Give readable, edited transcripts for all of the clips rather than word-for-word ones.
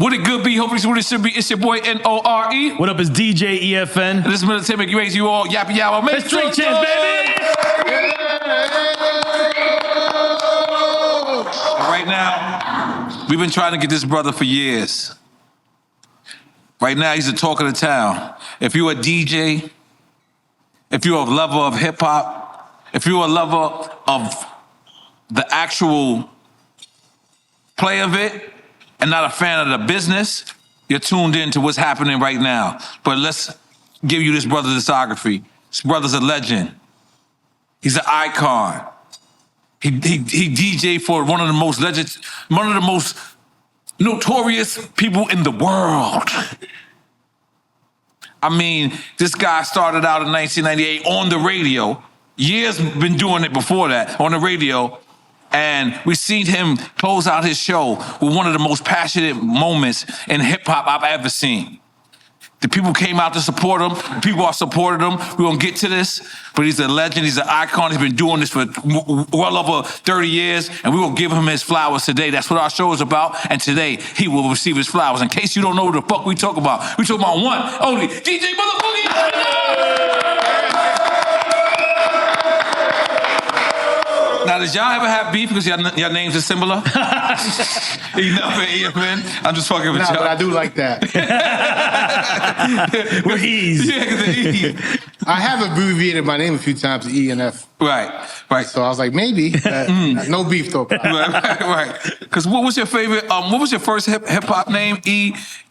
What it good be? Hopefully it's what it should be. It's your boy N.O.R.E. What up, it's DJ EFN. And this is Military Make You Raise You All. Yappy Yabba. Make Straight chance, baby! And right now, we've been trying to get this brother for years. Right now, he's the talk of the town. If you're a DJ, if you're a lover of hip-hop, if you're a lover of the actual play of it, and not a fan of the business, you're tuned in to what's happening right now. But let's give you this brother's discography. This brother's a legend. He's an icon. He DJ'd for one of the most notorious people in the world. I mean, this guy started out in 1998 on the radio. Years been doing it before that on the radio. And we seen him close out his show with one of the most passionate moments in hip-hop I've ever seen. The people came out to support him. The people are supporting him. We're going to get to this. But he's a legend. He's an icon. He's been doing this for well over 30 years. And we're going to give him his flowers today. That's what our show is about. And today, he will receive his flowers. In case you don't know what the fuck we talk about, we talk about one, only DJ Motherfucking. Now, did y'all ever have beef because your names are similar? Enuff and EFN. I'm just fucking with y'all. But I do like that. With ease. Yeah, the E. I have abbreviated my name a few times to E and F. Right. So I was like, maybe. No beef though. Right. Because what was your favorite? What was your first hip hop name?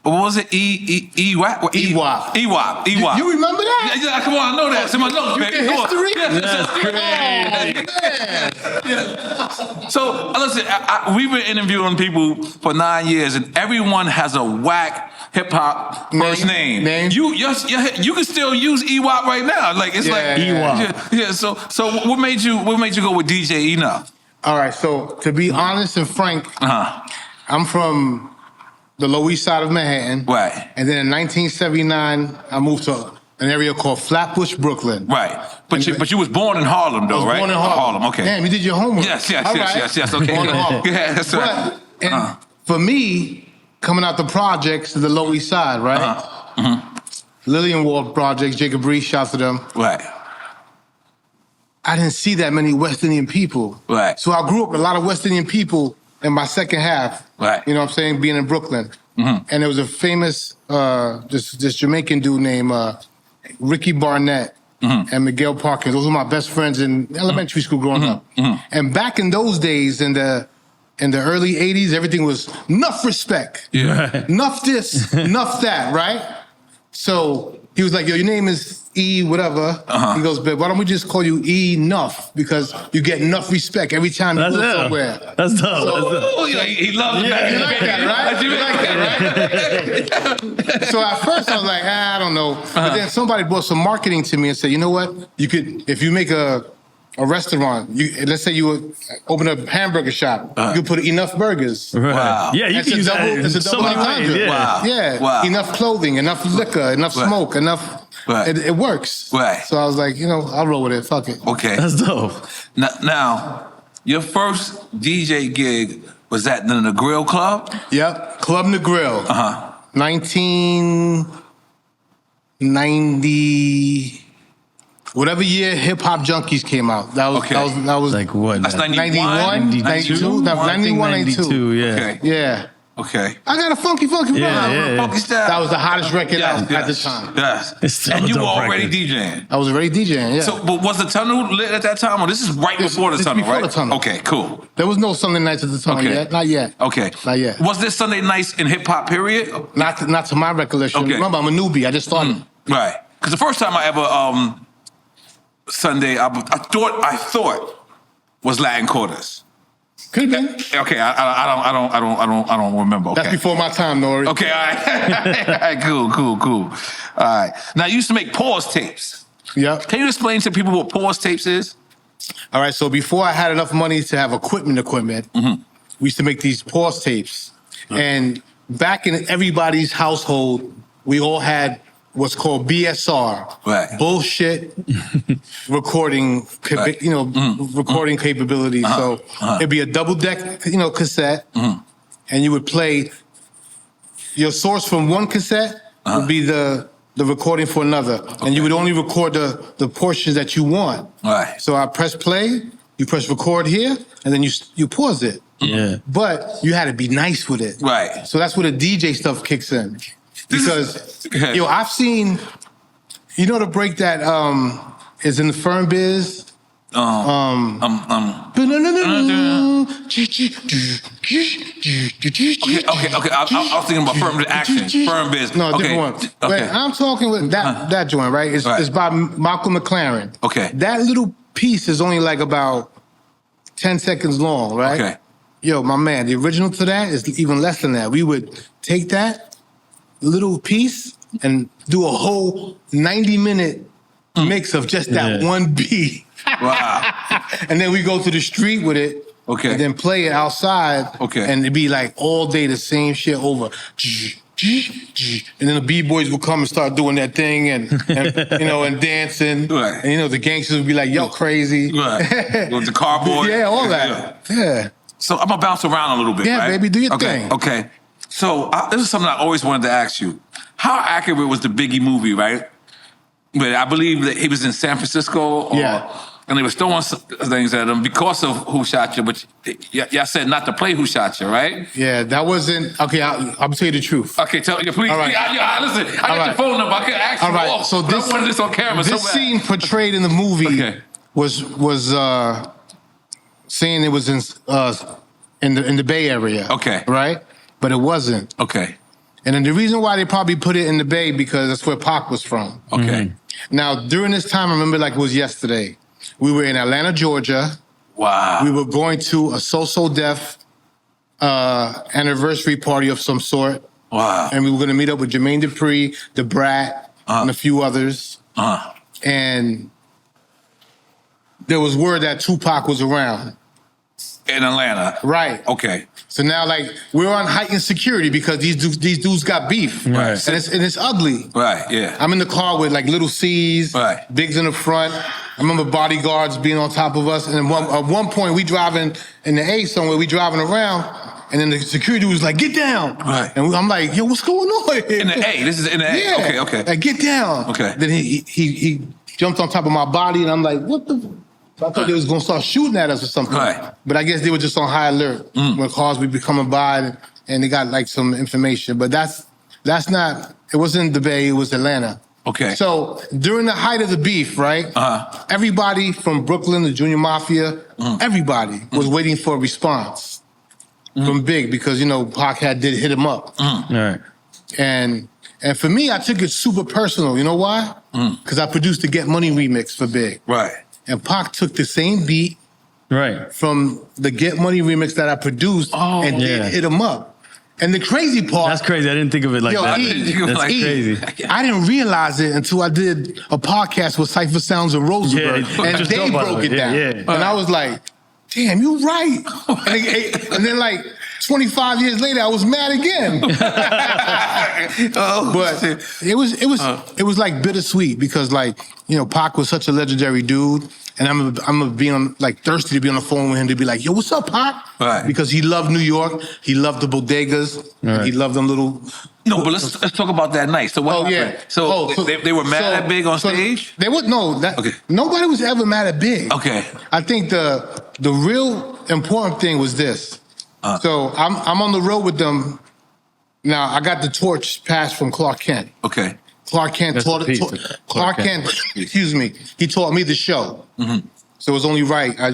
What was it? E-Wap? E-Wap. E-Wap. You remember that? Yeah, come on, I know that. It's in my notes, baby. History? So, listen, we've been interviewing people for 9 years, and everyone has a whack hip-hop first name. You can still use E-Wap right now. Like, it's like E-Wap. Yeah, so what made you go with DJ Enuff? All right, so to be honest and frank, I'm from the Lower East Side of Manhattan. Right. And then in 1979, I moved to an area called Flatbush, Brooklyn. Right. But you was born in Harlem, though, right? I was born in Harlem. Okay. Damn, you did your homework. Yes. Okay. Born in Harlem. Yeah, that's right. And for me, coming out the projects to the Lower East Side, right? Lillian Ward projects, Jacob Reese, shout to them. Right. I didn't see that many West Indian people. Right. So I grew up with a lot of West Indian people in my second half. Right. You know what I'm saying? Being in Brooklyn. And there was a famous, this Jamaican dude named Ricky Barnett and Miguel Parker. Those were my best friends in elementary school growing up. And back in those days, in the early 80s, everything was enough respect. Yeah. Enough this, enough that, right? So he was like, yo, your name is E whatever. He goes, but why don't we just call you Enuff? Because you get enough respect every time you go somewhere. That's dope. He loves that. You like that, right? So at first I was like, I don't know. But then somebody brought some marketing to me and said, you know what? You could, if you make a restaurant, let's say you would open a hamburger shop, you could put Enuff burgers. Right. Wow. Yeah, you can use that. It's a double entendre. Yeah. Wow. Enough clothing, enough liquor, enough smoke, enough. Right. It works. Right. So I was like, I'll roll with it. Fuck it. Okay. That's dope. Now, your first DJ gig was at the Grill Club? Yep. Club the Grill. 1990. Whatever year Hip Hop Junkies came out. That was like what? That's 91, 92? 91, 92. Yeah. Yeah. Okay. I got a funky funky style. That was the hottest record out at the time. Yes. And you were already DJing. I was already DJing, yeah. So, but was the tunnel lit at that time, or this is right before the tunnel, before right? the tunnel. Okay, cool. There was no Sunday nights at the tunnel yet. Not yet. Okay. Not yet. Was there Sunday nights in hip hop period? Not to my recollection. Okay. Remember, I'm a newbie. I just started. Right. Because the first time I ever Sunday, I thought was Latin Quarters. Could have been. Okay, I don't remember. Okay. That's before my time, N.O.R.E. Okay, all right. Cool. All right. Now, you used to make pause tapes. Yep. Can you explain to people what pause tapes is? All right, so before I had enough money to have equipment, we used to make these pause tapes. And back in everybody's household, we all had what's called BSR, bullshit recording, recording capabilities. So it'd be a double deck, cassette, and you would play your source from one cassette would be the recording for another, and you would only record the portions that you want. Right. So I press play, you press record here, and then you pause it. Yeah. But you had to be nice with it. Right. So that's where the DJ stuff kicks in. Because Okay. I've seen, the break that is in the Firm Biz. Okay, I was thinking about Firm Action, Firm Biz. No, okay. different one. Okay. But I'm talking with that joint, right? It's by Malcolm McLaren. Okay. That little piece is only like about 10 seconds long, right? Okay. Yo, my man, the original to that is even less than that. We would take that little piece and do a whole 90-minute mix of just that one beat. Wow. And then we go to the street with it. Okay. And then play it outside. Okay. And it'd be like all day the same shit over. And then the B-boys would come and start doing that thing and and dancing. Right. And the gangsters would be like, yo, crazy. Right. With the cardboard. Yeah, all that. Yeah. So I'm gonna bounce around a little bit. Yeah, right? baby, do your okay. thing. Okay. So this is something I always wanted to ask you. How accurate was the Biggie movie, right? But I believe that he was in San Francisco. And they were throwing things at him because of Who Shot You, but y'all said not to play Who Shot You, right? Yeah, that wasn't... Okay, I'll tell you the truth. Okay, tell me, please. All right. Listen, I got your phone number. I can ask you. All right, so I wanted this on camera. This scene portrayed in the movie was saying it was in the Bay Area. Okay. Right? But it wasn't. Okay. And then the reason why they probably put it in the Bay because that's where Pac was from. Okay. Now, during this time, I remember like it was yesterday. We were in Atlanta, Georgia. Wow. We were going to a So Def anniversary party of some sort. Wow. And we were going to meet up with Jermaine Dupri, The Brat, and a few others. And there was word that Tupac was around. In Atlanta. Right. Okay. So now, like, we're on heightened security because these dudes got beef. Right. And it's ugly. Right, yeah. I'm in the car with, like, little C's. Right. Bigs in the front. I remember bodyguards being on top of us. And at one point, we driving in the A somewhere, we driving around. And then the security was like, get down. Right. And I'm like, yo, what's going on here? In the A. This is in the A. Yeah. Okay. Like, get down. Okay. Then he jumped on top of my body, and I'm like, what the... So I thought they was going to start shooting at us or something. Right. But I guess they were just on high alert when cars would be coming by and they got like some information. But that's not, it wasn't the Bay, it was Atlanta. Okay. So during the height of the beef, right? Everybody from Brooklyn, the Junior Mafia, everybody was waiting for a response from Big because, Pac did hit him up. All right. And for me, I took it super personal. You know why? Because I produced the Get Money remix for Big. Right. And Pac took the same beat from the Get Money remix that I produced and did hit him up. And the crazy part... That's crazy. I didn't think of it like that. That's crazy. I didn't realize it until I did a podcast with Cypher Sounds and Rosenberg. And they broke it down. And I was like, damn, you're right. And then like 25 years later, I was mad again. But it was like bittersweet because like, Pac was such a legendary dude. And I'm being like thirsty to be on the phone with him to be like, yo, what's up, Pac? Right. Because he loved New York. He loved the bodegas. And he loved them little... No, but let's talk about that night. So what happened? So they were mad at Big on stage? They would nobody was ever mad at Big. Okay. I think the real important thing was this. So I'm on the road with them. Now I got the torch passed from Clark Kent. Okay. Clark Kent excuse me, he taught me the show. So it was only right. I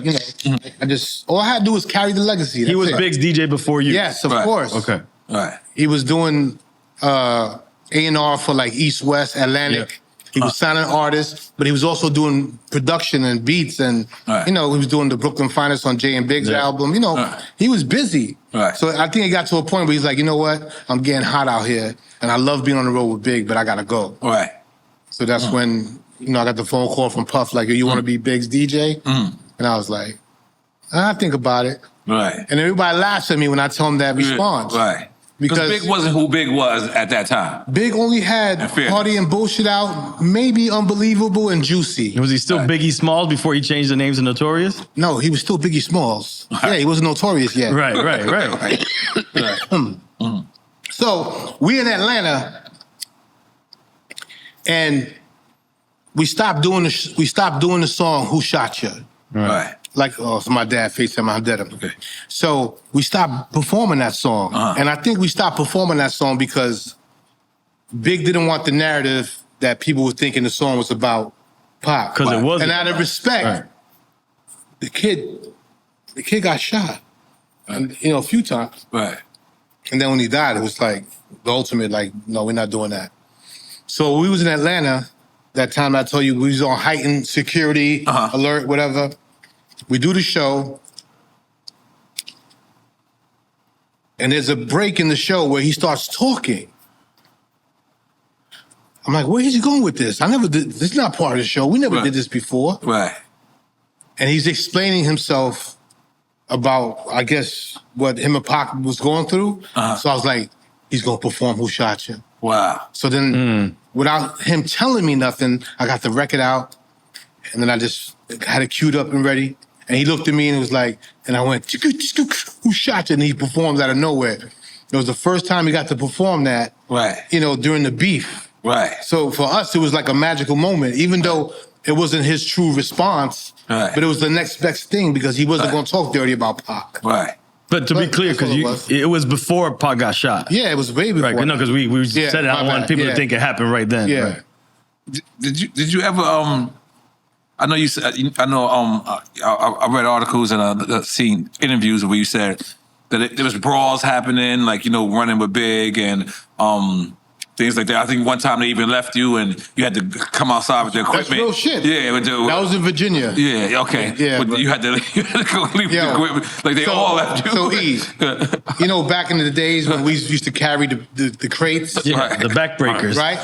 just all I had to do was carry the legacy. He was Big's DJ before you? Yes, of course. Okay. Right. He was doing A&R for like East West, Atlantic. He was signing artists, but he was also doing production and beats, and he was doing the Brooklyn Finest on Jay and Big's album. He was busy. Right. So I think it got to a point where he's like, you know what? I'm getting hot out here, and I love being on the road with Big, but I gotta go. Right. So that's when I got the phone call from Puff, like, you want to be Big's DJ? And I was like, I think about it. Right. And everybody laughs at me when I tell them that response. Right. Because Big wasn't who Big was at that time. Big only had Party and Bullshit out, maybe Unbelievable and Juicy. Was he still Biggie Smalls before he changed the names to Notorious? No, he was still Biggie Smalls. Yeah, he wasn't Notorious yet. Right. So we in Atlanta, and we stopped doing the song "Who Shot Ya." Right. Like, oh, so my dad FaceTime, I'm dead. Okay. So we stopped performing that song, and I think we stopped performing that song because Big didn't want the narrative that people were thinking the song was about Pac. Because it wasn't. And out of respect, the kid got shot, and a few times. Right. And then when he died, it was like the ultimate, like, no, we're not doing that. So we was in Atlanta that time. I told you we was on heightened security alert, whatever. We do the show, and there's a break in the show where he starts talking. I'm like, where is he going with this? This is not part of the show. We never did this before. Right. And he's explaining himself about, I guess, what him and Pac was going through. So I was like, he's going to perform Who Shot You. Wow. So then, without him telling me nothing, I got the record out, and then I just had it queued up and ready. And he looked at me and it was like, and I went, "Who shot you?" And he performed out of nowhere. It was the first time he got to perform that, during the beef. Right. So for us, it was like a magical moment, even though it wasn't his true response, but it was the next best thing because he wasn't going to talk dirty about Pac. Right. But to be clear, because it was before Pac got shot. Yeah, it was way before. Right, no, because we said it. I don't want people to think it happened right then. Yeah. Right. Did you ever I know you said I read articles and seen interviews where you said that there was brawls happening, like running with Big and things like that. I think one time they even left you and you had to come outside with the equipment. That's real shit. Yeah, that was in Virginia. Yeah, okay. Yeah, but you had to go leave the equipment. Like they all left you. So easy. Back in the days when we used to carry the crates. The backbreakers. Right?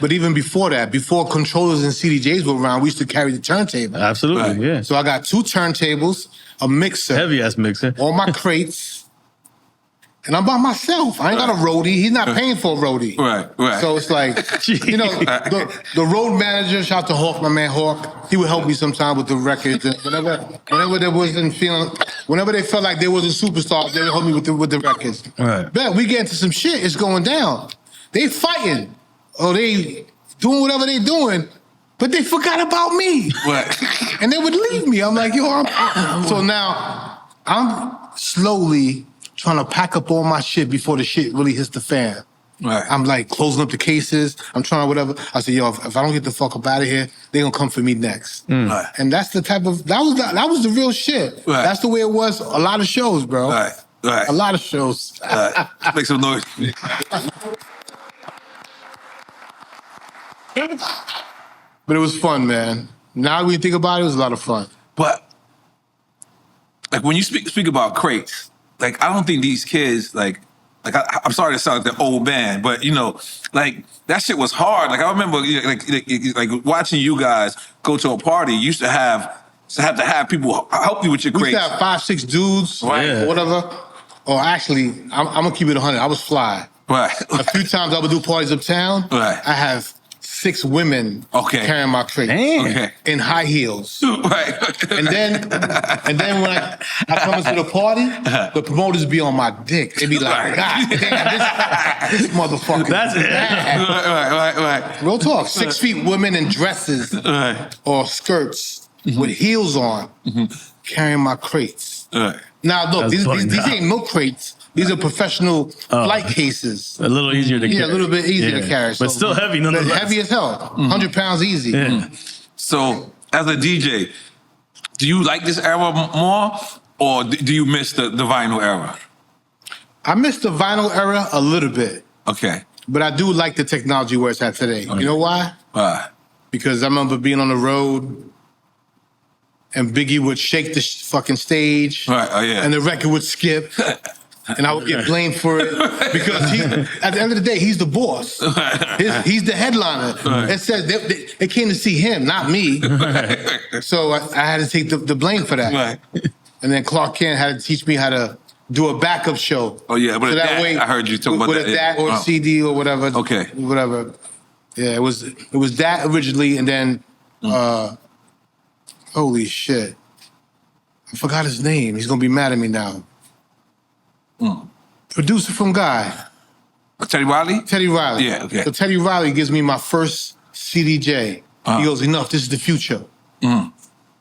But even before that, before controllers and CDJs were around, we used to carry the turntable. Absolutely, yeah. So I got 2 turntables, a mixer. Heavy-ass mixer. All my crates. And I'm by myself. I ain't got a roadie. He's not paying for a roadie. Right. So it's like, the road manager, shout out to Hawk, my man Hawk, he would help me sometime with the records. Whenever they felt like they was a superstar, they would help me with the records. Right. But we get into some shit, it's going down. They fighting. Or they doing whatever they doing, but they forgot about me. Right. And they would leave me. I'm like, so now I'm slowly trying to pack up all my shit before the shit really hits the fan. Right. I'm like closing up the cases. I'm trying to whatever. I said, if I don't get the fuck up out of here, they gonna come for me next. Right. And that's the type of that was the real shit. Right. That's the way it was. A lot of shows, bro. Right. A lot of shows. Make some noise. But it was fun, man. Now when you think about it, it was a lot of fun. But like when you speak about crates, like I don't think these kids I'm sorry to sound like the old man, but like that shit was hard. Like I remember like watching you guys go to a party. You used to have people help you with your crates. We used to have 5, 6 dudes, right, or whatever. Or actually, I'm gonna keep it 100. I was fly. Right. A few times I would do parties uptown. Right. I have 6 women carrying my crate in high heels. Right. And then when I come into the party, the promoters be on my dick. They be like, God damn, this motherfucker. That's it. Right. Real talk. 6 feet women in dresses or skirts with heels on, carrying my crates. Now look, these ain't milk crates. These are professional flight cases. A little easier to carry. Yeah, a little bit easier to carry. But still heavy nonetheless. Heavy as hell. 100 pounds easy. Yeah. So, as a DJ, do you like this era more, or do you miss the vinyl era? I miss the vinyl era a little bit. Okay. But I do like the technology where it's at today. Okay. You know why? Why? Because I remember being on the road and Biggie would shake the fucking stage. Right, and the record would skip. And I would get blamed for it because at the end of the day, he's the boss. He's the headliner. Right. It says they came to see him, not me. So I had to take the blame for that. Right. And then Clark Kent had to teach me how to do a backup show. Oh yeah, but so that way, I heard you talk about with that. With a DAT or a CD or whatever. Okay. Whatever. Yeah, it was that originally, and then holy shit, I forgot his name. He's gonna be mad at me now. Producer from Guy. Teddy Riley? Teddy Riley. Yeah, okay. So Teddy Riley gives me my first CDJ. He goes, "Enuff, this is the future." I'm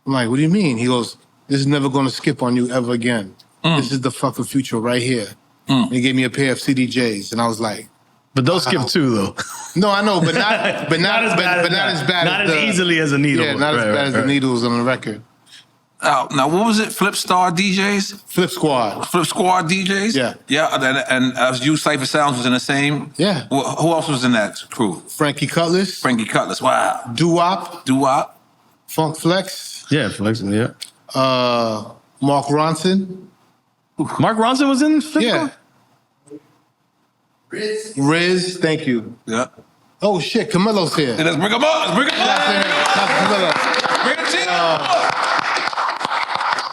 like, "What do you mean?" He goes, "This is never going to skip on you ever again. This is the fucking future right here." And he gave me a pair of CDJs, and I was like, But those skip too, though. "No, I know, but not as bad, not as easily as a needle. Yeah, not as bad as the needles on the record." Now, what was it? Flip Star DJs? Flip Squad. Flip Squad DJs? Yeah. Yeah, and as you, Cypher Sounds was in the same? Yeah. Who else was in that crew? Frankie Cutlass. Frankie Cutlass, wow. Doo-Wop. Doo-Wop. Funk Flex. Yeah, flexing, yeah. Mark Ronson. Mark Ronson was in Flip Yeah. Squad? Riz, thank you. Yeah. Oh shit, Camilo's here. Let's bring him up. Let's bring him up. Camilo. Bring him to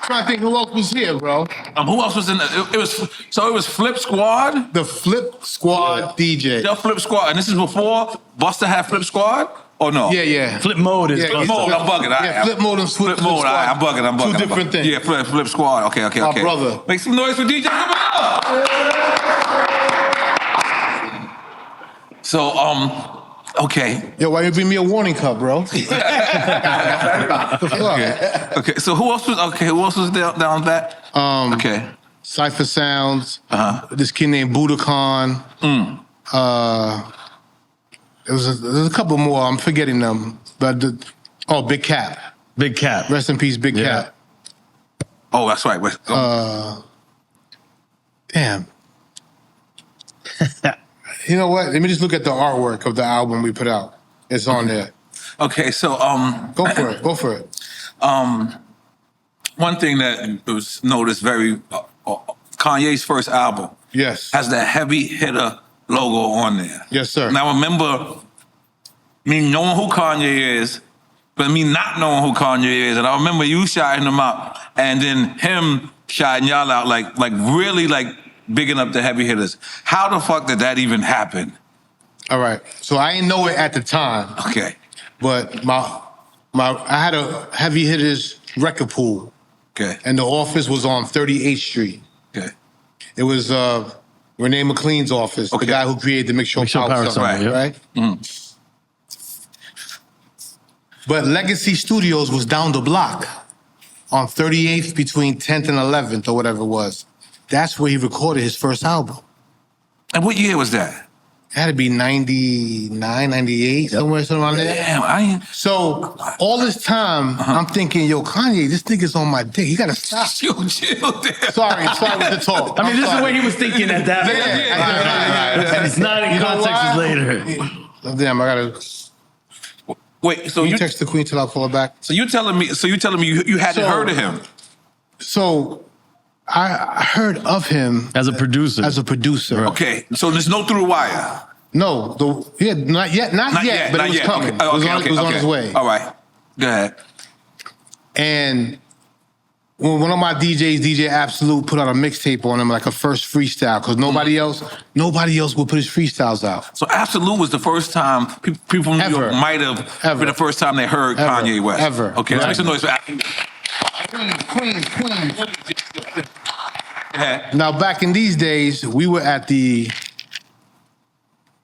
Trying to think who else was here, bro. Who else was in it? It was Flip Squad? The Flip Squad DJ. The Flip Squad. And this is before Busta had Flip Squad? Or no? Yeah. Flip mode is Yeah, Flip Mode, I'm bugging. Yeah, Flip Mode and Flip Mode, Squad. I'm bugging. Two different things. Yeah, Flip Squad. Okay. My brother. Make some noise for DJ. Come on. So, okay. Yo, why you bring me a warning cup, bro? The fuck? Okay. So who else was down that? Okay. Cypher Sounds. This kid named Budokan. There's a couple more. I'm forgetting them. But Big Cap. Big Cap. Rest in peace, Big Cap. Oh, that's right. Damn. You know what? Let me just look at the artwork of the album we put out. It's on there. Okay, so Go for it. one thing that was noticed very Kanye's first album Yes. has the heavy hitter logo on there. Yes, sir. Now remember me knowing who Kanye is, but me not knowing who Kanye is, and I remember you shouting him out, and then him shouting y'all out like really bigging up the heavy hitters. How the fuck did that even happen? All right. So I didn't know it at the time, Okay. but I had a heavy hitters record pool, Okay. and the office was on 38th Street. Okay. It was Renee McLean's office, Okay. the guy who created the Mix Show Show Power Power Song, Song, yeah. right? But Legacy Studios was down the block on 38th between 10th and 11th or whatever it was. That's where he recorded his first album. And what year was that? It had to be 99, 98, somewhere around there. Damn, I ain't. So all this time, I'm thinking, yo, Kanye, this nigga's on my dick. He gotta stop. Chill there. Sorry with the talk. I mean, this is the way he was thinking at that point. Yeah. And it's not in You know context why? as later. Damn, I gotta Wait, so you text the queen till I call her back. So you telling me you hadn't heard of him? So I heard of him As a producer. Okay, so there's no Through the Wire. No, not yet, but it was coming. It was on his way. All right, go ahead. And when one of my DJs, DJ Absolute, put out a mixtape on him, like a first freestyle, because nobody else would put his freestyles out. So Absolute was the first time people from New York might have been the first time they heard Kanye West. Ever. Okay, let's make some noise for Queen. Absolute. Now, back in these days, we were at the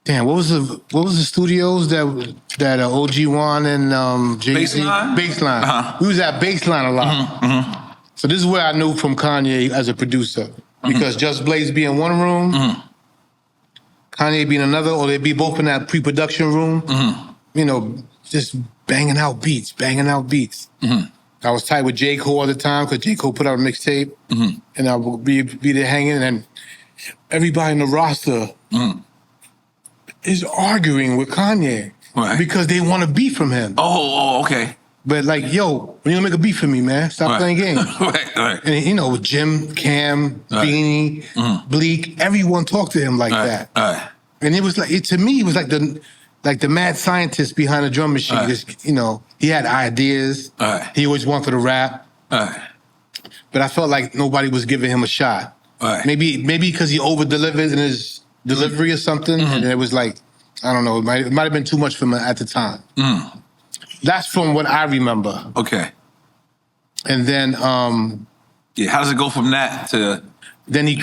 what was the studios that OG Wan and Jay-Z? Baseline. We was at Baseline a lot. So this is where I knew from Kanye as a producer, because Just Blaze be in one room, Kanye be in another, or they'd be both in that pre-production room. You know, just banging out beats. I was tight with J. Cole all the time because J. Cole put out a mixtape, and I would be there hanging, and everybody in the roster is arguing with Kanye because they want a beat from him. Oh, okay. But like, yo, when you gonna make a beat for me, man? Stop playing games. Right. And you know, Jim, Cam, Beanie, Bleak, everyone talked to him like that. And it was like, to me, it was like the mad scientist behind the drum machine. Just, you know, he had ideas. He always wanted to rap. But I felt like nobody was giving him a shot. Maybe because he over-delivered in his delivery or something, and it was like, I don't know, it might have been too much for him at the time. That's from what I remember. Okay. And then, how does it go from that to Then he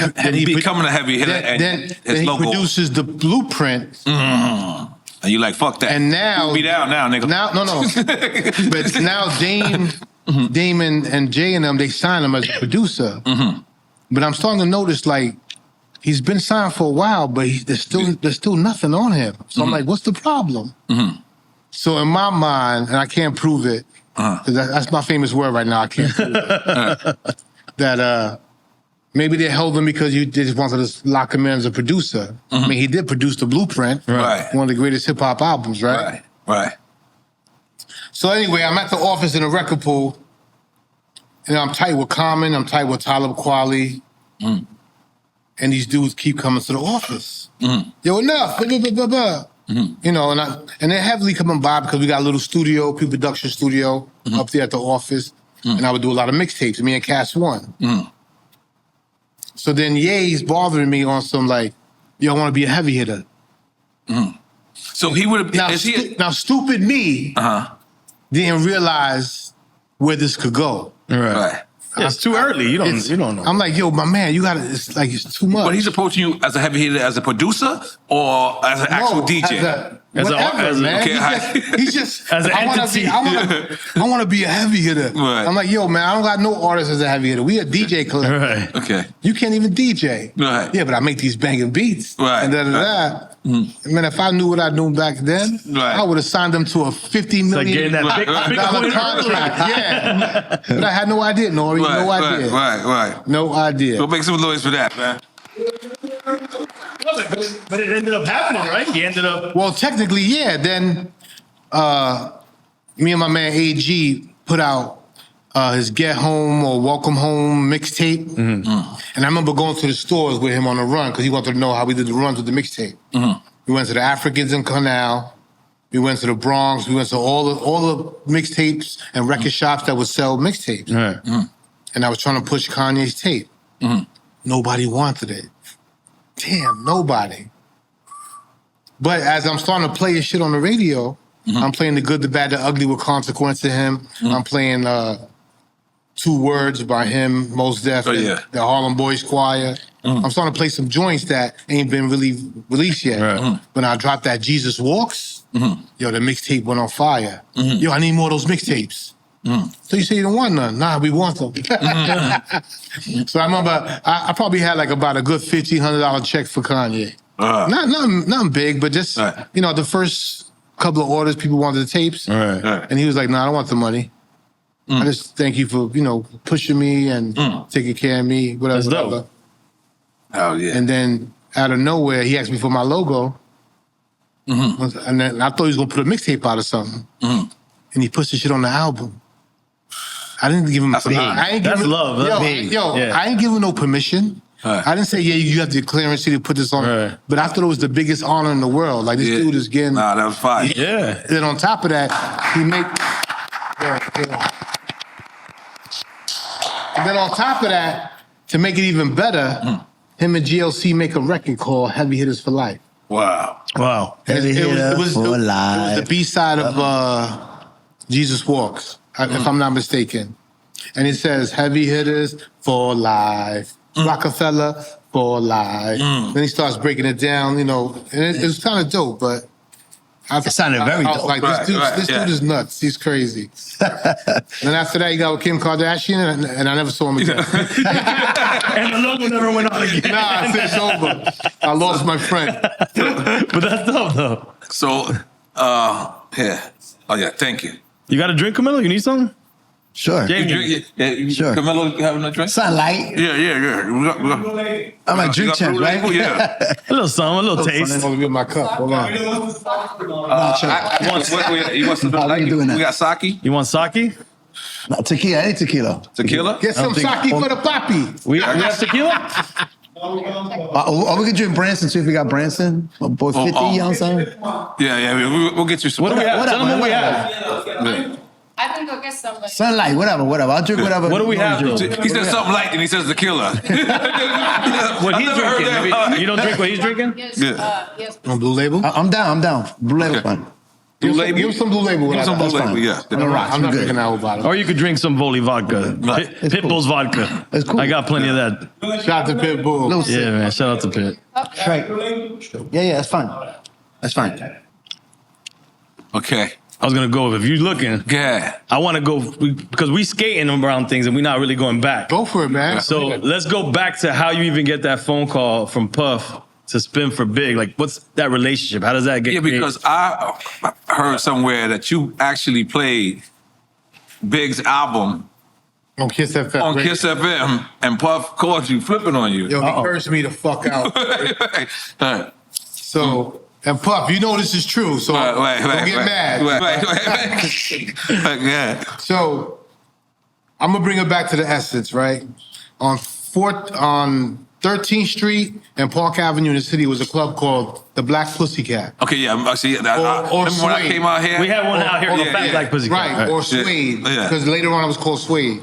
becoming a heavy hitter. Then he produces the blueprint. And you like, fuck that. And now be down now, nigga. No. But now Damon and Jay and them, they signed him as a producer. But I'm starting to notice, like, he's been signed for a while, but there's still nothing on him. So I'm like, what's the problem? So in my mind, and I can't prove it, because that's my famous word right now, I can't prove it, that maybe they held him because you just wanted to lock him in as a producer. I mean, he did produce the Blueprint, one of the greatest hip-hop albums, right? Right. So anyway, I'm at the office in the record pool, and I'm tight with Common, I'm tight with Talib Kweli, and these dudes keep coming to the office. Yo, enough, blah, blah, blah, blah. You know, and they're heavily coming by because we got a little studio, pre-production studio up there at the office, and I would do a lot of mixtapes, me and Cass One. So then Ye's bothering me on some like, yo, I want to be a heavy hitter. So he would have... Now, stupid me didn't realize where this could go. Right. Yeah, it's too early. You don't know. I'm like, yo, my man, it's too much. But he's approaching you as a heavy hitter, as a producer, or as an actual DJ? He's just as an entity. I want to be a heavy hitter. Right. I'm like, yo, man, I don't got no artist as a heavy hitter. We a DJ collective. Right. Okay. You can't even DJ. Right. Yeah, but I make these banging beats. Right. And da-da-da. Man, if I knew what I knew back then, I would have signed them to a $50 million contract. Yeah. But I had no idea, N.O.R.E. No idea. Right. No idea. Go make some noise for that, man. But it ended up happening, right? He ended up... Well, technically, yeah. Then me and my man AG put out his Get Home or Welcome Home mixtape. And I remember going to the stores with him on the run because he wanted to know how we did the runs with the mixtape. We went to the Africans in Canal. We went to the Bronx. We went to all the mixtapes and record shops that would sell mixtapes. And I was trying to push Kanye's tape. Nobody wanted it. Damn, nobody. But as I'm starting to play his shit on the radio, I'm playing The Good, the Bad, the Ugly with Consequence to him. I'm playing Two Words by him, Most Def, the Harlem Boys Choir. I'm starting to play some joints that ain't been really released yet. When I dropped that Jesus Walks, yo, the mixtape went on fire. Yo, I need more of those mixtapes. So you say you don't want none? Nah, we want them. So I remember I probably had like about a good $1,500 check for Kanye. Nothing big, but just, you know, the first couple of orders, people wanted the tapes. And he was like, nah, I don't want the money. I just thank you for, you know, pushing me and taking care of me, whatever. That's dope. Oh, yeah. And then out of nowhere, he asked me for my logo. And then I thought he was going to put a mixtape out or something. And he puts the shit on the album. I didn't give him... That's love. I ain't giving no permission. I didn't say, yeah, you have the clearance to put this on. But I thought it was the biggest honor in the world. Like, this dude is getting... Nah, that was fire. Yeah. Then on top of that, he make... And then on top of that, to make it even better, him and GLC make a record called Heavy Hitters for Life. Wow. It was the B-side of Jesus Walks, if I'm not mistaken. And it says, Heavy Hitters for Life. Rockefeller for Life. Then he starts breaking it down, you know, and it was kind of dope, but it sounded very dope. Like, this dude is nuts. He's crazy. Then after that, he got with Kim Kardashian, and I never saw him again. And the logo never went on again. Nah, it's over. I lost my friend. But that's dope, though. So, yeah. Oh, yeah, thank you. You got a drink, Camilo? You need something? Sure. Sure. Camilo having a drink? Sunlight. Yeah. I'm at drink champ, right? Yeah. A little something, a little taste. I'm gonna get my cup. Hold on. You want some? We got sake. You want sake? No, tequila. I need tequila. Tequila? Get some sake for the papi. We have tequila? We can drink Branson too if we got Branson. My boy 50, you know what I'm saying? Yeah. We'll get you some. What do we have? Tell them what we have. I can go get some. Sunlight, whatever. I'll drink whatever. What do we have? He said something light and he says tequila. What he's drinking? Maybe you don't drink what he's drinking? Yes. On Blue Label? I'm down. Blue Label fun. Blue Label? Give him some Blue Label. Give him some Blue That's Label, fine. yeah. I'm not drinking that whole bottle. Or you could drink some Voli vodka. Right. Pitbull's vodka. It's cool. I got plenty of that. Shout out to Pitbull. Little Yeah, man. Shout out to Pit. Right. Yeah, that's fine. That's fine. Okay. I was gonna go if you're looking. Yeah. I want to go because we skating around things and we're not really going back. Go for it, man. So let's go back to how you even get that phone call from Puff to spin for Big. Like, what's that relationship? How does that get? Yeah, because I heard somewhere that you actually played Big's album On Kiss FM. on Kiss FM, and Puff called you flipping on you. Yo, he cursed me the fuck out. So, and Puff, you know this is true, so don't get mad. Yeah. So, I'm gonna bring it back to the essence, right? On 13th Street and Park Avenue in the city was a club called the Black Pussycat. Okay, yeah. I see. Or Remember when I Suede. came out here? We had one out here called Fat Black Pussycat. Right, or Suede, Yeah. because later on it was called Suede.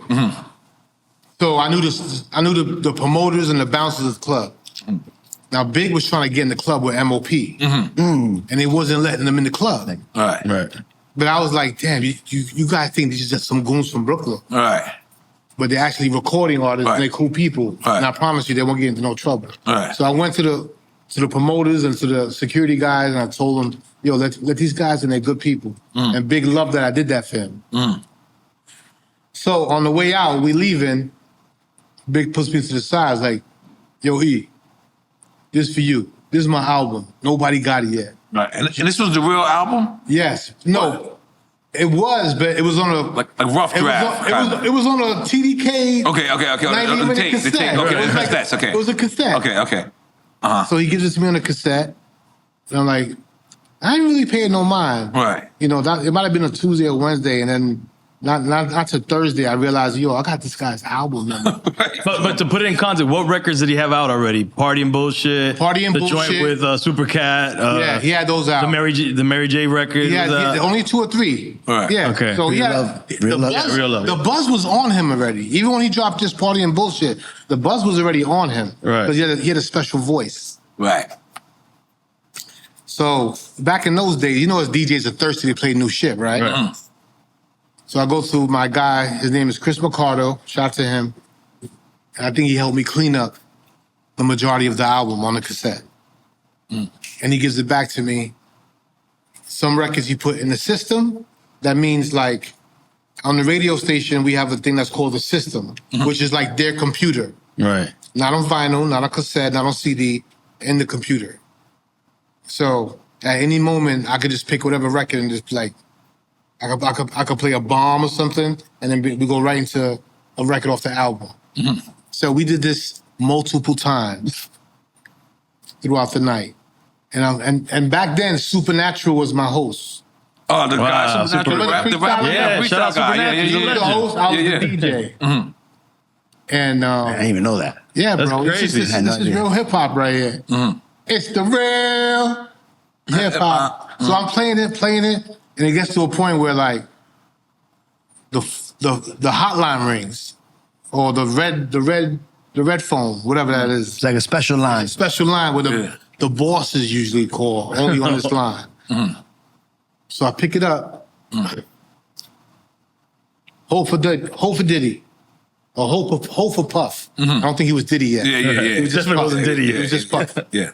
So I knew the promoters and the bouncers of the club. Now Big was trying to get in the club with MOP, and they wasn't letting them in the club. All right. Right. But I was like, damn, you guys think these are just some goons from Brooklyn. All right. But they're actually recording artists, Right. and they're cool people. Right. And I promise you, they won't get into no trouble. Right. So I went to the promoters and to the security guys, and I told them, yo, let these guys in, they're good people. And Big loved that I did that for him. So on the way out, we leaving, Big puts me to the side, is like, yo, E, this for you. This is my album. Nobody got it yet. Right. And this was the real album? Yes. No. It was, but it was on a Like rough draft. It was on a TDK. Okay. 90-minute The tape. cassette. Okay, It was like- cassettes. Okay. It was a cassette. Okay. So he gives it to me on a cassette, and I'm like, I ain't really paying no mind. Right. You know, it might have been a Tuesday or Wednesday, and then not to Thursday, I realized, yo, I got this guy's album number. But to put it in context, what records did he have out already? Party and Bullshit. Party and the Bullshit. joint with Supercat. Yeah, he had those out. The Mary J record. He had only 2 or 3. Right. Yeah. Okay. So he Real had love. the Real love. buzz. Yeah, real love. The buzz was on him already. Even when he dropped this Party and Bullshit, the buzz was already on him. Right. Because he had a special voice. Right. So back in those days, you know, as DJs are thirsty to play new shit, right? Right. So I go to my guy. His name is Chris Mercado. Shout out to him. And I think he helped me clean up the majority of the album on the cassette. And he gives it back to me. Some records he put in the system. That means like on the radio station, we have a thing that's called the system, which is like their computer. Right. Not on vinyl, not on cassette, not on CD, in the computer. So at any moment, I could just pick whatever record and just like, I could play a bomb or something, and then we go right into a record off the album. So we did this multiple times throughout the night. And back then, Supernatural was my host. Oh, the Wow, guy, the rap, Yeah, shout out guy. Supernatural. He's a He was the legend. host, I was the DJ. And I didn't even know that. yeah, That's bro, crazy. this is real hip hop right here. It's the real hip hop. So I'm playing it, and it gets to a point where like the hotline rings, or the red phone, whatever that is. It's like a special line. Special line where the bosses usually call, only on this line. So I pick it up. Hope for Diddy. Or hope for Puff. I don't think he was Diddy yet. Yeah. It was just Definitely Puff. wasn't Diddy yet. It was just Puff. Yeah.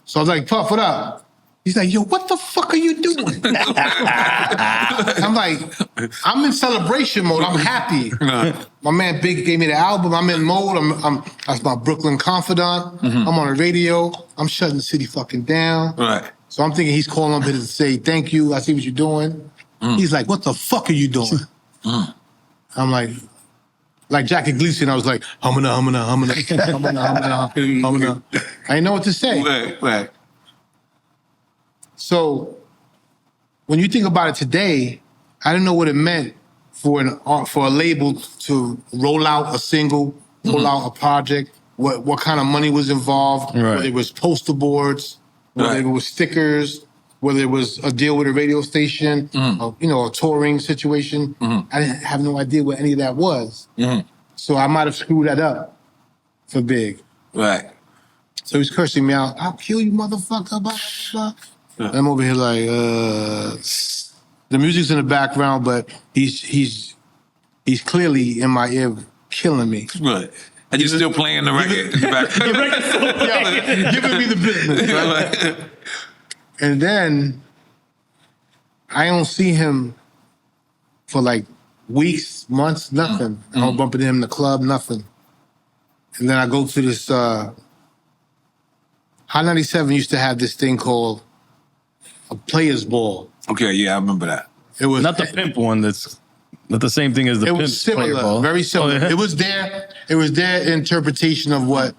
So I was like, Puff, what up? He's like, yo, what the fuck are you doing? I'm like, I'm in celebration mode. I'm happy. My man Big gave me the album. I'm in mode. That's my Brooklyn confidant. I'm on the radio. I'm shutting the city fucking down. Right. So I'm thinking he's calling up here to say, thank you. I see what you're doing. He's like, what the fuck are you doing? I'm like Jackie Gleason, I was like, humana. I didn't know what to say. Right. So when you think about it today, I didn't know what it meant for a label to roll out a single, roll out a project, what kind of money was involved, Right. whether it was poster boards, whether it was stickers, whether it was a deal with a radio station, a touring situation. I didn't have no idea what any of that was. So I might have screwed that up for Big. Right. So he's cursing me out. I'll kill you, motherfucker. Blah, blah, blah. I'm over here like, the music's in the background, but he's clearly in my ear killing me. Right. And you're still playing the record in the background. Yeah, giving me the business. Right? And then I don't see him for like weeks, months, nothing. I don't bump into him in the club, nothing. And then I go to this, Hot 97 used to have this thing called a players ball. Okay, yeah, I remember that. It was Not the pimp one. That's not the same thing as the It pimp was player similar, ball. very similar. Oh, yeah? It was their interpretation of what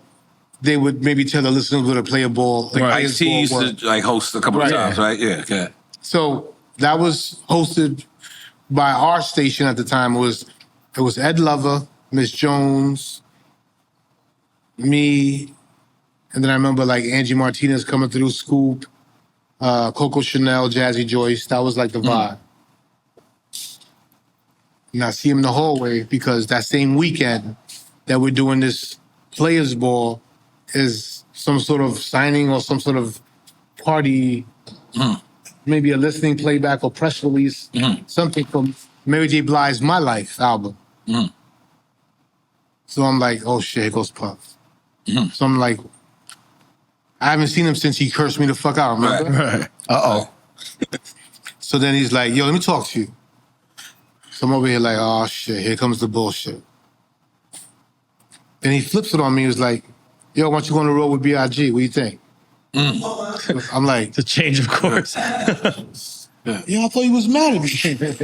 they would maybe tell the listeners what a player ball. Like players Ice-T ball used was. to like host a couple of Right. times, right? Yeah, okay. So that was hosted by our station at the time. It was Ed Lover, Miss Jones, me, and then I remember like Angie Martinez coming through, Scoop, Coco Chanel, Jazzy Joyce. That was like the vibe. And I see him in the hallway because that same weekend that we're doing this players ball is some sort of signing or some sort of party, maybe a listening playback or press release, something from Mary J. Blige's My Life album. So I'm like, oh shit, here goes Puff. So I'm like, I haven't seen him since he cursed me the fuck out, remember? Right. Uh-oh. So then he's like, yo, let me talk to you. So I'm over here like, oh shit, here comes the bullshit. Then he flips it on me. He was like, yo, why don't you go on the road with B.I.G.? What do you think? I'm like, It's a change of course. yo, I thought he was mad at me.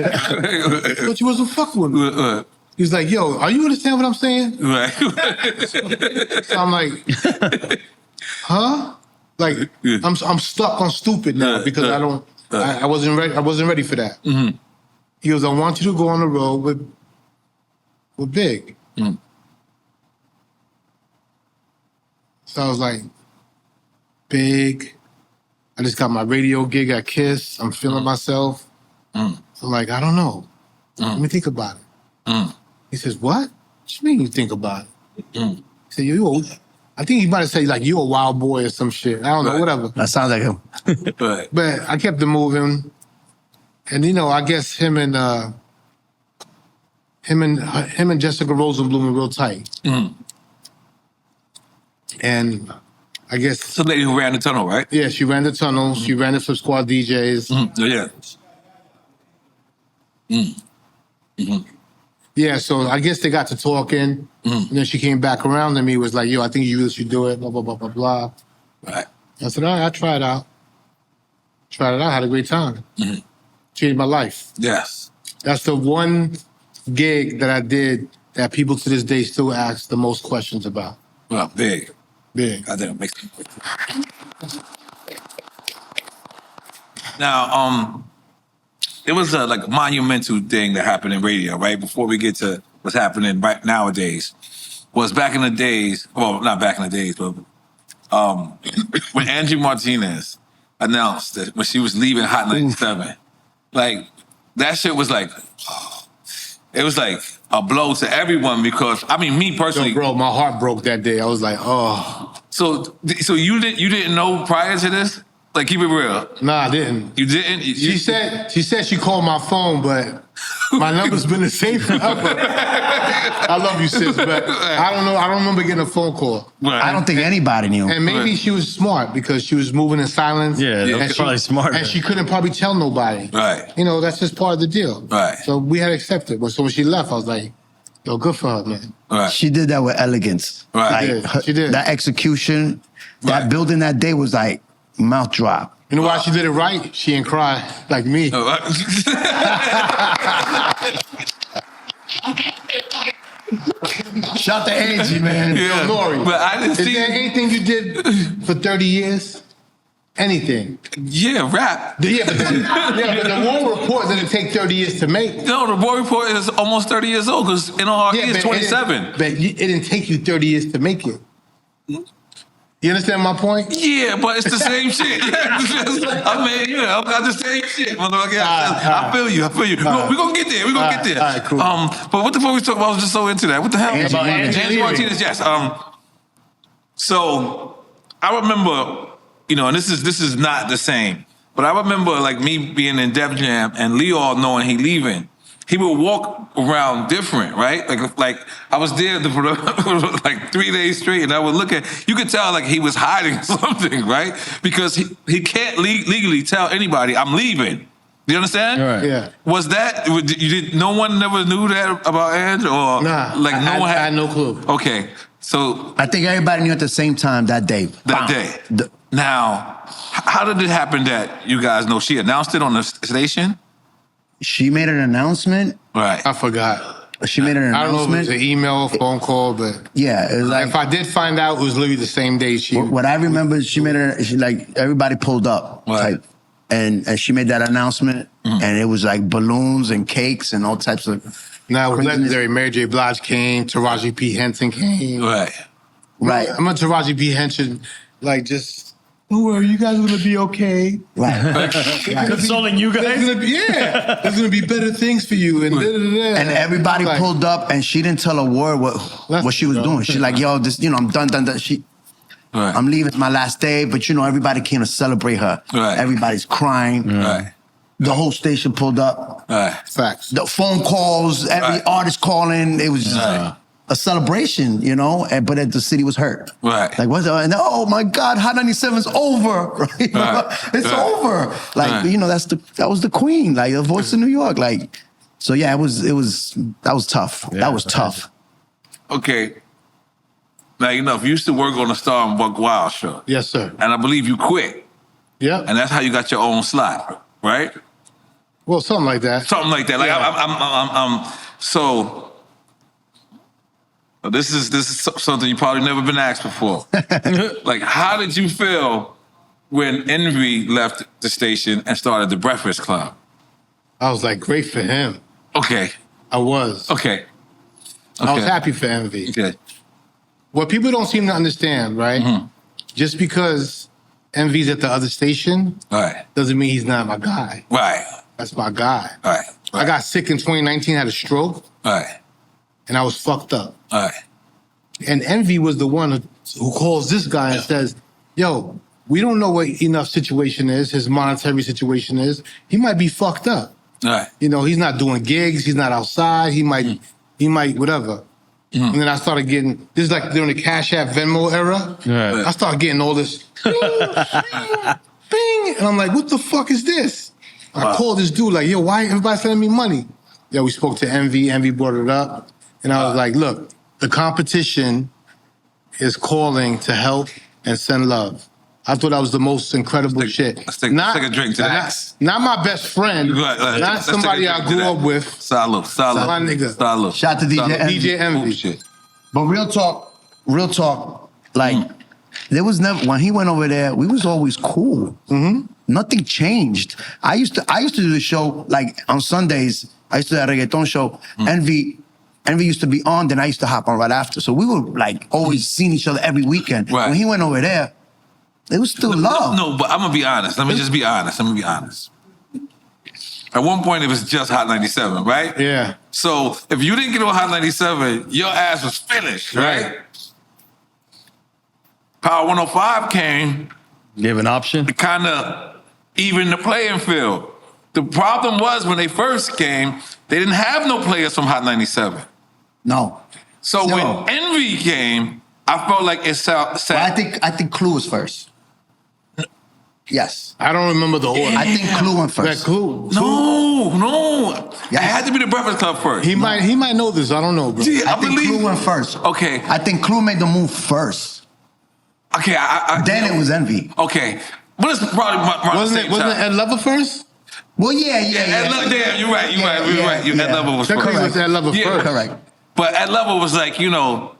I thought you wasn't fucking with me. He's like, yo, are you understand what I'm saying? Right. So I'm like, huh? Like, I'm stuck on stupid now because I wasn't ready. I wasn't ready for that. He goes, I want you to go on the road with Big. So I was like, Big. I just got my radio gig at Kiss. I'm feeling myself. I'm like, I don't know. Let me think about it. He says, what? What you mean you think about it? He said, I think he might have said, like, you a wild boy or some shit. I don't know, whatever. That sounds like him. Right. But I kept it moving. And, you know, I guess him and Jessica Rosenblum were real tight. And I guess... Some lady who ran the tunnel, right? Yeah, she ran the tunnel. She ran the Flip Squad DJs. Yeah. Yeah, so I guess they got to talking. And then she came back around to me, was like, yo, I think you really should do it, blah, blah, blah, blah, blah. Right. I said, all right, I'll try it out. Tried it out, had a great time. Changed my life. Yes. That's the one gig that I did that people to this day still ask the most questions about. Well, big. Big. I think it makes Now, it was a like monumental thing that happened in radio, right? Before we get to what's happening right nowadays, was back in the days. Well, not back in the days, but when Angie Martinez announced that when she was leaving Hot 97, like that shit was like, it was like a blow to everyone because I mean, me personally, Yo, bro, my heart broke that day. I was like, oh. So you didn't know prior to this? Like, keep it real. Nah, I didn't. You didn't? She said she called my phone, but my number's been the same forever. I love you, sis, but I don't know. I don't remember getting a phone call. Right. I don't think anybody knew. And maybe she was smart because she was moving in silence. Yeah, that's probably smart. And she couldn't probably tell nobody. Right. You know, that's just part of the deal. Right. So we had to accept it. But so when she left, I was like, yo, good for her, man. Right. She did that with elegance. Right. Like, She did. That execution, that Right. building that day was like mouth drop. You know why she did it right? She didn't cry like me. Shout to Angie, man. Yeah. N.O.R.E. But I didn't Is see. there anything you did for 30 years? Anything? Yeah, rap. Yeah, but the War Report didn't take 30 years to make. No, the War Report is almost 30 years old because N.O.R.E. Yeah, is but 27. It didn't take you 30 years to make it. You understand my point? Yeah, but it's the same shit. I mean, you know, I got the same shit. Motherfucker. I feel you. No, we're going to get there. We're going to get there. All right, cool. But what the fuck we talking about? I was just so into that. What the hell? Angie Angie Martinez, yes. So I remember, you know, and this is not the same. But I remember like me being in Def Jam and Leo knowing he leaving. He would walk around different, right? Like I was there for like 3 days straight, and I would look at. You could tell like he was hiding something, right? Because he can't legally tell anybody I'm leaving. You understand? Right. Yeah. Was that you did? No one never knew that about Ange, or Nah, like I one had no clue. Okay, so I think everybody knew at the same time that day. that day. Now, how did it happen that you guys know she announced it on the station? She made an announcement. Right. I forgot. She made an I don't know if it announcement. was an email, phone call, but Yeah, it was like if I did find out, it was literally the same day she. what I remember. She made she like everybody pulled up, Right. type, and she made that announcement, and it was like balloons and cakes and all types of. Now it was craziness. legendary. Mary J. Blige came. Taraji P. Henson came. Right. Right. I'm a Taraji P. Henson, like just. Don't worry, you guys are gonna be okay. Right. Consoling you guys? There's gonna be better things for you, and And everybody Like, pulled up, and she didn't tell a word what she was doing. She like, yo, this, I'm done. She, Right. I'm leaving. It's my last day, but everybody came to celebrate her. Right. Everybody's crying. Right. The whole station pulled up. Right. Facts. The phone calls, every Right. artist calling. It was just a celebration, but the city was hurt. Right. Like, and oh my God, Hot 97's over. Right? It's Right. over. Like, Right. that was the queen, like the voice of New York. Like, so yeah, that was tough. Yeah, that was tough. Okay. Now, you used to work on the Star and Buc Wild show. Yes, sir. And I believe you quit. Yep. And that's how you got your own slot, right? Well, something like that. Something like that. Like Yeah. so this is something you probably never been asked before. Like, how did you feel when Envy left the station and started the Breakfast Club? I was like, great for him. Okay. I was. Okay. I was happy for Envy. Okay. What people don't seem to understand, right? Mm-hmm. Just because Envy's at the other station Right. doesn't mean he's not my guy. Right. That's my guy. Right. I got sick in 2019, had a stroke, Right. and I was fucked up. Right. And Envy was the one who calls this guy and says, yo, we don't know what Enuff's situation is, his monetary situation is. He might be fucked up. Right. He's not doing gigs, he's not outside, he might whatever. And then I started getting, this is like during the Cash App Venmo era. Right. I started getting all this, bing, bing, and I'm like, what the fuck is this? I called this dude like, yo, why everybody sending me money? Yeah, we spoke to Envy brought it up. And I was like, look, the competition is calling to help and send love. I thought that was the most incredible shit. Let's take a drink to that. Not my best friend, Right, not let's take a somebody drink I to grew that. up with. Salud. My nigga. Salud. Shout out to DJ Envy. DJ Envy. Oh, shit. But real talk, like, there was never, when he went over there, we was always cool. Mm-hmm. Nothing changed. I used to do the show, like, on Sundays, I used to do a reggaeton show. Envy used to be on, then I used to hop on right after. So we were, like, always seeing each other every weekend. Right. When he went over there, it was still love. No, but I'm going to be honest. Let me just be honest. At one point, it was just Hot 97, right? Yeah. So if you didn't get on Hot 97, your ass was finished, right? Power 105 came Give an option? to kind of even the playing field. The problem was when they first came, they didn't have no players from Hot 97. No. So No. when Envy came, I felt like it But sat. I think Clue was first. Yes. I don't remember the order. I think Clue went That first. cool. No. Yes. It had to be the Breakfast Club first. He might know this. I don't know, bro. See, I think believe. Clue went first. Okay. I think Clue made the move first. Okay. Then it was Envy. Okay. But it's probably around the Wasn't same it time. Ed Lover first? Well, yeah. Damn, you're right. You're Yeah, right. yeah. Ed Lover was Technically, first. it was Ed Lover first. Correct. But Ed Lover was like, you know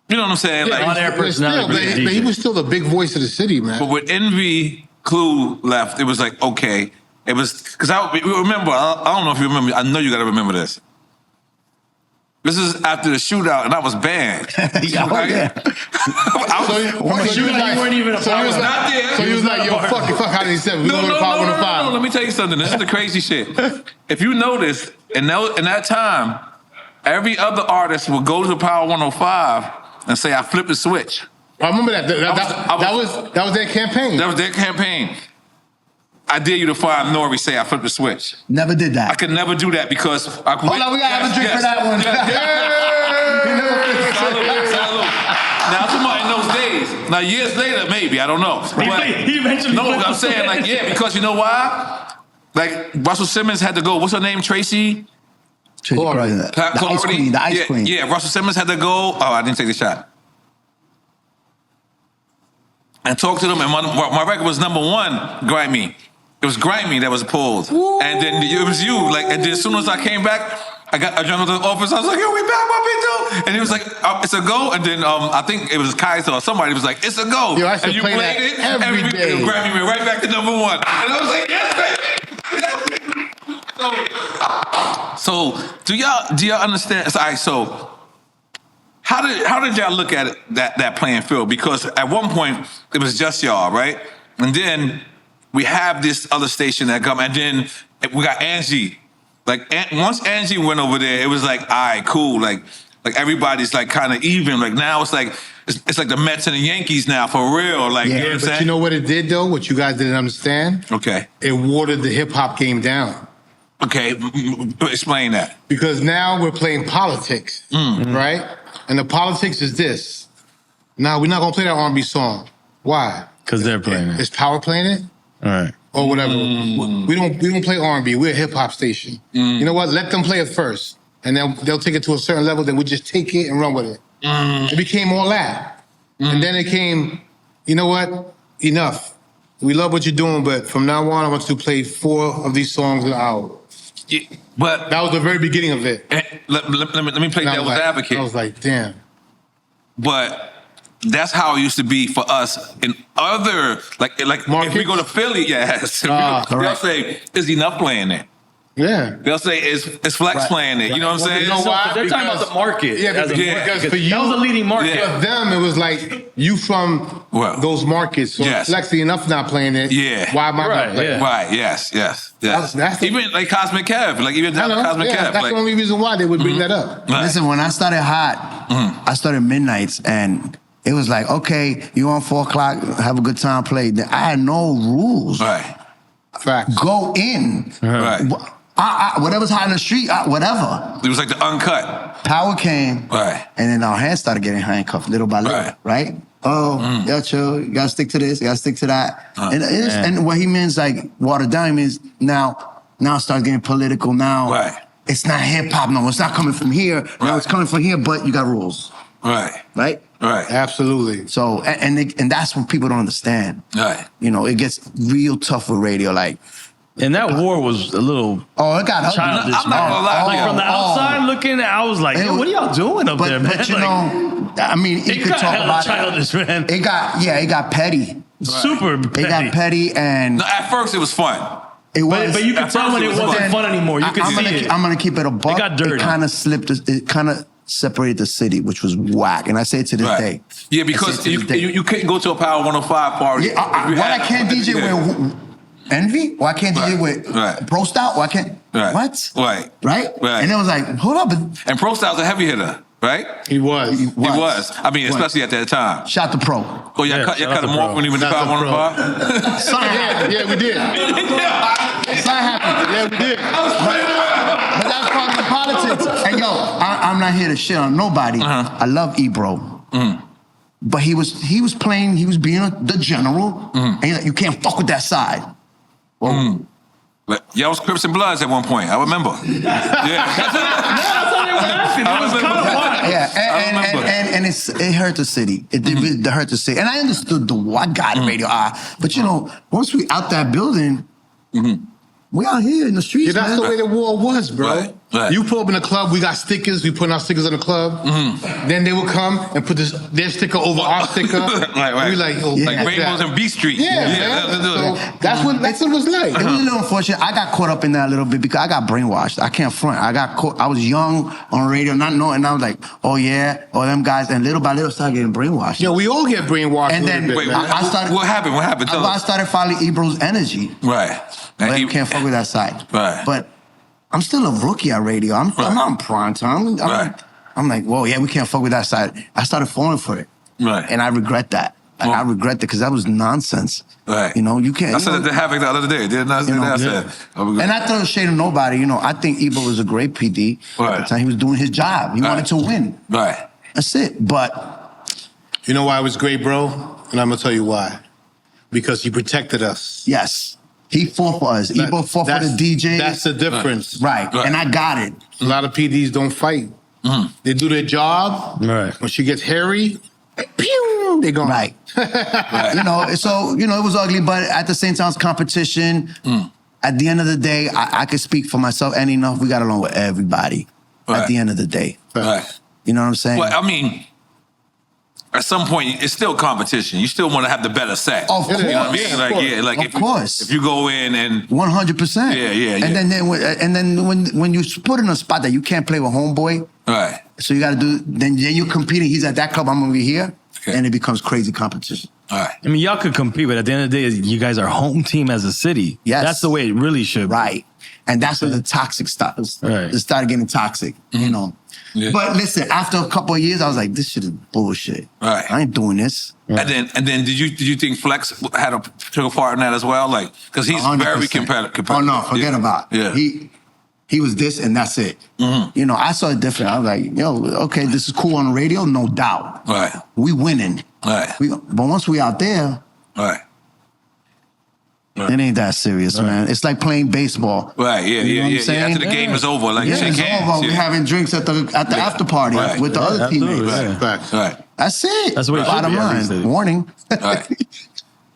what I'm saying? Yeah, Like, on-air but still, personality. but he was still the big voice of the city, man. but with Envy, Clue left, it was like, okay. It was, because I remember, I don't know if you remember, I know you got to remember this. This is after the shootout, and I was banned. Yeah, oh, yeah. You weren't even a So he was part of not there. So he was like, yo, fuck Hot 97. We No, going no, to no, Power no, no, 105. no. Let me tell you something. This is the crazy shit. If you notice, in that time, every other artist would go to Power 105 and say, I flipped the switch. I remember that. That was their campaign. That was their campaign. I dare you to find N.O.R.E. say I flipped the switch. Never did that. I could never do that because I quit. Hold on, we gotta have a drink for that one. Salute. Now, I'm talking about in those days. Now, years later, maybe, I don't know. But, He eventually no, flipped I'm the saying, like, yeah, because you know why? Like, Russell Simmons had to go, what's her name, Tracy? The ice queen, the ice queen. Yeah, Russell Simmons had to go. Oh, I didn't take the shot. And talk to them, and my record was #1, Grimy. It was Grimy that was pulled. Ooh. And then it was you. Like, and then as soon as I came back, I jumped into the office. I was like, yo, we back, what we do? And he was like, it's a go. And then I think it was Kaiser or somebody was like, it's a go. Yo, I should and you play played that it, every and day. Grammy went right back to #1. And I was like, yes, baby. So do y'all understand? All right, so how did y'all look at it, that playing field? Because at one point it was just y'all, right? And then we have this other station that come, and then we got Angie. Like once Angie went over there, it was like, all right, cool. Like everybody's like kind of even. Like now it's like it's like the Mets and the Yankees now for real. Like Yeah, you know what I'm but saying? you know what it did though? What you guys didn't understand? Okay. It watered the hip hop game down. Okay, explain that. Because now we're playing politics, right? And the politics is this. Now we're not gonna play that R&B song. Why? Because they're playing it. Is Power playing it? All right. Or whatever. We don't play R&B. We're a hip hop station. You know what? Let them play it first, and then they'll take it to a certain level. Then we just take it and run with it. It became all that, and then it came. You know what? Enough. We love what you're doing, but from now on, I want you to play 4 of these songs an hour. Yeah, but That was the very beginning of it. let me play And I was devil's like- advocate. I was like, damn. But that's how it used to be for us in other like if we Markets? go to Philly, yes. Ah, they'll correct. say is Enuff playing it. Yeah. They'll say is Flex playing it. You know what I'm saying? you know why? They're talking about Because- the market. Yeah, as a because market. for you- that was a leading market. Yeah. For them, it was like you from Well, those markets. So yes. Flexi Enough not playing it. Yeah. Why am I Right, not playing yeah. it? Right, yes. That's the- Even like Cosmic Kev, like even I down to know, Cosmic yeah, Kev. that's Like, the only reason why they would bring that up. right. Listen, when I started hot, I started midnights, and it was like, okay, you on 4 o'clock, have a good time, play. I had no rules. Right. Facts. Go in. Right. Whatever's hot in the street, whatever. It was like the uncut. Power came, Right. and then our hands started getting handcuffed little by little, right? Oh, yo, chill. You gotta stick to this. You gotta stick to that. And what he means, like watered down, means now it starts getting political. Now Right. it's not hip hop. No, it's not coming from here. No, Right. it's coming from here. But you got rules, Right. right? Right. Absolutely. So and that's what people don't understand. Right. You know, it gets real tough with radio. Like, And that war was a little oh, it got ugly. childish. I'm not gonna lie. Like from the outside looking, I was like, yo, what are y'all doing up there, man? But you Like, know, I mean, you it could got talk hella about childish, man. it. It got petty. Super petty. It got petty, and No, at first it was fun. it was. But you could At tell first when it it was wasn't fun. fun anymore. You could see it. I'm gonna keep it a buck. It got dirty. It kind of slipped. It kind of separated the city, which was whack. And I say it to this Right. day. Yeah, I because say it to this day. you couldn't go to a Power 105 party. Yeah, if you what had- I can't DJ with Envy? Or I can't DJ with Right. Pro Style? Or I can't. Right. What? Right. Right? Right. And it was like, hold up. And Pro Style's a heavy hitter, right? He was. He was. I mean, especially at that time. Shout to Pro. Oh, y'all Yeah, cut shout out him to off Pro. when he went to Shout Power out to 105? Something happened. Yeah, we did. Something happened. Yeah, we did. But that's part of the politics. And yo, I'm not here to shit on nobody. I love Ebro. But he was playing, he was being the general. And he's like, you can't fuck with that side. Well, But y'all was Crips and Bloods at one point. I remember. Yeah. Yeah, and it hurt the city. It did hurt the city. And I understood I got it, radio. But you know, once we out that building, we out here in the streets, Yeah, that's man. the way the war was, bro. Right, right. You pull up in the club, we got stickers, we putting our stickers on the club. Then they would come and put their sticker over our sticker. Right. We like, oh, Like that. Rainbows and B Street. Yeah, man. So that's what it was like. It was a little unfortunate. I got caught up in that a little bit because I got brainwashed. I can't front. I got caught. I was young on radio, not knowing. And I was like, oh yeah, oh them guys. And little by little, started getting brainwashed. Yo, we all get brainwashed And a then- little bit, Wait, man. I started- what happened? What happened? Tell I us. started following Ebro's energy. Right. But And you can't fuck with that side. Right. But I'm still a rookie at radio. I'm not in prime time. Right. I'm like, whoa, yeah, we can't fuck with that side. I started falling for it. Right. And I regret that. Like, I regret that because that was nonsense. Right. You know, you can't. I said it to Havoc the other day, didn't I? I said, and I throw shade on nobody. You know, I think Ebro was a great PD. Right. At the time he was doing his job. He wanted to win. Right. That's it. But you know why it was great, bro? And I'm gonna tell you why. Because he protected us. yes, he fought for us. Ebro fought for the DJ. That's the difference. Right. And I got it. A lot of PDs don't fight. They do their job. Right. When she gets hairy, pew, they gone. Right. You know, so, you know, it was ugly, but at the same time, it's competition. At the end of the day, I could speak for myself and Enuff. We got along with everybody at the end of the day. Right. You know what I'm saying? Well, I mean, at some point, it's still competition. You still want to have the better set. Of course. You know what I mean? Like, yeah, like Of course. If you go in and 100%. Yeah. And then when you put in a spot that you can't play with homeboy, right, so you got to do. Then you're competing. He's at that club. I'm over here, Okay. and it becomes crazy competition. all right, I mean, y'all could compete, but at the end of the day, you guys are home team as a city. Yes. That's the way it really should be. Right. And that's where the toxic starts. Right. It started getting toxic. You know. Yeah. But listen, after a couple of years, I was like, this shit is bullshit. Right. I ain't doing this. and then did you think Flex took a part in that as well? Like, because he's 100%. very competitive. Oh no, forget about it. Yeah. He was this and that's it. You know, I saw it different. I was like, yo, okay, this is cool on the radio, no doubt. Right. We winning. Right. But once we out there, Right. it ain't that serious, man. It's like playing baseball. Right. Yeah. You know what I'm Yeah. saying? After the game is over, like you Yeah, shake it's hands. over. We're Yeah. having drinks at the after party Right. with the other absolutely, teammates. yeah. Facts. Right. That's it. That's the way it should Bottom be, at line. least. Warning. Right.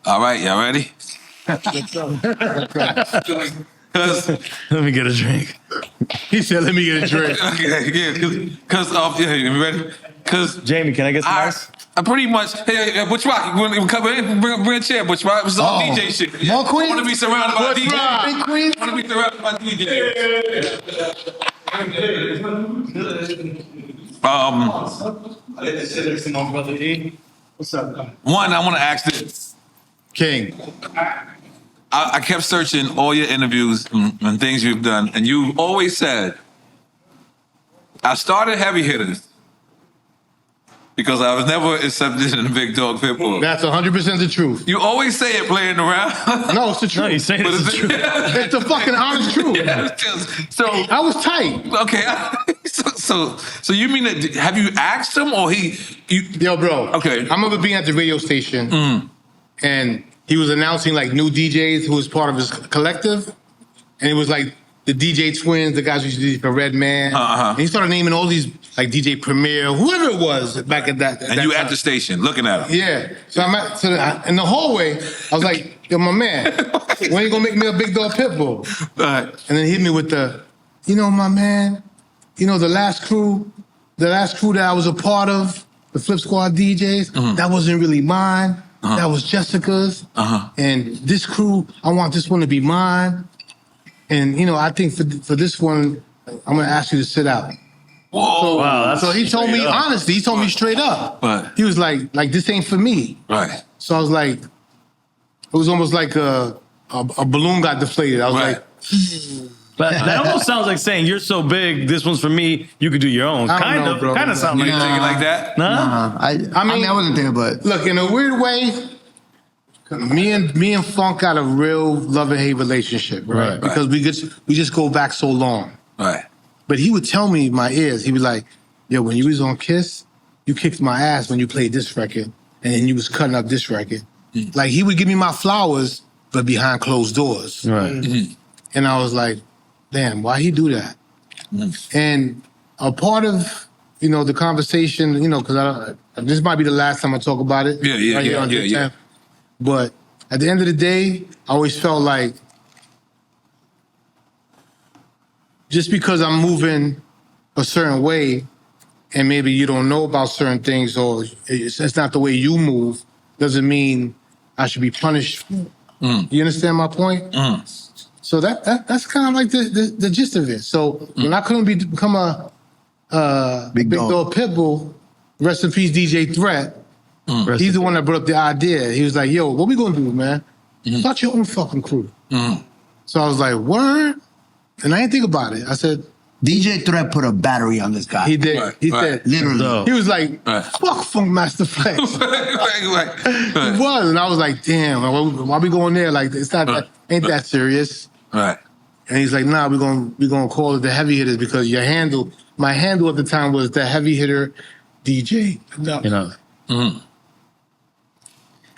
All right. Y'all ready? Because Let me get a drink. He said, "Let me get a drink." because you ready? Because Jamie, can I get some ice? I pretty much, hey, Butch Rock, you come in, bring a chair, Butch Rock. This is all DJ shit. More Queens? I want to be surrounded by Butch DJs. Rock. Big Queens? I want to be surrounded by DJs. One, I want to ask this. King. I kept searching all your interviews and things you've done, and you always said, I started heavy hitters because I was never accepted in the big dog pit bull. That's 100% the truth. You always say it playing around. No, it's the truth. No, he's saying But it's the it's- truth. It's the fucking honest truth. So, I was tight. okay. So you mean that, have you asked him or you, Yo, bro. Okay. I remember being at the radio station and he was announcing like new DJs who was part of his collective. And it was like the DJ Twins, the guys who used to do for Red Man. And he started naming all these like DJ Premier, whoever it was back at that. and you at the station looking at him. Yeah. So in the hallway, I was like, yo, my man, when you gonna make me a big dog pit bull? Right. And then hit me with the, you know, my man, you know, the last crew that I was a part of, the Flip Squad DJs, that wasn't really mine. That was Jessica's. And this crew, I want this one to be mine. And, you know, I think for this one, I'm going to ask you to sit out. Whoa. Wow, So he told me, straight up. honestly, he told me straight up. Right. He was like, this ain't for me. Right. So I was like, it was almost like a balloon got deflated. I was Right. like, But that almost sounds like saying you're so big, this one's for me, you could do your own. I don't know, bro. Kind of sounds You like didn't take it like that? Nah? I mean, I wasn't there, but look, in a weird way, me and Funk got a real love and hate relationship, right? Right. Because we just go back so long. Right. But he would tell me in my ears, he was like, yo, when you was on Kiss, you kicked my ass when you played this record, and then you was cutting up this record. Like, he would give me my flowers, but behind closed doors. Right. And I was like, damn, why he do that? And a part of, you know, the conversation, you know, because this might be the last time I talk about it. Yeah, right here on yeah. Diddying. But at the end of the day, I always felt like just because I'm moving a certain way and maybe you don't know about certain things or it's not the way you move, doesn't mean I should be punished. You understand my point? So that's kind of like the gist of it. So when I couldn't become a big dog pitbull, rest in peace DJ Threat, he's the one that brought up the idea. He was like, yo, what we gonna do, man? Start your own fucking crew. So I was like, word? And I didn't think about it. I said, DJ Threat put a battery on this guy. He did. Right, He right. said, Literally. he was like, Right. fuck Funk Master Flex. right. He was. And I was like, damn, why we going there? Like, it's not that, ain't that serious. Right. And he's like, nah, we're gonna call it the heavy hitters because my handle at the time was the heavy hitter DJ. No. You know.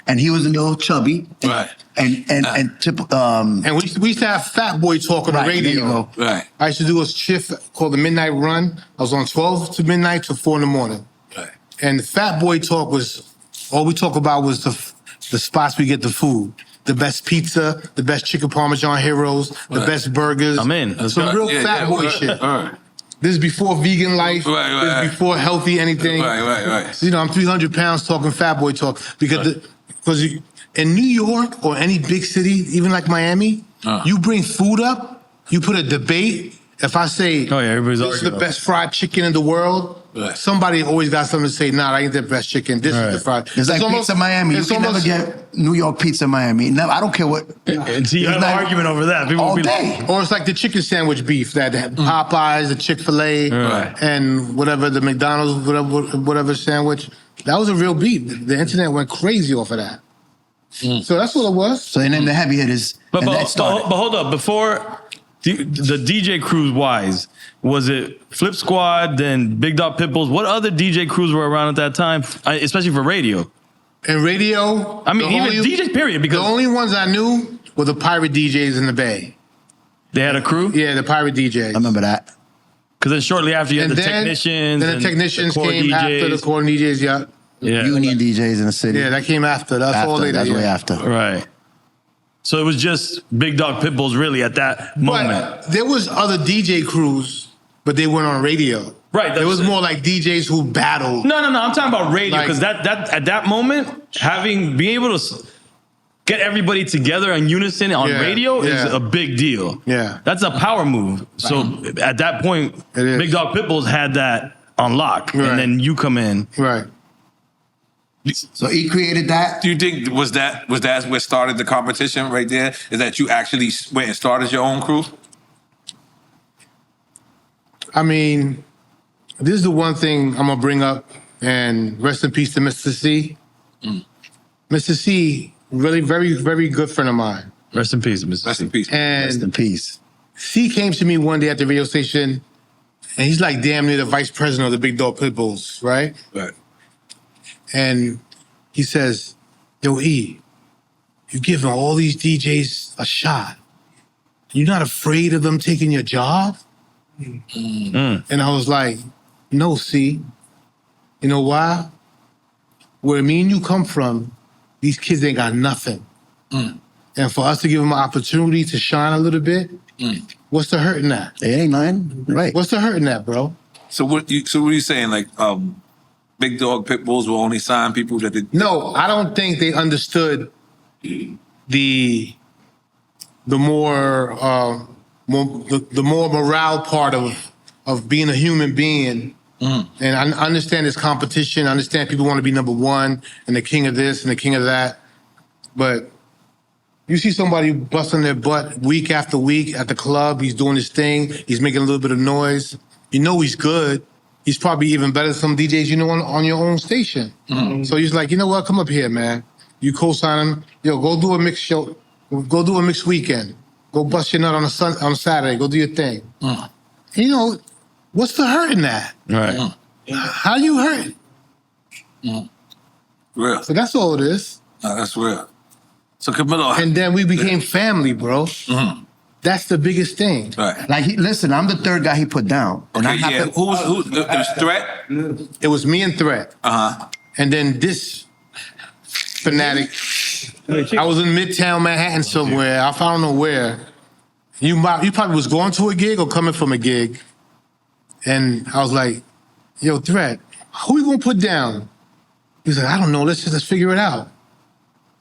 And he was a little chubby. Right. And And we used to have Fat Boy Talk on the Right, there you radio. go. Right. I used to do a shift called the Midnight Run. I was on 12 to midnight to 4 in the morning. Right. And Fat Boy Talk was, all we talk about was the spots we get the food. The best pizza, the best chicken parmesan heroes, the best burgers. I'm in. Let's Some go. real Fat Boy shit. Right. This is before vegan life. Right. This is before healthy anything. Right. So, you know, I'm 300 pounds talking Fat Boy Talk because in New York or any big city, even like Miami, you bring food up, you put a debate. If I say, Oh, yeah, everybody's this is the arguing. best fried chicken in the world, Right. somebody always got something to say, nah, that ain't the best chicken. This is the fried. It's like almost- pizza Miami. You it's can never almost- get New York pizza Miami. Never, I don't care what. And see, you It's have an like argument over that. People all will be day. like, Or it's like the chicken sandwich beef that Popeyes, the Chick-fil-A, Right. and whatever, the McDonald's, whatever sandwich. That was a real beef. The internet went crazy off of that. So that's what it was. So they named the heavy hitters. But and that started. hold up. Before the DJ crews wise, was it Flip Squad, then Big Dog Pitbulls? What other DJ crews were around at that time, especially for radio? And radio, I mean, the even DJs, period, the because only ones I knew were the pirate DJs in the Bay. they had a crew. Yeah, the pirate DJs. I remember that. Because then shortly after you had And the then, technicians. then and the technicians core came after the DJs. core DJs. Yeah, Yeah. Union DJs in the city. yeah, that came after. That's all after, later. that's yeah. way after. Right. So it was just Big Dog Pitbulls really at that moment. But there was other DJ crews, but they weren't on radio. Right, It was that's- more like DJs who battled. No. I'm talking about radio Like- because that at that moment, being able to get everybody together in unison on Yeah, radio is yeah. a big deal. Yeah. That's a power move. So at that point, It is. Big Dog Pitbulls had that on lock, Right. and then you come in. Right. So he created that. Do you think was that what started the competition right there? Is that you actually went and started your own crew? I mean, this is the one thing I'm gonna bring up, and rest in peace to Mr. C. Mr. C, really very, very good friend of mine. Rest in peace, Mr. Rest in peace. Rest in And peace. C came to me one day at the radio station, and he's like damn near the vice president of the Big Dog Pitbulls, right? Right. And he says, yo, E, you're giving all these DJs a shot. You're not afraid of them taking your job? And I was like, no, C. You know why? Where me and you come from, these kids ain't got nothing. And for us to give them an opportunity to shine a little bit, what's the hurt in that? It ain't nothing. Right. What's the hurt in that, bro? So what are you saying? Like Big Dog Pitbulls will only sign people that they No, I don't think they understood the more morale part of being a human being. And I understand this competition. I understand people want to be number one and the king of this and the king of that. But you see somebody busting their butt week after week at the club. He's doing his thing. He's making a little bit of noise. You know he's good. He's probably even better than some DJs you know on your own station. So he's like, you know what? Come up here, man. You co-sign him. Yo, go do a mix show. Go do a mixed weekend. Go bust your nut on a Saturday. Go do your thing. You know, what's the hurt in that? Right. How you hurt? real. So that's all it is. No, that's real. So Camilo, And then we became family, bro. That's the biggest thing. right? Like, listen, I'm the third guy he put down. And I Okay, have yeah. to- Who was it was Threat? It was me and Threat. Uh-huh. And then this fanatic. I was in Midtown Manhattan somewhere. I don't know where. You probably was going to a gig or coming from a gig. And I was like, yo, Threat, who we gonna put down? He's like, I don't know, let's figure it out.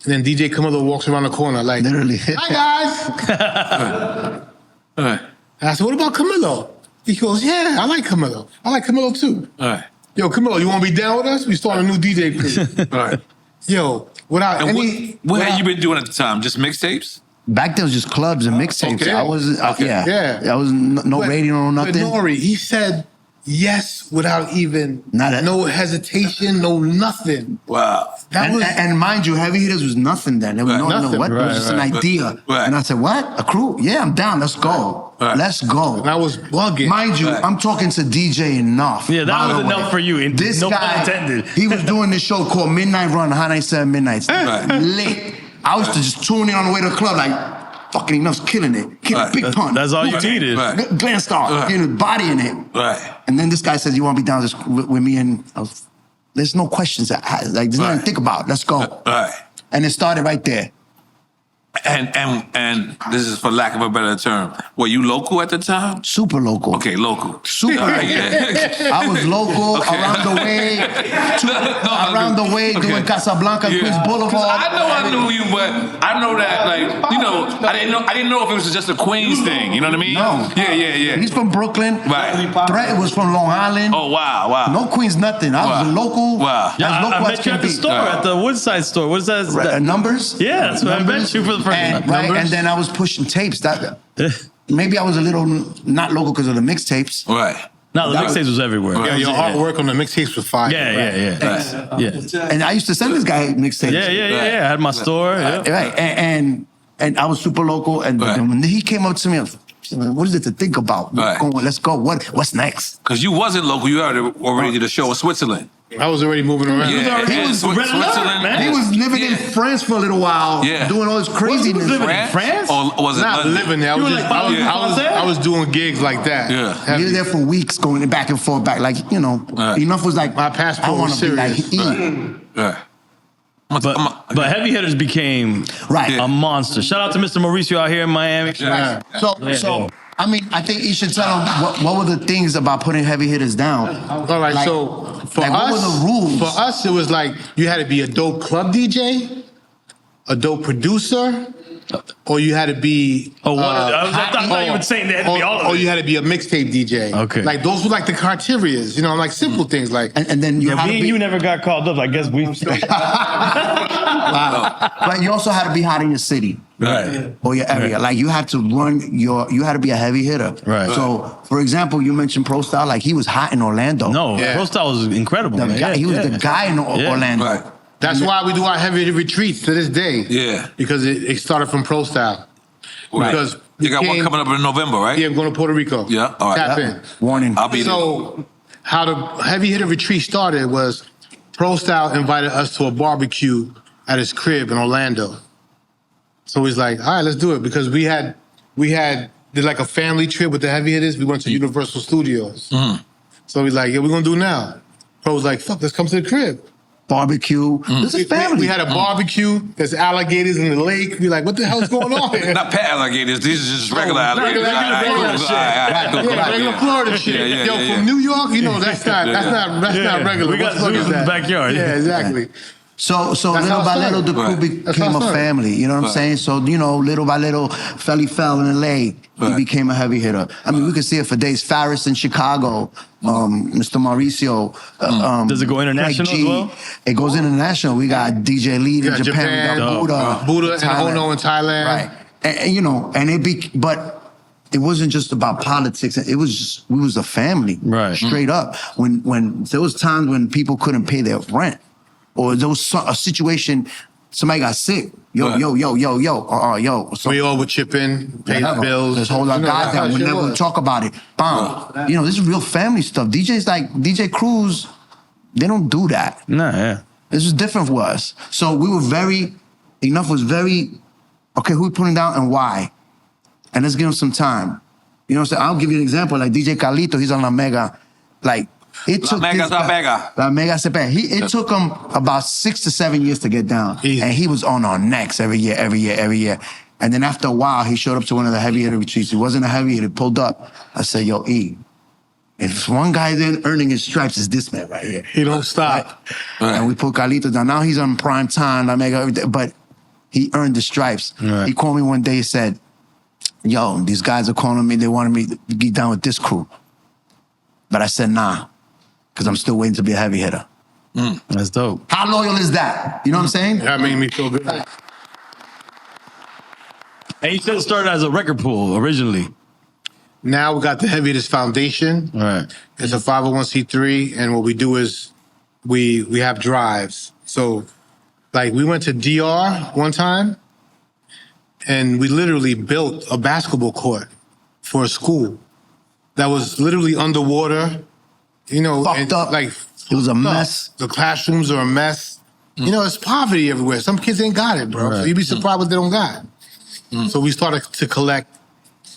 And then DJ Camilo walks around the corner like, Literally. hi guys. All right. And I said, what about Camilo? He goes, yeah, I like Camilo. I like Camilo too. All right. Yo, Camilo, you wanna be down with us? We start a new DJ crew. All right. Yo, without And any... what had without- you been doing at the time? Just mixtapes? back then it was just clubs and mixtapes. Okay. I was, Yeah. I was no But radio or nothing. N.O.R.E, he said yes without even no hesitation, no nothing. Wow. That was And mind you, Heavy Hitters was nothing then. There was no Nothing. what? It was just an idea. Right. And I said, what? A crew? Yeah, I'm down. Let's go. Right. Let's go. and I was bugging. Mind you, Right. I'm talking to DJ Enuff. Yeah, that by was the way. enough for you. And This no pun guy, intended. he was doing this show called Midnight Run, Hot 97 Midnights. Right. Late. I used to just tune in on the way to the club like, fucking Enuff's killing it. Killing Right. big pun. That's all you needed. Right. Glenn Star, Right. you know, bodying it. Right. And then this guy says, you want to be down with me? And I was, there's no questions. Like, there's nothing to think about. Let's go. Right. And it started right there. And this is for lack of a better term. Were you local at the time? Super local. Okay, local. Super All right, local. yeah. I was local Okay. around the way, around the way, Okay. doing Casablanca, Yeah. Queens 'Cause Boulevard. I know I knew you, but I know that, like, you know, I didn't know if it was just a Queens thing. You know what I mean? No. Yeah. He's from Brooklyn. Right. Threat was from Long Island. Oh wow. No Queens, nothing. I was a Wow. local. Wow. As Yeah, local I as met you can at the be. store, at the Woodside store. What is that? Numbers? Yeah, that's what I met you for the first And, time. right, Numbers? and then I was pushing tapes. That maybe I was a little not local because of the mixtapes. Right. No, the That mixtapes was everywhere. Yeah, your artwork on the mixtapes was fire. Yeah. And I used to send this guy mixtapes. Yeah. I had my store. Yeah. Right, and I was super local, and Right. when he came up to me, I was, what is it to think about? Right. Let's go. What's next? Because you wasn't local. You already did a show in Switzerland. I was already moving around. Yeah. Switzerland. He was living in France for a little while, Yeah. doing all this craziness. France? Or was it Not London? living there. I was, You were just, like, I was doing gigs like that. Yeah. He Heavy. was there for weeks, going back and forth, back like Right. Enough was like My passport I want was to be like serious. E. Right. But Heavy Hitters became Right. a monster. Shout out to Mr. Mauricio out here in Miami. Yeah. So I mean, I think you should tell them what were the things about putting Heavy Hitters down. All right, Like- so for like, us, what were the rules? For us, it was like you had to be a dope club DJ, a dope producer, or you had to be. Oh, what? I thought you were saying they had to be all of or it. you had to be a mixtape DJ. Okay. Like those were like the criterias, you know, like simple things like. And then you Yeah, had me to and be, you never got called up. I guess we. but you also had to be hot in your city. Right. Or your area. Like you had to you had to be a heavy hitter. Right. So, for example, you mentioned Pro Style, like he was hot in Orlando. No, Yeah. Pro Style was incredible. The man. guy, Yeah, he was yeah. the guy in Yeah. Orlando. Right. That's why we do our heavy retreats to this day. Yeah. Because it started from Pro Style. Right. Because You got one coming up in November, right? Yeah, I'm going to Puerto Rico. Yeah, all right. Tap Yeah. in. Warning. I'll be there. So, how the heavy hitter retreat started was Pro Style invited us to a barbecue at his crib in Orlando. So he's like, all right, let's do it. Because we did like a family trip with the heavy hitters. We went to Universal Studios. Mm-hmm. So he's like, yeah, we're going to do it now. Pro was like, fuck, let's come to the crib. Barbecue. This is family. We had a barbecue. There's alligators in the lake. We like, what the hell's going on here? Not pet alligators. These are just regular alligators. Regular All right, cool. Florida All shit. right, cool. Yeah, regular Florida shit. Yeah, Yo, from New York, you know, that's not regular. We got What the fuck zoos is in the that? backyard. Yeah, exactly. So That's little how it by little, the started. crew Right. That's how became it a started. family. You know what I'm Right. saying? So, little by little, Felly fell in LA. He Right. became a heavy hitter. I mean, we could see it for days. Faris in Chicago, Mr. Mauricio. Does it go international Craig as well? It goes international. We got DJ Lead in Yeah, Japan. We got Buddha. Buddha and Thailand. Ono in Thailand. Right. And but it wasn't just about politics. It was just, we was a family. Right. Straight up. When there was times when people couldn't pay their rent, or there was a situation, somebody got sick. Yo. So, We all would chip in, pay the bills. Let's hold our You know, guard that's how down. We shit never was. talk about it. Bam. This is real family stuff. DJs like DJ Cruz, they don't do that. Nah, yeah. This is different for us. So we were Enuff was very, okay, who we putting down and why? And let's give him some time. You know what I'm saying? I'll give you an example. Like DJ Carlito, he's on La Mega. Like, it took Mega's this La guy- Mega. La Mega se pega. It took him about 6 to 7 years to get down. Easy. And he was on our necks every year. And then after a while, he showed up to one of the heavy hitter retreats. He wasn't a heavy hitter, pulled up. I said, yo, E, if one guy then earning his stripes is this man right here. He don't stop. And we put Carlito down. Now he's on prime time, La Mega, everything, but he earned the stripes. Right. He called me one day and said, yo, these guys are calling me. They wanted me to get down with this crew. But I said, nah, because I'm still waiting to be a heavy hitter. That's dope. How loyal is that? You know what I'm saying? That made me feel good. And you said it started as a record pool originally. Now we got the Heaviest Foundation. Right. It's a 501c3, and what we do is we have drives. So, like, we went to DR one time, and we literally built a basketball court for a school that was literally underwater. You know, Fucked up. Like, It was a fucked up. mess. The classrooms are a mess. You know, it's poverty everywhere. Some kids ain't got it, bro. So you'd be surprised what they don't got. So we started to collect,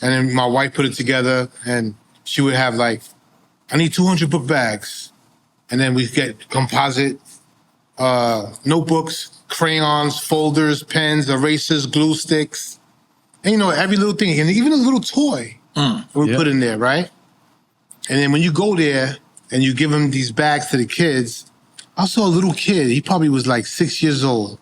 and then my wife put it together, and she would have like, I need 200 book bags. And then we get composite notebooks, crayons, folders, pens, erasers, glue sticks. And you know, every little thing, and even a little toy we put in there, right? And then when you go there and you give them these bags to the kids, I saw a little kid, he probably was like 6 years old.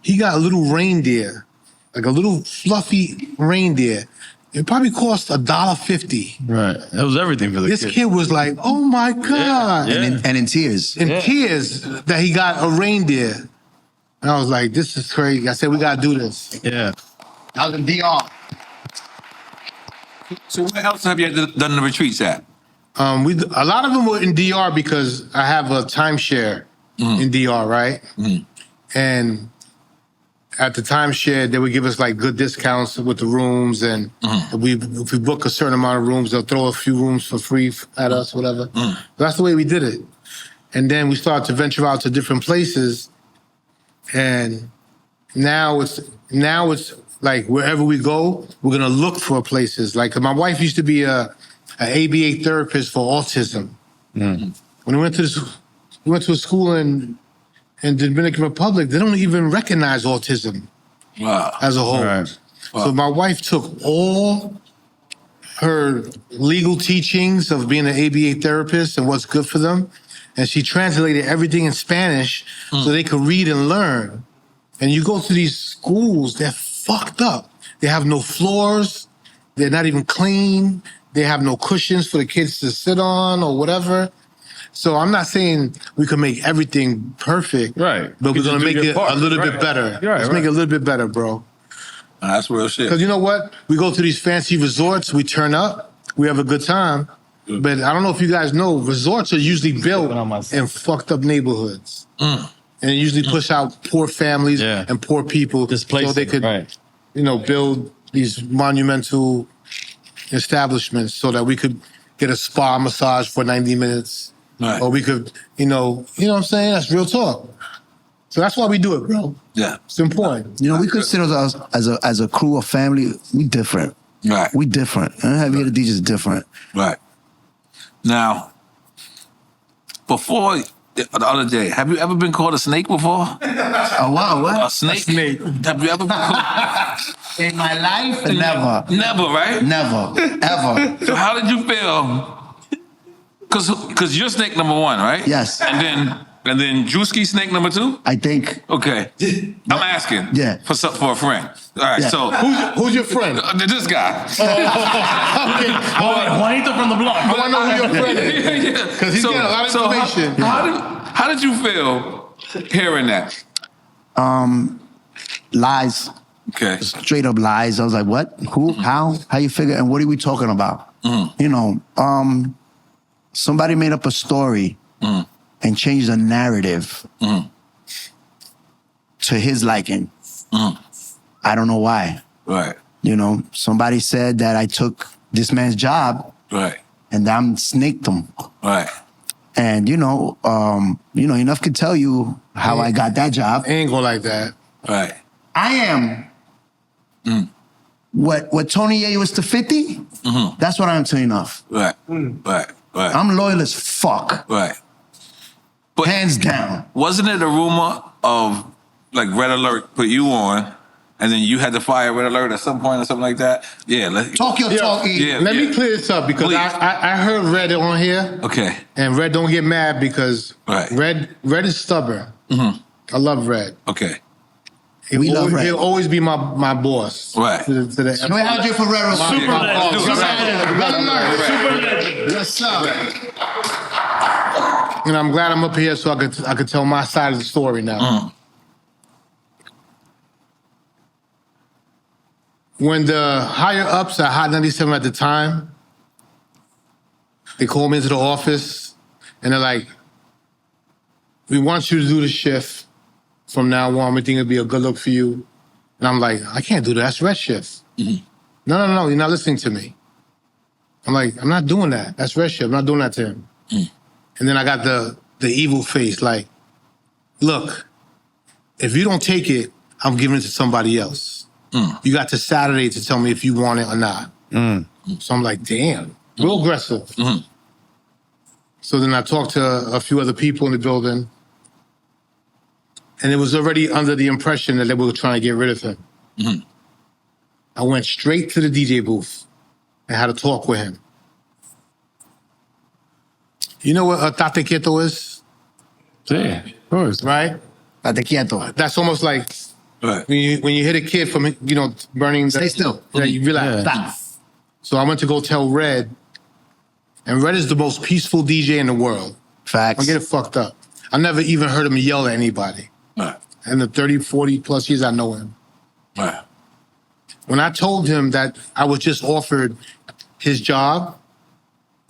He got a little reindeer, like a little fluffy reindeer. It probably cost $1.50. Right. That was everything for the This kid was like, oh my God. Yeah. And in tears. In tears that he got a reindeer. And I was like, this is crazy. I said, we gotta do this. Yeah. I was in DR. So where else have you done the retreats at? A lot of them were in DR because I have a timeshare in DR, right? And at the timeshare, they would give us like good discounts with the rooms, and if we book a certain amount of rooms, they'll throw a few rooms for free at us, whatever. That's the way we did it. And then we started to venture out to different places, and now it's like wherever we go, we're gonna look for places. Like my wife used to be an ABA therapist for autism. When we went to a school in Dominican Republic, they don't even recognize autism as a whole. Right. So my wife took all her legal teachings of being an ABA therapist and what's good for them, and she translated everything in Spanish so they could read and learn. And you go to these schools, they're fucked up. They have no floors. They're not even clean. They have no cushions for the kids to sit on or whatever. So I'm not saying we can make everything perfect, Right. but we're You gonna just do make your it part. a little Right. bit better. Right, Let's make it a little bit better, bro. That's real shit. Because you know what? We go to these fancy resorts, we turn up, we have a good time. But I don't know if you guys know, resorts are usually built in fucked up neighborhoods. And it usually push out poor families Yeah. and poor people Displace so they them, could, right. you know, build these monumental establishments so that we could get a spa massage for 90 minutes. Right. Or we could, you know what I'm saying? That's real talk. So that's why we do it, bro. Yeah. It's important. You know, we consider us as a crew, a family. We different. Right. We different. Heavy DJs is different. Right. Now, before the other day, have you ever been called a snake before? Oh wow, A what? snake? Have you ever been called? In my life, never, Never, right? never, ever. So how did you feel? Cause you're snake number one, right? Yes. And then Drewski snake number two? I think. Okay. I'm asking. Yeah. For a friend. All right, Yeah. so Who's your friend? this guy. Juanito from the block. I want to know who your friend is. Yeah. Because he's getting a lot of information. How did you feel hearing that? Lies, Okay. straight up lies. I was like, what? Who? How you figure? And what are we talking about? You know, somebody made up a story and changed the narrative to his liking. I don't know why. Right. You know, somebody said that I took this man's job Right. and I'm snaked him. Right. And Enuff could tell you how I got that job. Ain't gonna like that. Right. I am what Tony A was to 50. That's what I am to Enuff. Right. Right. Right. I'm loyal as fuck, Right. But hands down. wasn't it a rumor of like Red Alert put you on, and then you had to fire Red Alert at some point or something like that? Yeah. Talk your talk, E. Yeah. Let me clear this up because Please. I heard Red on here, Okay. and Red don't get mad because Right. Red is stubborn. I love Red. Okay. We love Red. He'll always be my boss. Right. To the, No, how'd you for Red? Super my Red. boss. Super Red Alert. Super Red. Yes, sir. And I'm glad I'm up here so I could tell my side of the story now. When the higher ups at Hot 97 at the time, they called me into the office and they're like, we want you to do the shift from now on. We think it'd be a good look for you. And I'm like, I can't do that. That's red shift. No, you're not listening to me. I'm like, I'm not doing that. That's red shift. I'm not doing that to him. And then I got the evil face, like, look, if you don't take it, I'm giving it to somebody else. You got to Saturday to tell me if you want it or not. So I'm like, damn, real aggressive. So then I talked to a few other people in the building, and it was already under the impression that they were trying to get rid of him. I went straight to the DJ booth and had a talk with him. You know what a tate quieto is? Yeah, of course. Right? Estate quieto. That's almost like Right. when you hit a kid from, burning. Stay still. Yeah, you realize. Yeah. Stop. So I went to go tell Red, and Red is the most peaceful DJ in the world. Facts. I get it fucked up. I never even heard him yell at anybody. Right. In the 30, 40 plus years I know him. Right. When I told him that I was just offered his job,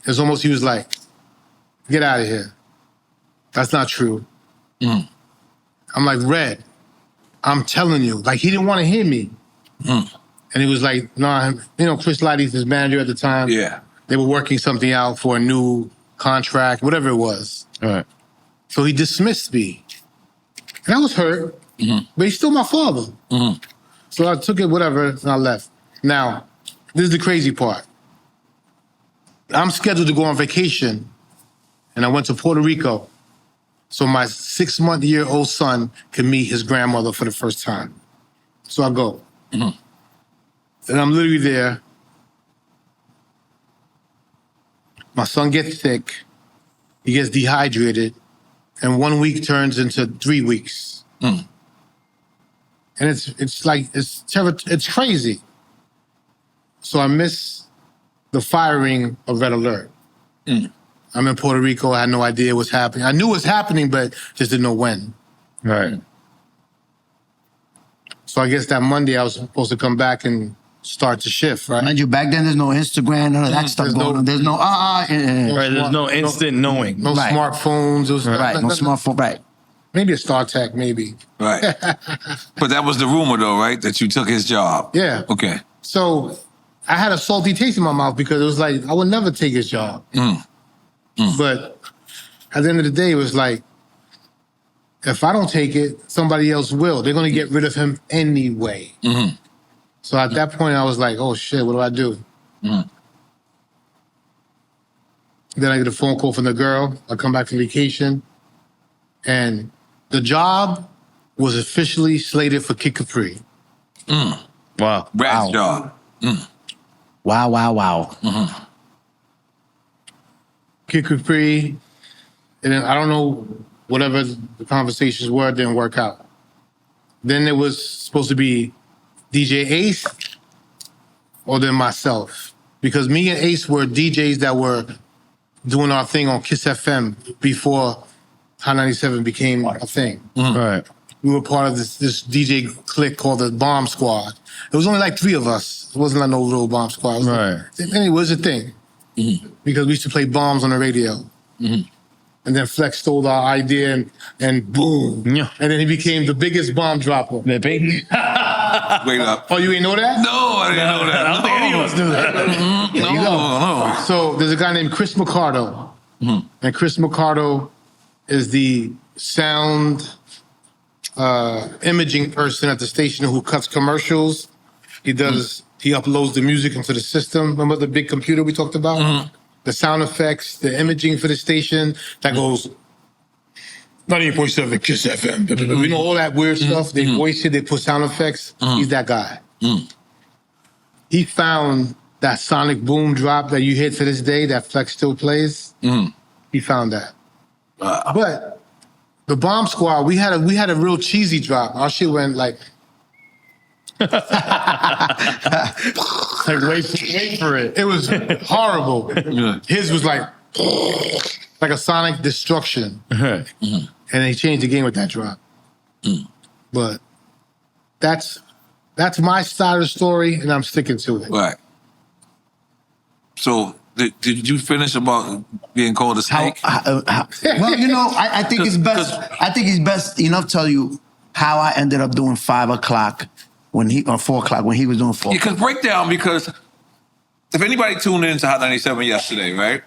it's almost he was like, get out of here. That's not true. I'm like, Red, I'm telling you. Like, he didn't want to hear me. And he was like, nah, Chris Lighty's his manager at the time. Yeah. They were working something out for a new contract, whatever it was. All right. So he dismissed me. And I was hurt, but he's still my father. So I took it, whatever, and I left. Now, this is the crazy part. I'm scheduled to go on vacation, and I went to Puerto Rico so my 6-month-old son can meet his grandmother for the first time. So I go. And I'm literally there. My son gets sick. He gets dehydrated. And 1 week turns into 3 weeks. And it's crazy. So I miss the firing of Red Alert. I'm in Puerto Rico. I had no idea what's happening. I knew it was happening, but just didn't know when. Right. So I guess that Monday I was supposed to come back and start the shift, right? Mind you, back then there's no Instagram, none of that stuff There's going no- on. There's no Right, there's no instant knowing. No Right. smartphones. It was right, no smartphone, right. Maybe a StarTech, maybe. Right. But that was the rumor, though, right? That you took his job. Yeah. Okay. So I had a salty taste in my mouth because it was like, I would never take his job. But at the end of the day, it was like, if I don't take it, somebody else will. They're going to get rid of him anyway. So at that point, I was like, oh shit, what do I do? Then I get a phone call from the girl. I come back from vacation. And the job was officially slated for Kid Capri. Wow. Brad's job. Wow. Kid Capri, and then I don't know, whatever the conversations were, didn't work out. Then it was supposed to be DJ Ace or then myself. Because me and Ace were DJs that were doing our thing on Kiss FM before Hot 97 became a thing. Right. We were part of this DJ clique called the Bomb Squad. It was only like 3 of us. It wasn't like no real Bomb Squad. It was Right. anyway, it was a thing. Because we used to play bombs on the radio. And then Flex stole our idea and boom. Yeah. And then he became the biggest bomb dropper. Wait up. Oh, you ain't know that? No, I didn't know that. I don't think any of us knew that. No. So there's a guy named Chris Mercado. And Chris Mercado is the sound imaging person at the station who cuts commercials. He uploads the music into the system. Remember the big computer we talked about? The sound effects, the imaging for the station that goes 98.7 Kiss FM. You know, all that weird stuff. They voice it, they put sound effects. He's that guy. He found that sonic boom drop that you hear to this day that Flex still plays. He found that. But the Bomb Squad, we had a real cheesy drop. Our shit went like Like, wait for it. it was horrible. Yeah. His was like a sonic destruction. And they changed the game with that drop. But that's That's my side of the story, and I'm sticking to it. Right. So did you finish about being called a snake? Well, you know, I think it's best. I think it's best enough to tell you how I ended up doing 5 o'clock or 4 o'clock when he was doing 4. Yeah, because breakdown, because if anybody tuned in to Hot 97 yesterday, right?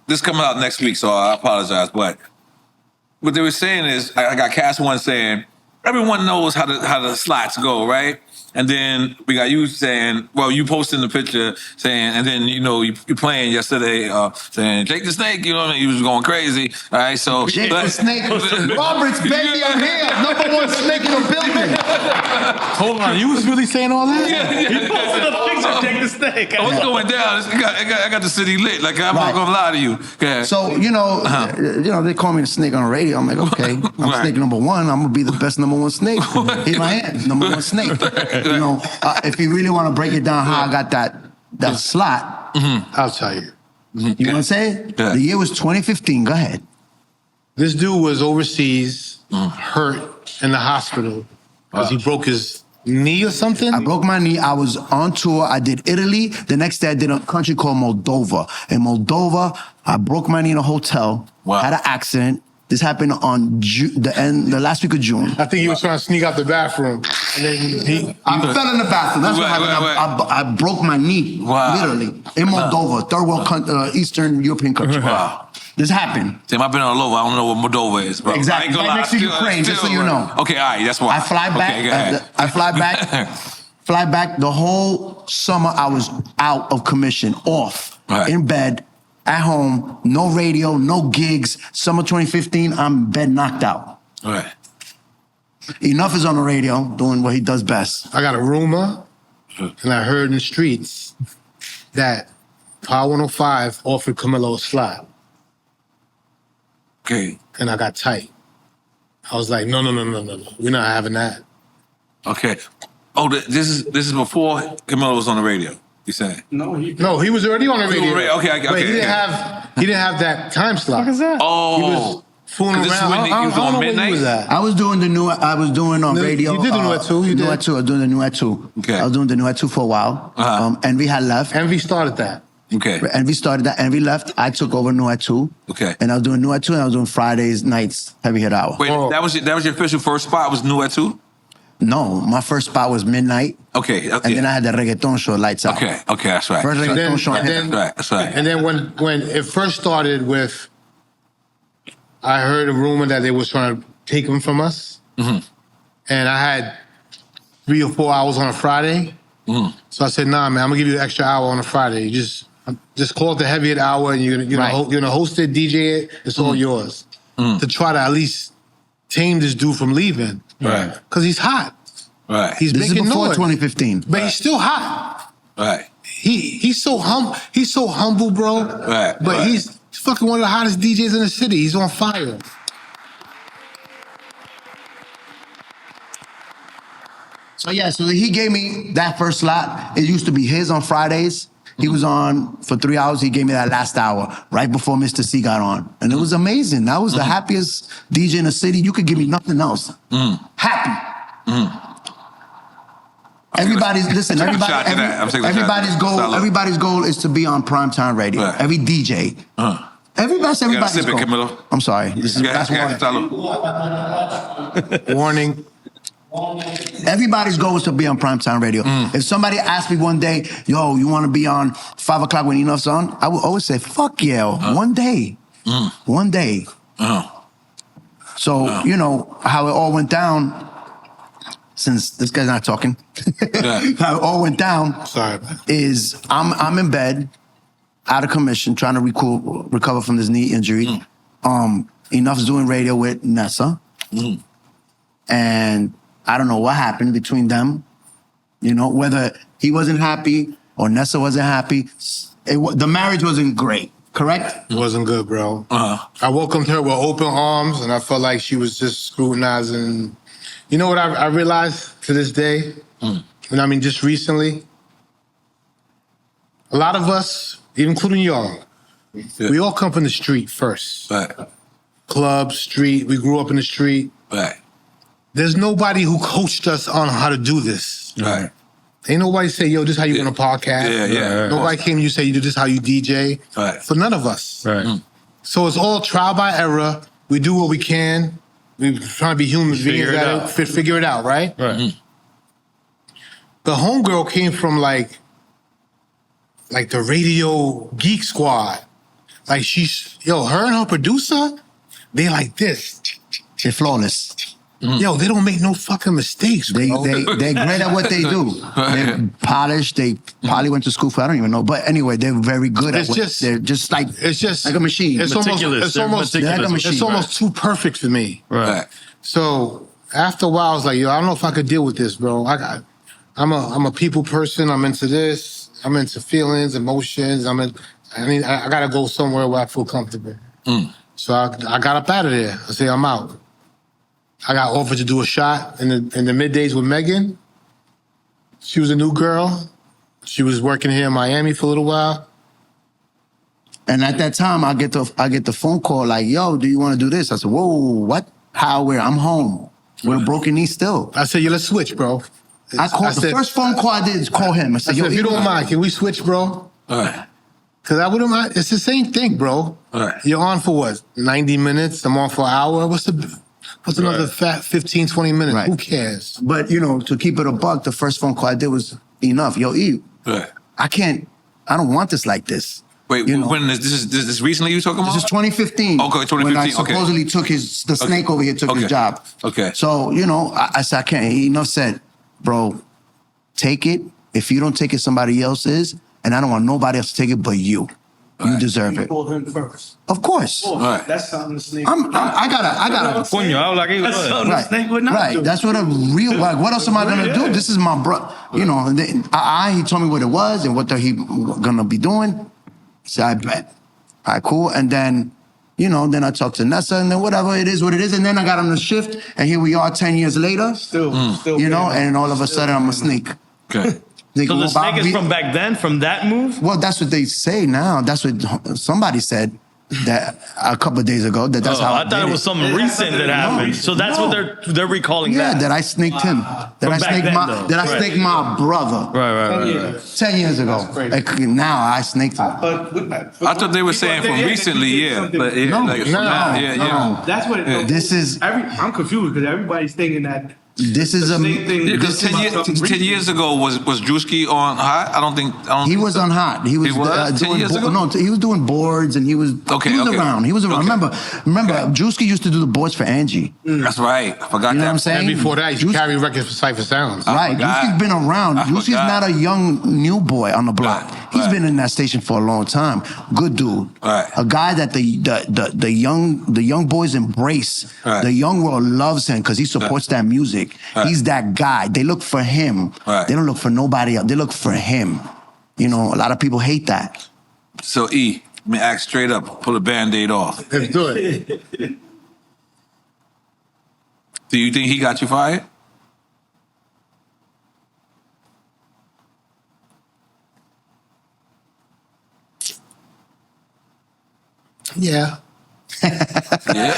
This coming out next week, so I apologize, but what they were saying is, I got Cass One saying, everyone knows how the slots go, right? And then we got you saying, well, you posting the picture saying, and then, you know, you playing yesterday saying, Jake the Snake, you know what I mean? You was going crazy, all right? So, Jake the Snake, Roberts, baby, I'm here. #1 snake in the building. Hold on, you was really saying all that? He posted a picture of Jake the Snake. What's going down? I got the city lit. Like, I'm not going to lie to you. Okay. So, you know, they call me the snake on the radio. I'm like, okay, I'm snake #1. I'm going to be the best #1 snake. Here I am, #1 snake. You know, if you really want to break it down how I got that slot, I'll tell you. you want to say it? Yeah. The year was 2015. Go ahead. This dude was overseas, hurt in the hospital because he broke his knee or something. I broke my knee. I was on tour. I did Italy. The next day I did a country called Moldova. In Moldova, I broke my knee in a hotel. Wow. Had an accident. This happened on the last week of June. I think he was trying to sneak out the bathroom. And then I fell in the bathroom. That's what happened. Right. I broke my knee, literally, in Moldova, third world Eastern European country. Wow. This happened. Tim, I've been all over. I don't know what Moldova is, bro. Exactly. I ain't gonna Right lie. next to Ukraine, just so you know. Okay, all right, that's why. I fly back. Okay, go ahead. I fly back. The whole summer I was out of commission, off, in bed, at home, no radio, no gigs. Summer 2015, I'm in bed, knocked out. All right. Enuff is on the radio, doing what he does best. I got a rumor, and I heard in the streets that Power 105 offered Camilo a slot. Okay. And I got tight. I was like, no. We're not having that. Okay. Oh, this is before Camilo was on the radio. You saying? No, he was already on the radio. Okay. But he didn't have that time slot. What is that? Oh. He was fooling This is around. when he was on midnight? I was doing on radio. You did the N.O.R.E. too. N.O.R.E. too. I was doing the N.O.R.E. too. Okay. I was doing the N.O.R.E. too for a while. Envy had left. Envy started that. Okay. Envy started that. Envy left. I took over N.O.R.E. too. Okay. And I was doing N.O.R.E. too, and I was doing Fridays, nights, heavy hit hour. Wait, that was your official first spot? Was N.O.R.E. too? No, my first spot was midnight. Okay. And then I had the reggaeton show, Lights Out. Okay, that's right. First reggaeton show. That's right. And then when it first started with, I heard a rumor that they was trying to take him from us. Mm-hmm. And I had 3 or 4 hours on a Friday. Mm-hmm. So I said, nah, man, I'm gonna give you an extra hour on a Friday. You just call it the heavy hit hour, and you're gonna host it, DJ it. It's all yours. To try to at least tame this dude from leaving. Right. Because he's hot. Right. He's This is making before noise. 2015. But he's still hot. Right. He's so humble, bro. Right. But he's fucking one of the hottest DJs in the city. He's on fire. So he gave me that first slot. It used to be his on Fridays. He was on for 3 hours. He gave me that last hour right before Mr. C got on. And it was amazing. That was the happiest DJ in the city. You could give me nothing else. Happy. Everybody's goal is to be on primetime radio. Right. Every DJ. Everybody's goal. Camilo. I'm sorry. This is Warning. Everybody's goal is to be on primetime radio. If somebody asked me one day, yo, you want to be on 5 o'clock when Enuff's on? I would always say, fuck yeah, one day. One day. So, you know, how it all went down, since this guy's not talking, how it all went down is I'm in bed, out of commission, trying to recover from this knee injury. Enuff's doing radio with Nessa. And I don't know what happened between them. You know, whether he wasn't happy or Nessa wasn't happy. The marriage wasn't great, correct? It wasn't good, bro. I welcomed her with open arms, and I felt like she was just scrutinizing. You know what I realized to this day? And I mean, just recently? A lot of us, including y'all, we all come from the street first. Right. Club, street, we grew up in the street. Right. there's nobody who coached us on how to do this. Right. Ain't nobody say, yo, this is how you run a podcast. Yeah. Nobody came to you say, you do this how you DJ. Right. For none of us. Right. So it's all trial by error. We do what we can. We're trying to be human beings. Figure it out, right? Right. The homegirl came from like the radio geek squad. Like her and her producer, they like this. They're flawless. Yo, they don't make no fucking mistakes, bro. They're great at what they do. They're polished. They probably went to school for, I don't even know. But anyway, they're very good at what they're just like. It's just like a machine. It's Meticulous. almost They're like a machine. It's almost too perfect for me. Right. So after a while, I was like, yo, I don't know if I could deal with this, bro. I'm a people person. I'm into this. I'm into feelings, emotions. I gotta go somewhere where I feel comfortable. So I got up out of there. I said, I'm out. I got offered to do a shot in the middays with Megan. She was a new girl. She was working here in Miami for a little while. And at that time, I get the phone call like, yo, do you want to do this? I said, whoa, what? How? Where? I'm home. We're broken knees still. I said, yeah, let's switch, bro. The first phone call I did is call him. I said, yo, if you don't mind, can we switch, bro? All right. Because I wouldn't mind. It's the same thing, bro. Right. You're on for what? 90 minutes? I'm on for an hour? What's another fat 15, 20 minutes? Right. Who cares? But, to keep it a buck, the first phone call I did was Enuff. Yo, E, Right. I don't want this like this. Wait, when this is recently you talking about? This is 2015. Okay, 2015. When I okay. supposedly took the snake over here took his job. Okay. So, I said, I can't. Enuff said, bro, take it. If you don't take it, somebody else is. And I don't want nobody else to take it but you. You deserve it. Called him first. Of course. Right. That's something the snake. I gotta. Coño, I was like, hey, That's what? something the snake would not Right. do. That's what a real, like, what else am I gonna do? This is my bro. He told me what it was and what he gonna be doing. So I bet. All right, cool. And then, then I talked to Nessa and then whatever it is, what it is. And then I got on the shift and here we are 10 years later, Still. and all of a sudden I'm a snake. Okay. So the snake is from back then, from that move? Well, that's what they say now. That's what somebody said that a couple of days ago. That's how I thought it was something recent that happened. So that's what they're recalling. Yeah, that I snaked him. From back then, though. Snake my brother. Right. 10 years ago. Now I snaked him. I thought they were saying from recently, yeah. But No. That's what it This is I'm confused because everybody's thinking that this is a snake thing. Because 10 years ago was Drewski on Hot? I don't think he was on Hot. He was, He was? 10 doing years ago? no, he was doing boards and he was around. He was around. Okay. Remember, Drewski used to do the boards for Angie. That's right. I forgot You know that. what I'm saying? And before that, you Drewski- carry records for Cypher Sounds. Right, forgot. Drewski's been around. I Drewski's forgot. not a young new boy on the block. Right, He's right. been in that station for a long time. Good dude. Right. A guy that the young boys embrace. Right. The young world loves him because he supports that music. Right. He's that guy. They look for him. Right. They don't look for nobody else. They look for him. A lot of people hate that. So E, let me ask straight up, pull a Band-Aid off. Let's do it. Do you think he got you fired? Yeah. Yeah.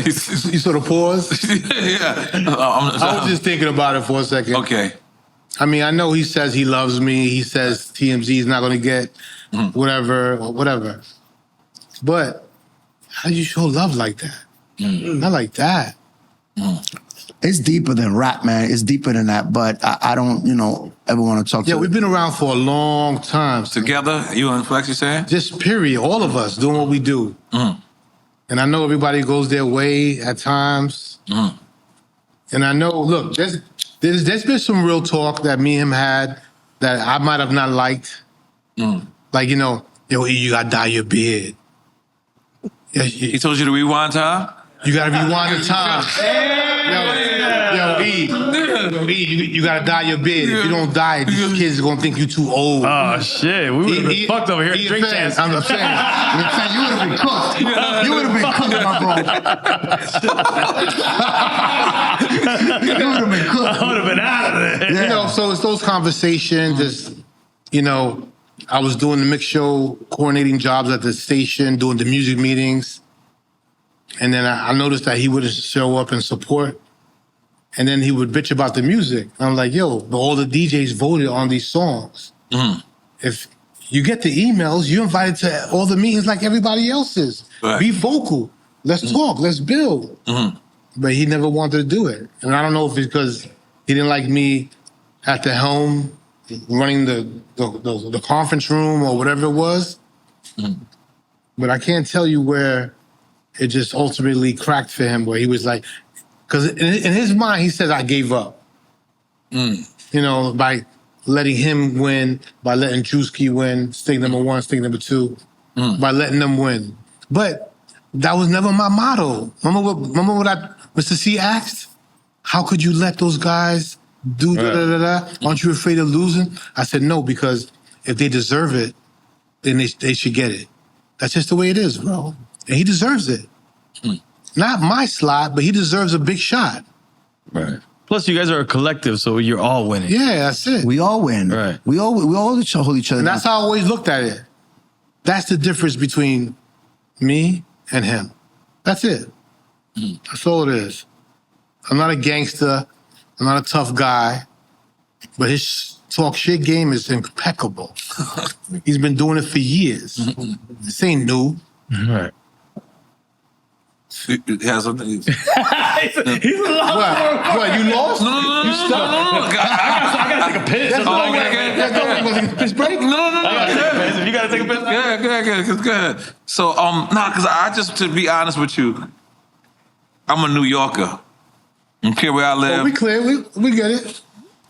You saw the pause? Yeah. I was just thinking about it for a second. Okay. I mean, I know he says he loves me. He says TMZ is not going to get whatever. But how do you show love like that? Not like that. It's deeper than rap, man. It's deeper than that. But I don't, ever want to talk to. Yeah, we've been around for a long time. Together, you and Flex, you saying? Just period. All of us doing what we do. And I know everybody goes their way at times. And I know, look, there's been some real talk that me and him had that I might have not liked. Like, yo, E, you got to dye your beard. Yeah, He told you to rewind time? you got to rewind the time. Yo, E, you got to dye your beard. If you don't dye it, these kids are going to think you too old. Oh, shit. We would have been fucked over here. Drink chance. I'm saying. You would have been cooked. You would have been cooked, my bro. You would have been cooked. I would have been out of there. So it's those conversations. It's, I was doing the mix show, coordinating jobs at the station, doing the music meetings. And then I noticed that he wouldn't show up and support. And then he would bitch about the music. I'm like, yo, but all the DJs voted on these songs. If you get the emails, you're invited to all the meetings like everybody else is. Right. Be vocal. Let's talk. Let's build. But he never wanted to do it. And I don't know if it's because he didn't like me at the helm running the conference room or whatever it was. But I can't tell you where it just ultimately cracked for him, where he was like, because in his mind, he said, I gave up. You know, by letting him win, by letting Drewski win, sting number 1, sting number 2, by letting them win. But that was never my motto. Remember what Mr. C asked? How could you let those guys do da-da-da-da? Aren't you afraid of losing? I said, no, because if they deserve it, then they should get it. That's just the way it is, bro. And he deserves it. Not my slot, but he deserves a big shot. Right. Plus, you guys are a collective, so you're all winning. Yeah, that's it. We all win. Right. We all hold each other And down. that's how I always looked at it. That's the difference between me and him. That's it. That's all it is. I'm not a gangster. I'm not a tough guy. But his talk shit game is impeccable. He's been doing it for years. This ain't new. Right. He has something. He's a lot. What, you lost? No. I gotta take a piss. That's Oh, no okay. way. Was it a piss break? No. If you gotta take a piss. Good. So, because I just, to be honest with you, I'm a New Yorker. Okay, where I live. Oh, we clear. We get it.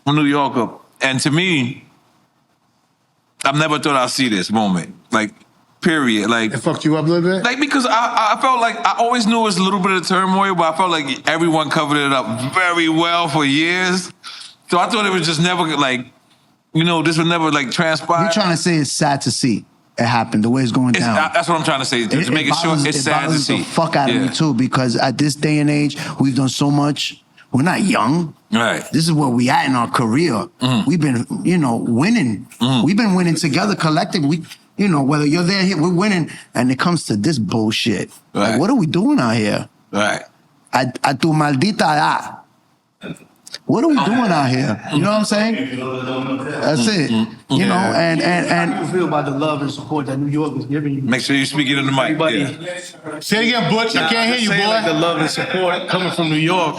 I'm a New Yorker. And to me, I've never thought I'd see this moment. Like, period. Like, It fucked you up a little bit? like because I felt like I always knew it was a little bit of turmoil, but I felt like everyone covered it up very well for years. So I thought it was just never like, this would never like transpire. You're trying to say it's sad to see it happen, the way it's going down. That's what I'm trying to say. To make it short, it's sad to bothers see. the fuck out of me too, because at this day and age, we've done so much. We're not young. Right. This is where we at in our career. We've been, winning. We've been winning together collectively. Whether you're there, here, we're winning. And it comes to this bullshit. Right. Like, what are we doing out here? Right. A tu maldita edad. What are we doing out here? You know what I'm saying? That's it. You know, and How do you feel about the love and support that New York is giving you? Make sure you speak it in the mic. Everybody, Yeah. Say it again, Butch. I can't hear you, say, boy. like, the love and support coming from New York.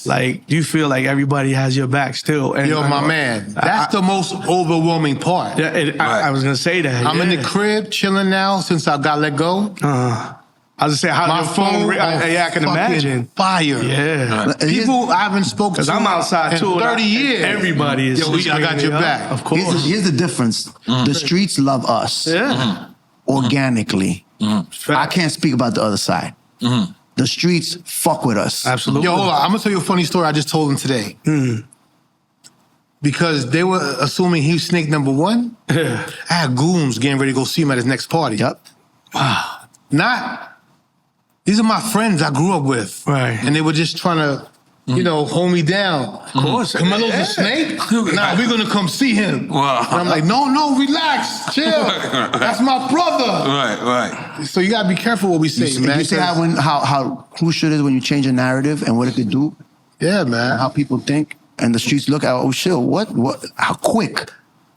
Like, do you feel like everybody has your back still? And Yo, my man, that's the most overwhelming part. I was gonna say that. I'm in the crib chilling now since I got let go. I was gonna say, how My your phone? phone, I can imagine. Fire. Yeah. People I haven't spoken to. Because I'm outside in too. 30 years. Everybody is. Yo, I got your back. Of course. here's the difference. The streets love us organically. I can't speak about the other side. The streets fuck with us. Absolutely. Yo, hold on. I'm gonna tell you a funny story I just told them today. Because they were assuming he was snake number 1. I had goons getting ready to go see him at his next party. Yep. These are my friends I grew up with. Right. And they were just trying to, hold me down. Of course. Camelo's a snake? Nah, we're gonna come see him. Wow. And I'm like, no, relax, chill. That's my brother. Right. So you gotta be careful what we say, man. You see how crucial it is when you change a narrative and what it could do, Yeah, man. how people think, and the streets look at, oh shit, what, how quick.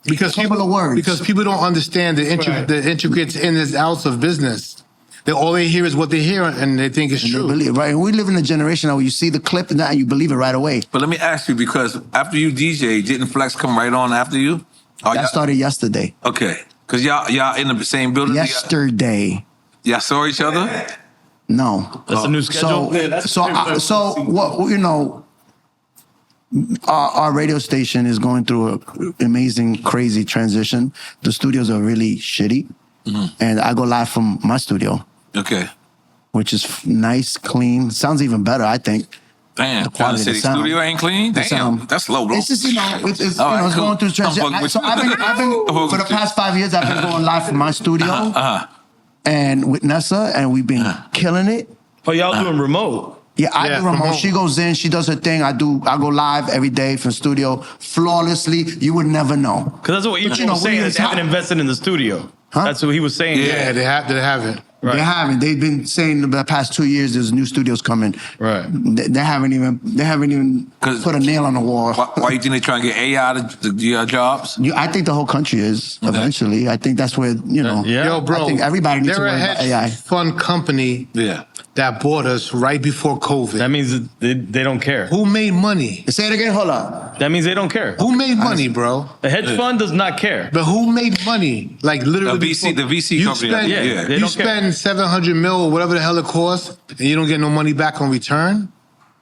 Because couple of words. Because people don't understand the intricates ins and outs of business. All they hear is what they hear, and they think it's And they true. believe, right? We live in a generation now where you see the clip and that, and you believe it right away. But let me ask you, because after you DJ, didn't Flex come right on after you? That started yesterday. Okay. Because y'all in the same building? Yesterday. Y'all saw each other? No. That's a new schedule. So what? Our radio station is going through an amazing, crazy transition. The studios are really shitty, and I go live from my studio, Okay. which is nice, clean. Sounds even better, I think. Damn. quality Kansas of the City sound. studio ain't clean? The Damn. sound. That's low, bro. It's just it's All right, it's cool. going through transition. I'm fucking with So you. I've been for the past 5 years. I've been going live from my studio and with Nessa, and we've been killing it. Oh, y'all doing remote? Yeah, I Yeah, do remote. remote. She goes in, she does her thing. I go live every day from studio flawlessly. You would never know. Because that's what you know, were saying. we They haven't invested in the studio. Huh? That's what he was saying. Yeah, they have it. They haven't. They've been saying the past 2 years there's new studios coming. Right. They haven't even put a nail on the wall. Why you think they trying to get AI to do jobs? I think the whole country is eventually. I think that's where Yo, bro, I think everybody needs to they're a worry about AI. hedge fund company that bought us right before COVID. That means that they don't care. Who made money? Say it again. Hold on. That means they don't care. Who made money, bro? The hedge fund does not care. But who made money? Like literally, The VC you company. Spend, they you don't care. spend 700 mil or whatever the hell it costs, and you don't get no money back on return.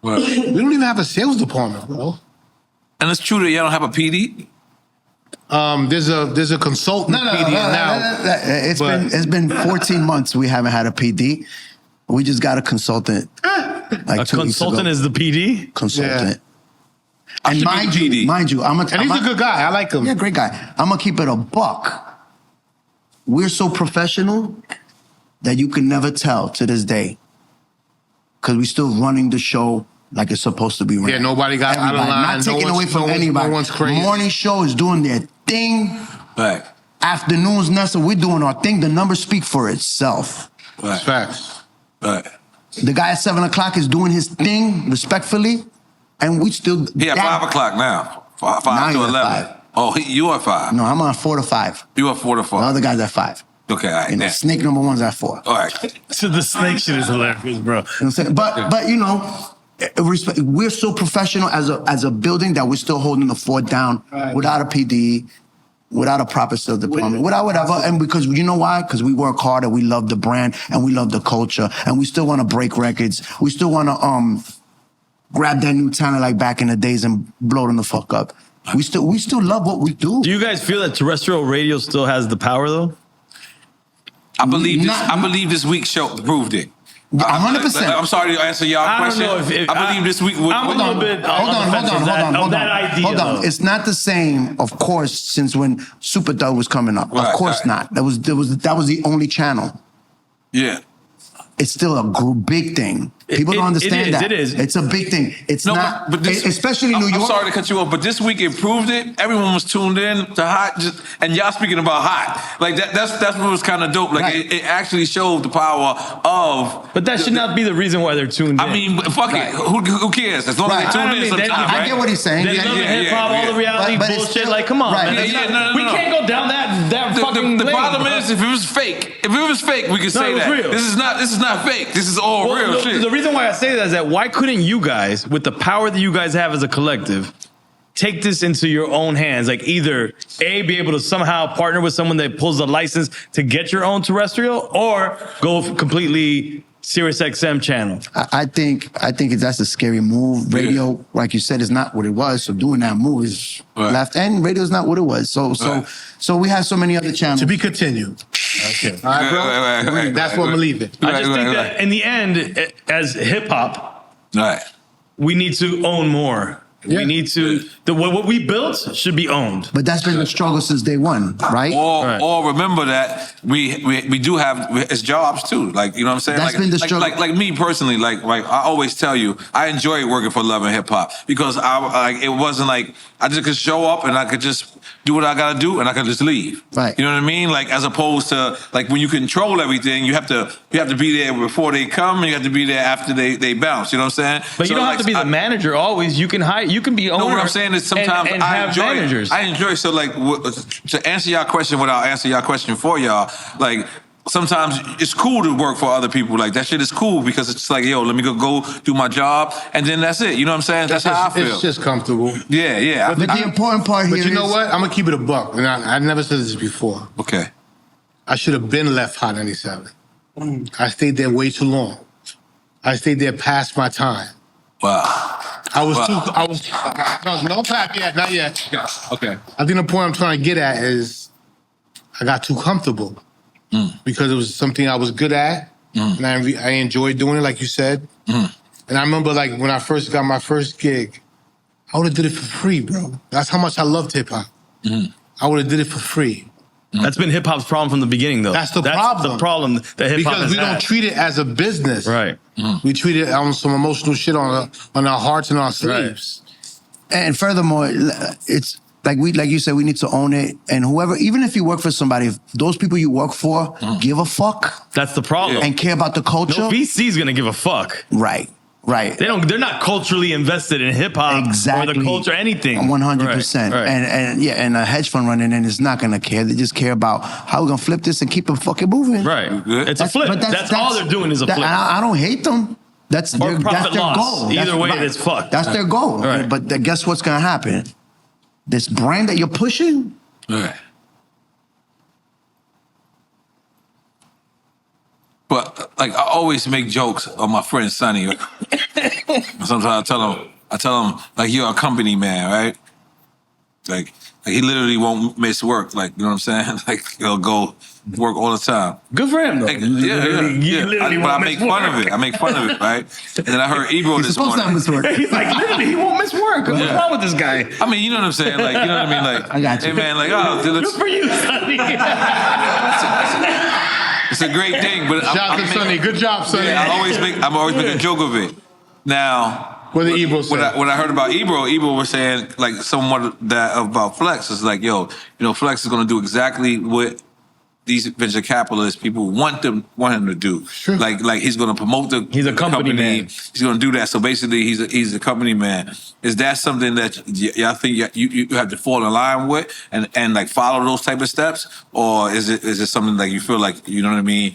Right. We don't even have a sales department, bro. And it's true that y'all don't have a PD. There's a consultant PD now. It's been 14 months we haven't had a PD. We just got a consultant. Like A 2 weeks consultant ago. is the PD? Consultant. I And should be mind the you, PD. And he's a good guy. I like him. Yeah, great guy. I'm gonna keep it a buck. We're so professional that you can never tell to this day, because we're still running the show like it's supposed to be run. Yeah, nobody got out of Everybody. line. Not taking away from anybody. No one's crazy. Morning show is doing their thing. Right. Afternoons, Nessa, we're doing our thing. The numbers speak for itself. Right. Facts. Right. The guy at 7 o'clock is doing his thing respectfully, and we still. Yeah, 5 o'clock now. 5 Now to you're at 11. 5. Oh, you are 5. No, I'm on 4 to 5. You are 4 to The 4. other guy's at 5. Okay, all right. You know, Yeah. snake number one's at 4. All right. So the snake shit is hilarious, bro. You know what I'm saying? But you know, we're so professional as a building that we're still holding the fort down without a PD, without a proper sales department, without whatever. And because you know why? Because we work hard and we love the brand and we love the culture and we still want to break records. We still want to grab that new talent like back in the days and blow them the fuck up. We still love what we do. Do you guys feel that terrestrial radio still has the power, though? I believe this week's show proved it. 100%. I'm sorry to answer y'all I don't question. know if I believe this week. I'm a little bit Hold on. that idea. Hold on. though. It's not the same, of course, since when Super Dub was coming up. Right, of course right. not. That was the only channel. Yeah. It's still a big thing. People don't understand that. It is. It's a big thing. It's not, but this, especially New York. I'm sorry to cut you off, but this week it proved it. Everyone was tuned in to Hot, and y'all speaking about Hot. Like that's what was kind of dope. Like Right. it actually showed the power of. But that should not be the reason why they're tuned in. I mean, fuck it. Who cares? As long Right. as they I tune in mean, sometimes, they- right? I get what he's saying. They Yeah, love the yeah, hip hop, yeah, all the reality But it's bullshit. still- Like, come on, Right. man. Yeah, no, we no. can't go down that fucking The lane, problem bro. is if it was fake. If it was fake, we could say it was that. real. This is not fake. This is all Well, real shit. The reason why I say that is that why couldn't you guys, with the power that you guys have as a collective, take this into your own hands? Like either A, be able to somehow partner with someone that pulls a license to get your own terrestrial, or go completely Sirius XM channel. I think that's a scary move. Radio, like you said, is not what it was. So doing that move is left, and radio is not what it was. So we have so many other channels. To be continued. Okay. All right, bro. Right. That's what I'm leaving. I just think Right. that in the end, as hip hop, Right. we need to own more. Yeah. We need to, what we built should be owned. But that's been the struggle since day one, right? Or remember that we do have it's jobs too. Like, you know what I'm saying? That's like, been the struggle. Like me personally, like I always tell you, I enjoy working for Love and Hip Hop because it wasn't like I just could show up and I could just do what I gotta do and I could just leave. Right. You know what I mean? Like as opposed to like when you control everything, you have to be there before they come and you have to be there after they bounce. You know what I'm saying? But you don't have to be the manager always. You can hire. You can be owner. No, what I'm saying is sometimes and I have enjoy managers. it. I enjoy it. So like to answer y'all question without answer y'all question for y'all, like sometimes it's cool to work for other people. Like that shit is cool because it's like, yo, let me go do my job and then that's it. You know what I'm saying? That's how I feel. It's just comfortable. Yeah. But the important part here But you know is- what? I'm gonna keep it a buck. And I never said this before. Okay. I should have been left Hot 97. I stayed there way too long. I stayed there past my time. Wow. No clap yet, not yet. Okay. I think the point I'm trying to get at is I got too comfortable because it was something I was good at and I enjoyed doing it, like you said. And I remember like when I first got my first gig, I would have did it for free, bro. That's how much I loved hip hop. I would have did it for free. That's been hip hop's problem from the beginning, though. That's the problem. The problem that hip hop Because has we had. don't treat it as a business. Right. We treat it on some emotional shit on our hearts and our sleeves. And furthermore, it's like you said, we need to own it. And whoever, even if you work for somebody, if those people you work for give a fuck That's the problem. and care about the culture, No VC's gonna give a fuck. right. They're not culturally invested in hip hop or the culture, anything. 100%. Right. And a hedge fund running in is not gonna care. They just care about how we're gonna flip this and keep it fucking moving. Right. It's a flip. But That's all they're doing is a flip. I don't hate them. That's their loss. goal. Either way, it's fucked. That's their goal. Right. But guess what's gonna happen? This brand that you're pushing, Right. But like I always make jokes on my friend Sonny. Sometimes I tell him like you're a company man, right? Like he literally won't miss work. Like you know what I'm saying? Like he'll go work all the time. Good for him, though. Like, yeah. But I make fun of it. I make fun of it, right? And then I heard Ebro he's this supposed to morning. miss work. He's like, literally, he won't miss work. What's wrong with this guy? I mean, you know what I'm saying? Like, you know what I mean? Like, I got you. Hey man, like, oh, dude, Good for you, Sonny. it's a great thing. But Shout out to Sonny. Good job, Sonny. Yeah, I'm always make a joke of it. Now, What did Ebro say? when I heard about Ebro was saying like somewhat that about Flex. It's like, yo, you know, Flex is gonna do exactly what these venture capitalists people want him to do. Sure. Like he's gonna promote the He's a company man. He's gonna do that. So basically, he's a company man. Is that something that y'all think you have to fall in line with and like follow those type of steps, or is it something like you feel like, you know what I mean?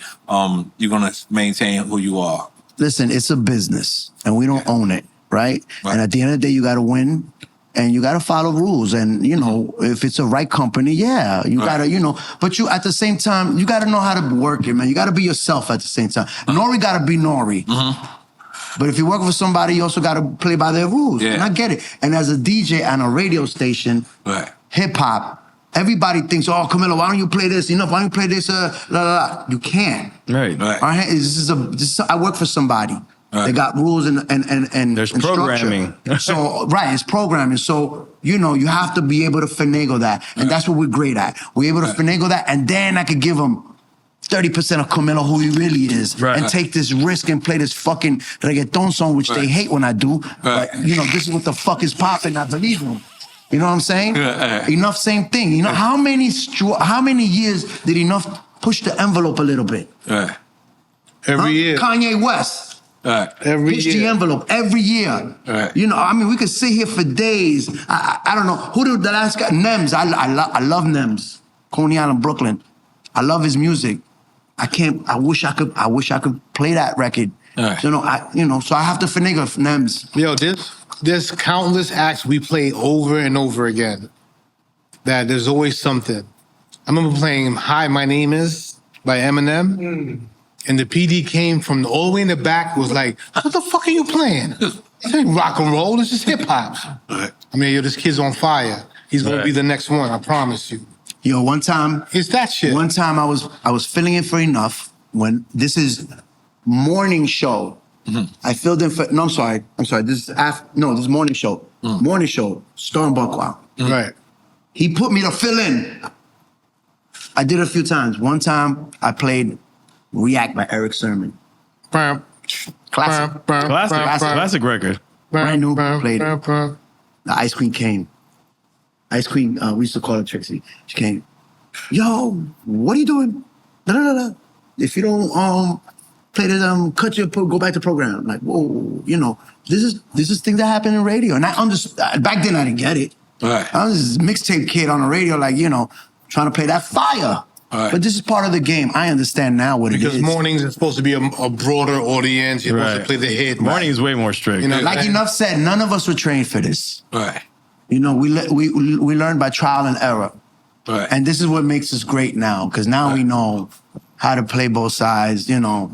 You're gonna maintain who you are. Listen, it's a business, and we don't own it, right? And at the end of the day, you got to win, and you got to follow rules. And you know, if it's a right company, yeah, you got to, you know. But you, at the same time, you got to know how to work it, man. You got to be yourself at the same time. N.O.R.E. got to be N.O.R.E. But if you work for somebody, you also got to play by their rules. Yeah. And I get it. And as a DJ on a radio station, hip hop, everybody thinks, oh, Camilo, why don't you play this? Enuff, why don't you play this? You can't. Right. Right. I work for somebody. They got rules and There's and programming. So it's programming. So you know you have to be able to finagle that, and that's what we're great at. We're able to finagle that, and then I could give them 30% of Camilo who he really is, and take this risk and play this fucking reggaeton song, which they hate when I do. But you know, this is what the fuck is popping. I believe them. You know what I'm saying? Enuff, same thing. You know how many years did Enuff push the envelope a little bit? Every year. Kanye West. Every Push year. the envelope every year. You know, I mean, we could sit here for days. I don't know who the last guy. Nems. I love Nems. Coney Island, Brooklyn. I love his music. I wish I could play that record. So I have to finagle Nems. Yo, there's countless acts we play over and over again. That there's always something. I remember playing "Hi, My Name Is" by Eminem. And the PD came from all the way in the back, was like, what the fuck are you playing? This ain't rock and roll, this is hip hop. I mean, yo, this kid's on fire. He's gonna be the next one, I promise you. Yo, one time. It's that shit. One time I was filling in for Enuff when this is morning show. I filled in for, I'm sorry. This is morning show. Morning show, Star and Buc. Right. He put me to fill in. I did it a few times. One time I played React by Eric Sermon. Classic record. Brand new, played it. The Ice Queen came. Ice Queen, we used to call her Trixie. She came. Yo, what are you doing? No. If you don't play the go back to program. Like, whoa, you know, this is things that happen in radio. And I understood back then I didn't get it. I was this mixtape kid on the radio, like, you know, trying to play that fire. But this is part of the game. I understand now what it is. Because mornings are supposed to be a broader audience. You're supposed to play the hit. Morning is way more strict. You know, Like Enuff said, none of us were trained for this. Right. You know, we learned by trial and error. Right. And this is what makes us great now, because now we know how to play both sides, you know.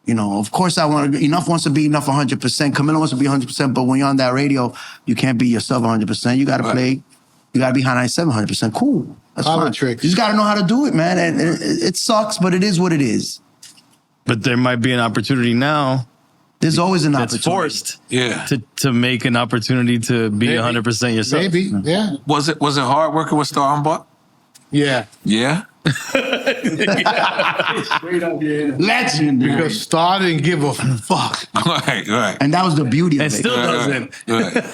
Of course Enuff wants to be Enuff 100%. Camilo wants to be 100%, but when you're on that radio, you can't be yourself 100%. You got to play, you got to be high 97, 100%. Cool. That's fine. You just got to know how to do it, man. And it sucks, but it is what it is. But there might be an opportunity now. There's always an It's opportunity. forced. To make an opportunity to be 100% yourself. Maybe, yeah. Was it hard working with Star and Buc? Yeah. Yeah? Legend. Because Star didn't give a fuck. Right. And that was the beauty of it. And still doesn't. Right.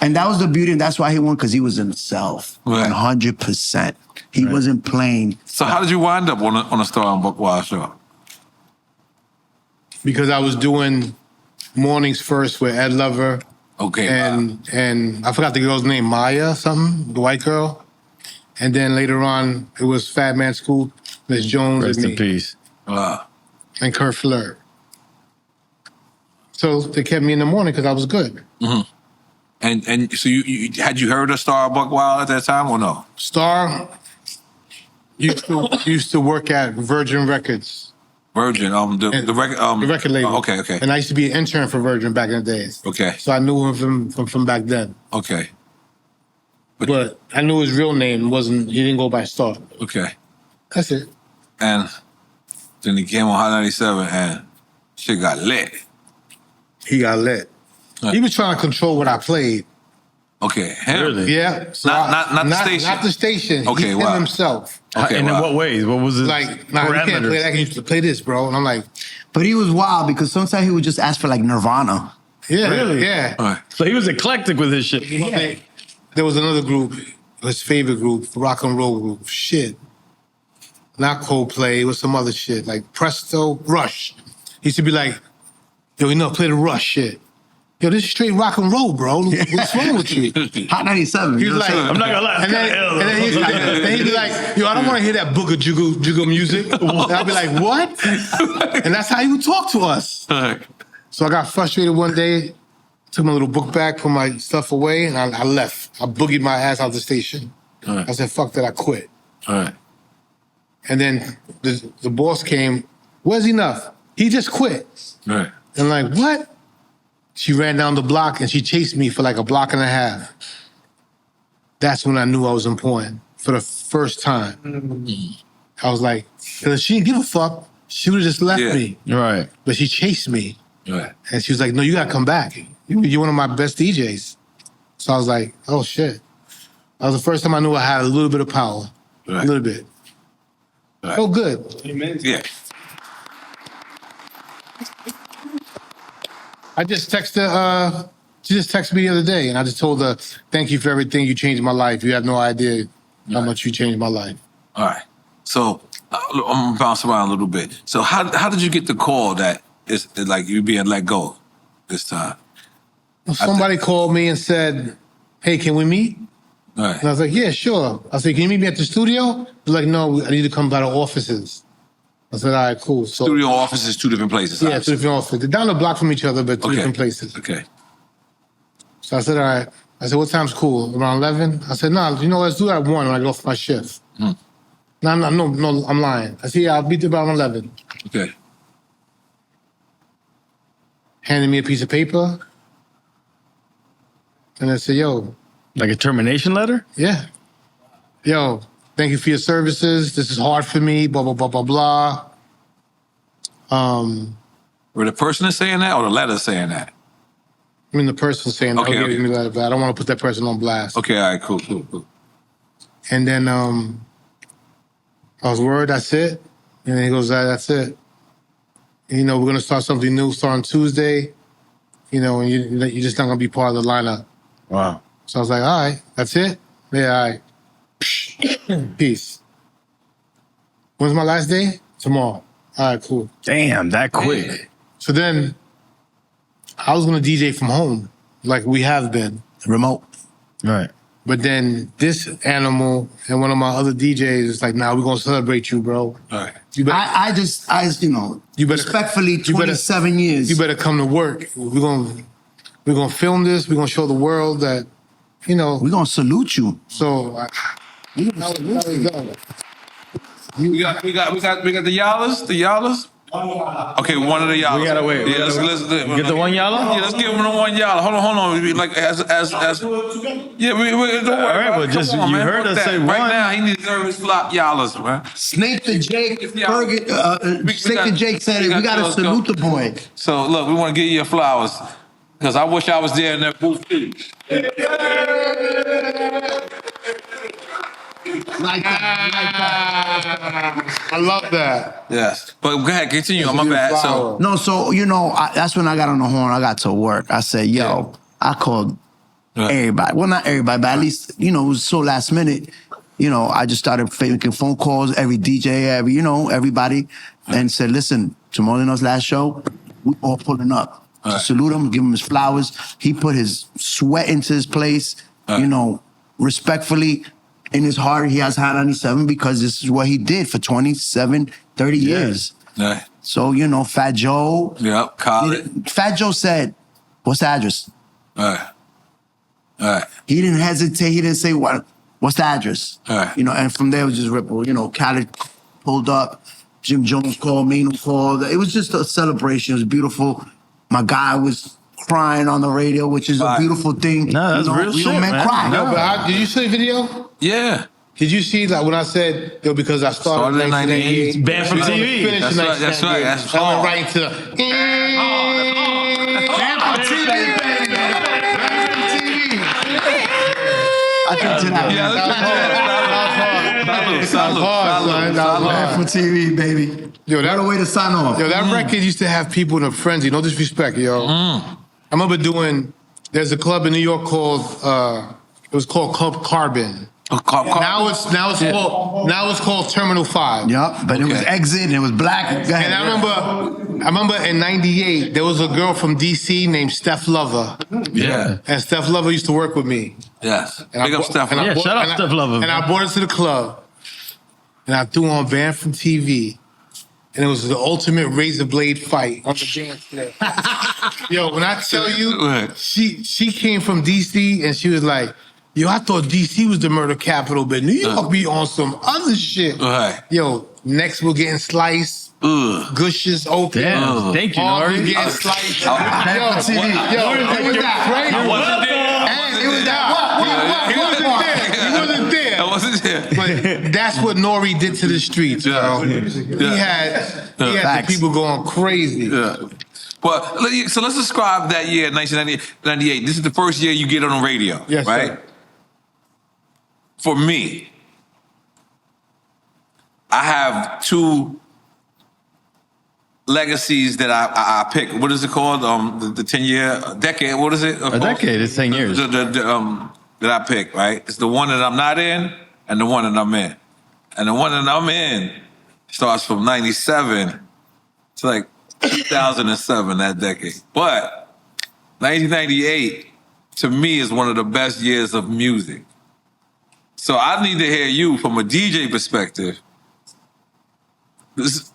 And that was the beauty, and that's why he won, because he was himself, Right. 100%. He wasn't playing. So how did you wind up on a Star and Buc show? Because I was doing mornings first with Ed Lover. Okay. And I forgot the girl's name, Maya something, the white girl. And then later on, it was Fat Man Scoop, Miss Jones, Rest and in me, peace. and Kurt Fleur. So they kept me in the morning because I was good. Mm-hmm. And so you had you heard of Star and Buc at that time or no? Star used to work at Virgin Records. Virgin, the record, the record label. Oh, okay. And I used to be an intern for Virgin back in the days. Okay. So I knew him from back then. Okay. But I knew his real name he didn't go by Star. Okay. That's it. And then he came on Hot 97 and shit got lit. He got lit. He was trying to control what I played. Okay. Him? Really? Yeah. So Not the station. Not the station. Okay, He wow. himself. Okay, And in wow. what ways? What was it? Like, nah, you can't play that. You used to play this, bro. And I'm like, But he was wild, because sometimes he would just ask for like Nirvana. yeah, Really? yeah. All right. So he was eclectic with his shit. There was another group, his favorite group, rock and roll group. Shit. Not Coldplay, it was some other shit, like Presto, Rush. He used to be like, yo, play the Rush shit. Yo, this is straight rock and roll, bro. What's wrong with you? Hot 97. He's like, I'm not gonna lie. and then he'd be like, yo, I don't want to hear that booger jiggle music. And I'd be like, what? And that's how he would talk to us. So I got frustrated one day, took my little book bag, put my stuff away, and I left. I boogied my ass out the station. Right. I said, fuck that, I quit. All right. And then the boss came, where's Enuff? He just quit. All right. And like, what? She ran down the block and she chased me for like a block and a half. That's when I knew I was important for the first time. I was like, because she didn't give a fuck. She would have just left me. Right. But she chased me. Right. And she was like, no, you got to come back. You're one of my best DJs. So I was like, oh, shit. That was the first time I knew I had a little bit of power. Right. A little bit. Right. Oh, good. Yeah. I just texted, she just texted me the other day, and I just told her, thank you for everything. You changed my life. You have no idea how much you changed my life. All right. So I'm gonna bounce around a little bit. So how did you get the call that it's like you being let go this time? Somebody called me and said, hey, can we meet? All right. And I was like, yeah, sure. I said, can you meet me at the studio? They're like, no, I need to come by the offices. I said, all right, cool. So, Studio office is two different places. yeah, obviously. two different offices. They're down the block from each other, but two different places. Okay. So I said, all right. I said, what time's cool? Around 11? I said, nah, let's do that at 1 when I get off my shift. No, I'm lying. I said, yeah, I'll be there around 11. Okay. Handed me a piece of paper. And I said, yo. Like a termination letter? Yeah. Yo, thank you for your services. This is hard for me, blah, blah, blah, blah, blah. Were the person is saying that or the letter saying that? I mean, the person saying, Okay, okay, okay. me that, but I don't want to put that person on blast. Okay, all right, cool. And then I was worried, that's it. And then he goes, that's it. And, we're going to start something new, start on Tuesday. And you're just not going to be part of the lineup. Wow. So I was like, all right, that's it? Yeah, all right. Peace. When's my last day? Tomorrow. All right, cool. Damn, that quick. So then I was going to DJ from home, like we have been. Remote. Right. But then this animal and one of my other DJs is like, nah, we're going to celebrate you, bro. All right. You better, I You better- respectfully, you better- 27 years. you better come to work. We're gonna film this. We're gonna show the world that, We're going to salute you. so We got the Yalas? The Yalas? Okay, one of the Yalas. We gotta wait. Yeah, let's Get the one Yala? Yeah, let's give him the one Yala. Hold on. Like as yeah, we don't worry. All right, about well, it. just- Come on, you man. heard Fuck us that. say Right one. now, he needs to serve his flop Yalas, man. Snake the Jake, Yeah. Snake got- the Jake said we it. got We got to those salute go. the boy. So look, we want to give you your flowers because I wish I was there in that booth too. Like that. I love that. Yes, but go ahead, continue. On my bad. So No, so, that's when I got on the horn. I got to work. I said, yo, I called everybody. Well, not everybody, but at least, you know, it was so last minute. You know, I just started making phone calls, every DJ, everybody, and said, listen, tomorrow night's last show, we all pulling up. To salute him, give him his flowers. He put his sweat into his place, you know, respectfully. In his heart, he has Hot 97 because this is what he did for 27, 30 years. Right. So, you know, Fat Joe. Yep, college. Fat Joe said, what's the address? All right. He didn't hesitate. He didn't say, what's the address? You know, and from there it was just Ripple. You know, Khaled pulled up. Jim Jones called, Mano called. It was just a celebration. It was beautiful. My guy was crying on the radio, which is a beautiful thing. No, that's real shit, man. Cry. No, but did you see the video? Yeah. Did you see like when I said, yo, because I started in 1998, banned from TV. finished in That's right. 1998. That's I hard. went right into the banned from TV, baby. Banned from TV. I think to that. Yeah, Banned from TV, baby. Yo, What a way to sign off. Yo, that record used to have people in a frenzy. No disrespect, yo. I remember there's a club in New York called, it was called Club Carbon. Now it's called Terminal 5. Yep, but it was Exit and it was black. Go ahead. And I remember in '98 there was a girl from DC named Steph Lover. Yeah. And Steph Lover used to work with me. Yes. And Big up Steph. Yeah, shout out Steph Lover. And I brought her to the club. And I threw on Banned from TV. And it was the ultimate razor blade fight on the dance floor. Yo, when I tell you, she came from DC and she was like, yo, I thought DC was the murder capital, but New York be on some other shit. Yo, necks were getting sliced. Gushes open. Damn. Thank you, Arms N.O.R.E. getting sliced. Banned from TV. Yo, it was that crazy. I wasn't there. And it was that. He wasn't there. I wasn't there. But that's what N.O.R.E. did to the streets, bro. He had the people going crazy. Yeah. But so let's describe that year, 1998. This is the first year you get on the radio, Yes, right? sir. For me, I have two legacies that I pick. What is it called? The 10-year decade. What is it? A decade is 10 years. That I pick, right? It's the one that I'm not in and the one that I'm in. And the one that I'm in starts from 97 to like 2007, that decade. But 1998, to me, is one of the best years of music. So I need to hear you from a DJ perspective. This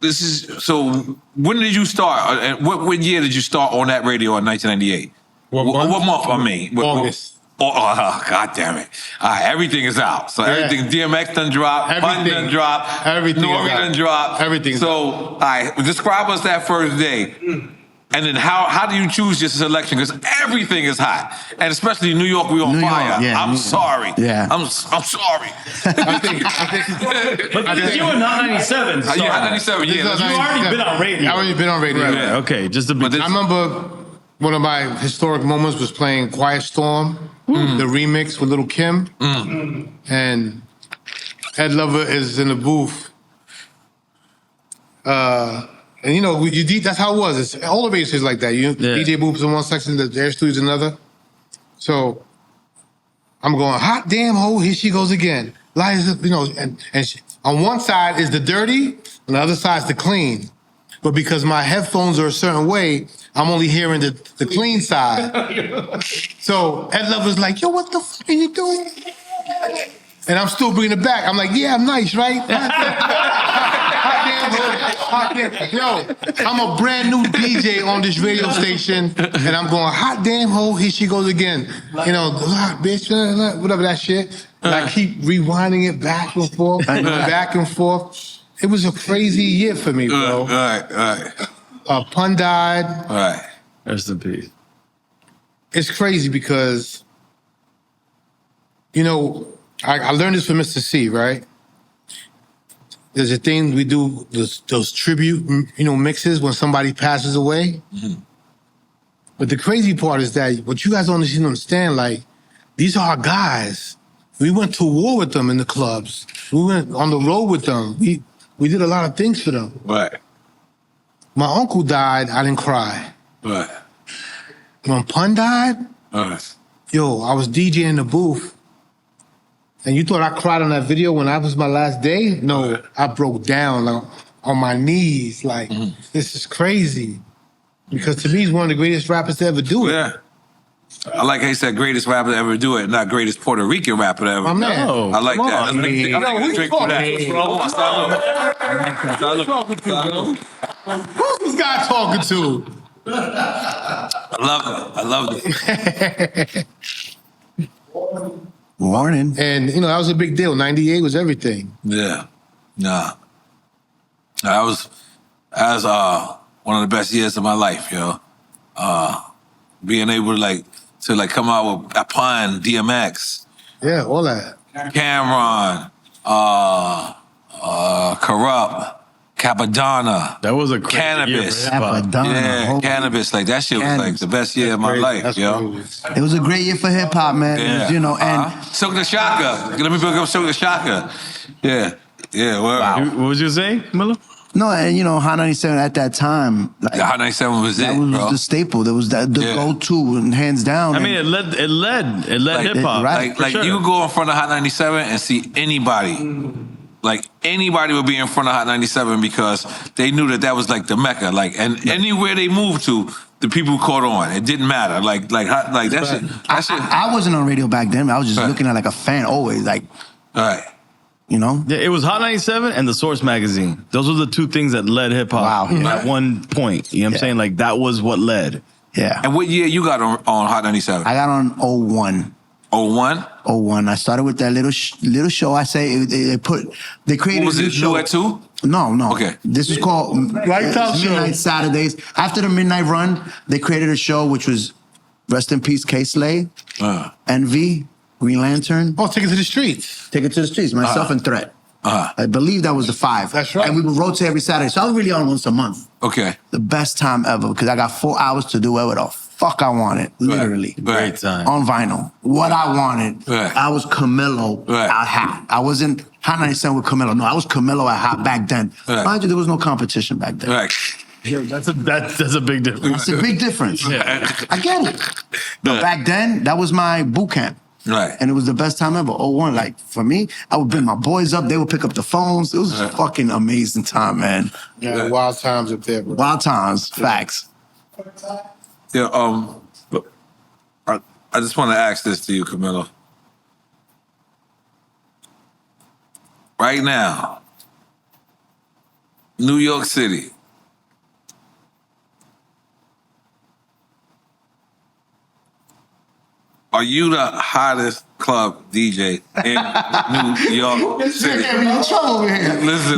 is so. When did you start? And what year did you start on that radio in 1998? What month? I mean, August. Oh, God damn it! All right, everything is out. So everything. DMX done dropped. Pun done dropped. Everything. N.O.R.E. done dropped. Everything. So, all right, describe us that first day. And then how do you choose your selection? Because everything is hot, and especially New York, we on New York, fire. yeah, I'm New- sorry. Yeah. I'm sorry. But you were not 97. You had 97, yeah. You already been on radio. I already been on radio. Yeah, okay, just a bit. I remember one of my historic moments was playing Quiet Storm, the remix with Lil' Kim. And Ed Lover is in the booth. And you know, that's how it was. It's, all the radio stations like that. DJ booths in one section, the air studios in another. So I'm going, hot damn ho, here she goes again. Liza, you know, and on one side is the dirty, on the other side is the clean. But because my headphones are a certain way, I'm only hearing the clean side. So Ed Lover's like, yo, what the fuck are you doing? And I'm still bringing it back. I'm like, yeah, I'm nice, right? Hot damn, yo, I'm a brand new DJ on this radio station, and I'm going, hot damn ho, here she goes again. You know, bitch, whatever that shit. And I keep rewinding it back and forth, back and forth. It was a crazy year for me, bro. All right. Pun died. All right. Rest in peace. It's crazy because, you know, I learned this from Mr. C, right? There's a thing we do, those tribute, you know, mixes when somebody passes away. But the crazy part is that what you guys don't understand, like, these are our guys. We went to war with them in the clubs. We went on the road with them. We did a lot of things for them. Right. My uncle died, I didn't cry. Right. When Pun died, Right. Yo, I was DJing in the booth, and you thought I cried on that video when I was my last day? No, I broke down on my knees. Like, this is crazy. Because to me, he's one of the greatest rappers to ever do it. Yeah. I like how he said greatest rapper to ever do it, not greatest Puerto Rican rapper to ever. My man. I like come that. on, I'm gonna drink for that. Who's this guy talking to? I love it. Morning. And, that was a big deal. 98 was everything. Yeah. Nah. That was one of the best years of my life, yo. Being able to come out with Upon, DMX. Yeah, all that. Cameron, Corrupt, Capadonna. That was a crazy Cannabis. year for hip-hop. Capadonna. Yeah, Cannabis. Like, that shit was like the best year of my life, That's yo. what it was. It was a great year for hip hop, man. Yeah. It was, and Silk the Shaka. Let me pick up Silk the Shaka. Yeah. Yeah, well. What was you saying, Miller? no, and Hot 97 at that time, like, The Hot 97 was that it, was bro. the staple. That was the Yeah. go-to, and hands down. I mean, it led hip hop. right. Like you could go in front of Hot 97 and see anybody. Like anybody would be in front of Hot 97 because they knew that was like the Mecca. Like, and anywhere they moved to, the people caught on. It didn't matter. Like that shit. That shit. I wasn't on radio back then. I was just looking at like a fan always, like, All right. Yeah, it was Hot 97 and the Source magazine. Those were the two things that led hip hop Wow. at one point. You know what I'm saying? Like that was what led. Yeah. And what year you got on Hot 97? I got on 01. 01? 01. I started with that little show. I say they created What was a new it? show. Duet 2? No. Okay. This was called Lifetime Show. Midnight Saturdays. After the midnight run, they created a show which was rest in peace, K Slay, Envy, Green Lantern. Oh, take it to the streets. Take It to the Streets, myself and Threat. I believe that was the 5. That's right. And we would rotate every Saturday. So I was really on once a month. Okay. The best time ever because I got 4 hours to do whatever the fuck I wanted, literally. Right. Great time. On vinyl. What I wanted. Right. I was Camilo Right. at Hot. I wasn't Hot 97 with Camilo. No, I was Camilo at Hot back then. Right. Mind you, there was no competition back then. Right. That's a big difference. It's a big difference. I get it. But back then, that was my boot camp. Right. And it was the best time ever. 01, like for me, I would bring my boys up. They would pick up the phones. It was a fucking amazing time, man. Yeah, wild times up there, bro. Wild times, facts. Yeah, I just want to ask this to you, Camilo. Right now, New York City. Are you the hottest club DJ in New York City? Get me in trouble over here. Listen.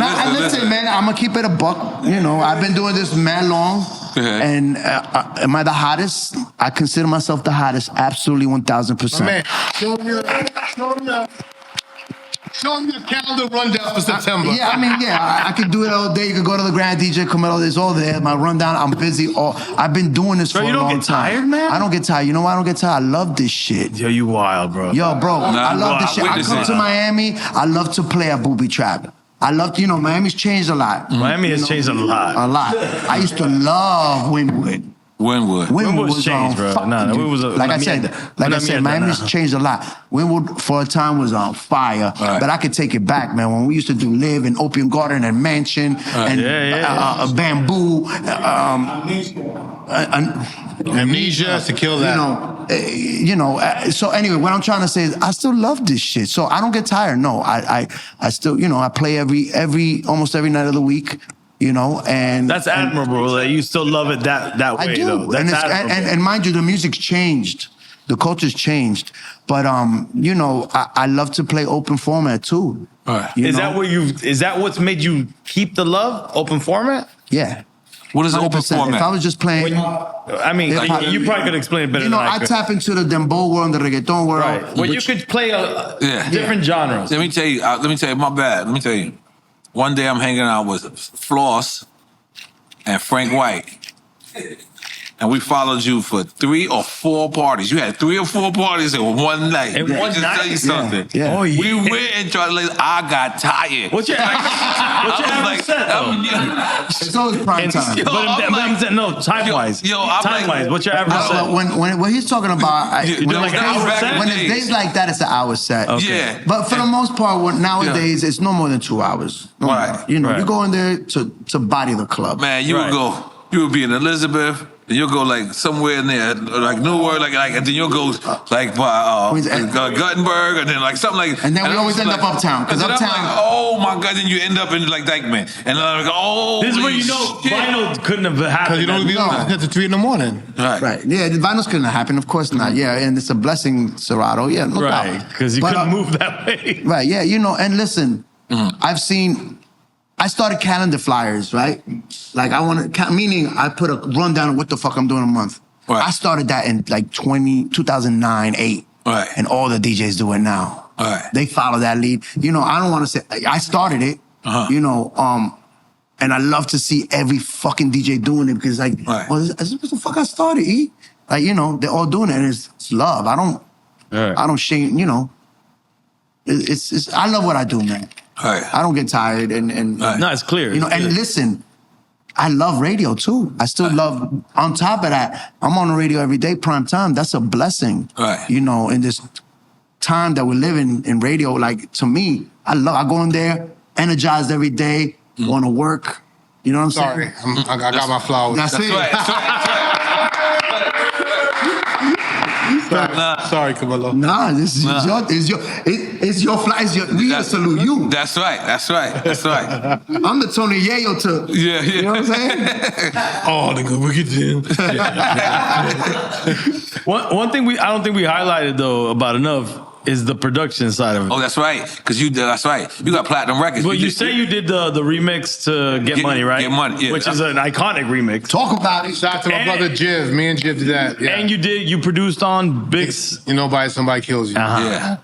Man. I'm gonna keep it a buck. I've been doing this mad long, and am I the hottest? I consider myself the hottest. Absolutely, 1,000%. Man, show me your calendar rundown for September. I could do it all day. You could go to the Grand DJ Camilo. It's all there. My rundown. I'm busy. I've been doing this for a long time. You don't get tired, man? I don't get tired. You know why I don't get tired? I love this shit. Yo, you wild, bro. Yo, bro, I love this shit. I witness come it. to Miami. I love to play at Booby Trap. I love, Miami's changed a lot. Miami has changed a lot. A lot. I used to love Wynwood. Wynwood. Wynwood's was changed, bro. fire. Nah, Wynwood was like I said, Miami's changed a lot. Wynwood for a time was on fire, Right. but I could take it back, man. When we used to do Live and Opium Garden and Mansion and Bamboo, Amnesia to kill that. So anyway, what I'm trying to say is I still love this shit. So I don't get tired. No, I still, I play almost every night of the week. And that's admirable that you still love it that way. I do, though. That's admirable. and mind you, the music's changed, the culture's changed. But I love to play open format too. Right. Is that what's made you keep the love open format? Yeah. What is open 100%. format? If I was just playing, I mean, Hip-hop. you probably could explain it better than I could. tap into the dembow world, the reggaeton world. Right. Well, you could play different genres. Let me tell you, my bad. Let me tell you. One day I'm hanging out with Floss and Frank White. and we followed you for 3 or 4 parties. You had 3 or 4 parties in one night. In one Just night? tell you something. Yeah. Oh, yeah. We went and tried to I got tired. What's your average set, though? It's always prime time. Yo, time-wise. Time-wise, what's your average set? When he's talking about, You're doing like an hour set? when it's days like that, it's an hour set. Okay. Yeah. But for the most part, nowadays, it's no more than 2 hours. No Right. more. You know, you go in there to body the club. Man, you would be in Elizabeth, and you'll go like somewhere in there, like Newark, like and then you'll go like by Guttenberg, and then like something like. And then we always end up uptown, because I'm uptown. like, oh my God, then you end up in like Dykeman, and I'm like, oh. This is where you know vinyl couldn't have happened. Because you don't be until 3 in the morning. Right. Yeah, the vinyls couldn't happen. Of course not. Yeah, and it's a blessing, Serato. Yeah, no Right, doubt. because you But, couldn't move that way. Right. Yeah. You know. And listen, I started calendar flyers. Right. Like meaning I put a rundown of what the fuck I'm doing a month. Right. I started that in like 2009, 8. Right. And all the DJs do it now. Right. They follow that lead. You know, I don't want to say I started it. You know, and I love to see every fucking DJ doing it because like, well, this what the fuck I started, E? Like, you know, they're all doing it and it's love. I don't shame, you know. It's I love what I do, man. Right. I don't get tired and No, it's clear. you know, and listen, I love radio too. I still love, on top of that, I'm on the radio every day, prime time. That's a blessing. Right. You know, in this time that we live in radio, like to me, I go in there, energized every day, want to work. You know what I'm Sorry, saying? I got my flowers. That's it. Right. Sorry, Camilo. Nah, this is it's your fly. We here to salute you. That's right. I'm the Tony Yayo to, Yeah. you know what I'm saying? Oh, the good wicked Jim. One thing I don't think we highlighted though about enough is the production side of it. Oh, that's right. Because that's right. You got platinum records. Well, you say you did the remix to Get Money, right? Get Money, yeah. Which is an iconic remix. Talk about it. Shout out to my brother Jiv. Me and Jiv did that. Yeah. And you produced on Big's. You know, somebody kills you. Yeah.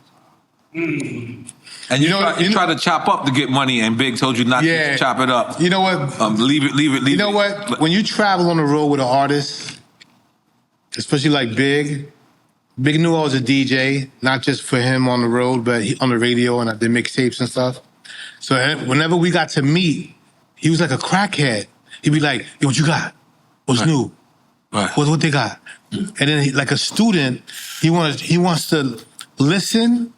And you try to chop up to Get Money, and Big told you not to chop it up. You know what? Leave it. You know what? When you travel on the road with an artist, especially like Big knew I was a DJ, not just for him on the road, but on the radio and the mixtapes and stuff. So whenever we got to meet, he was like a crackhead. He'd be like, yo, what you got? What's new? Right. What they got? And then like a student, he wants to listen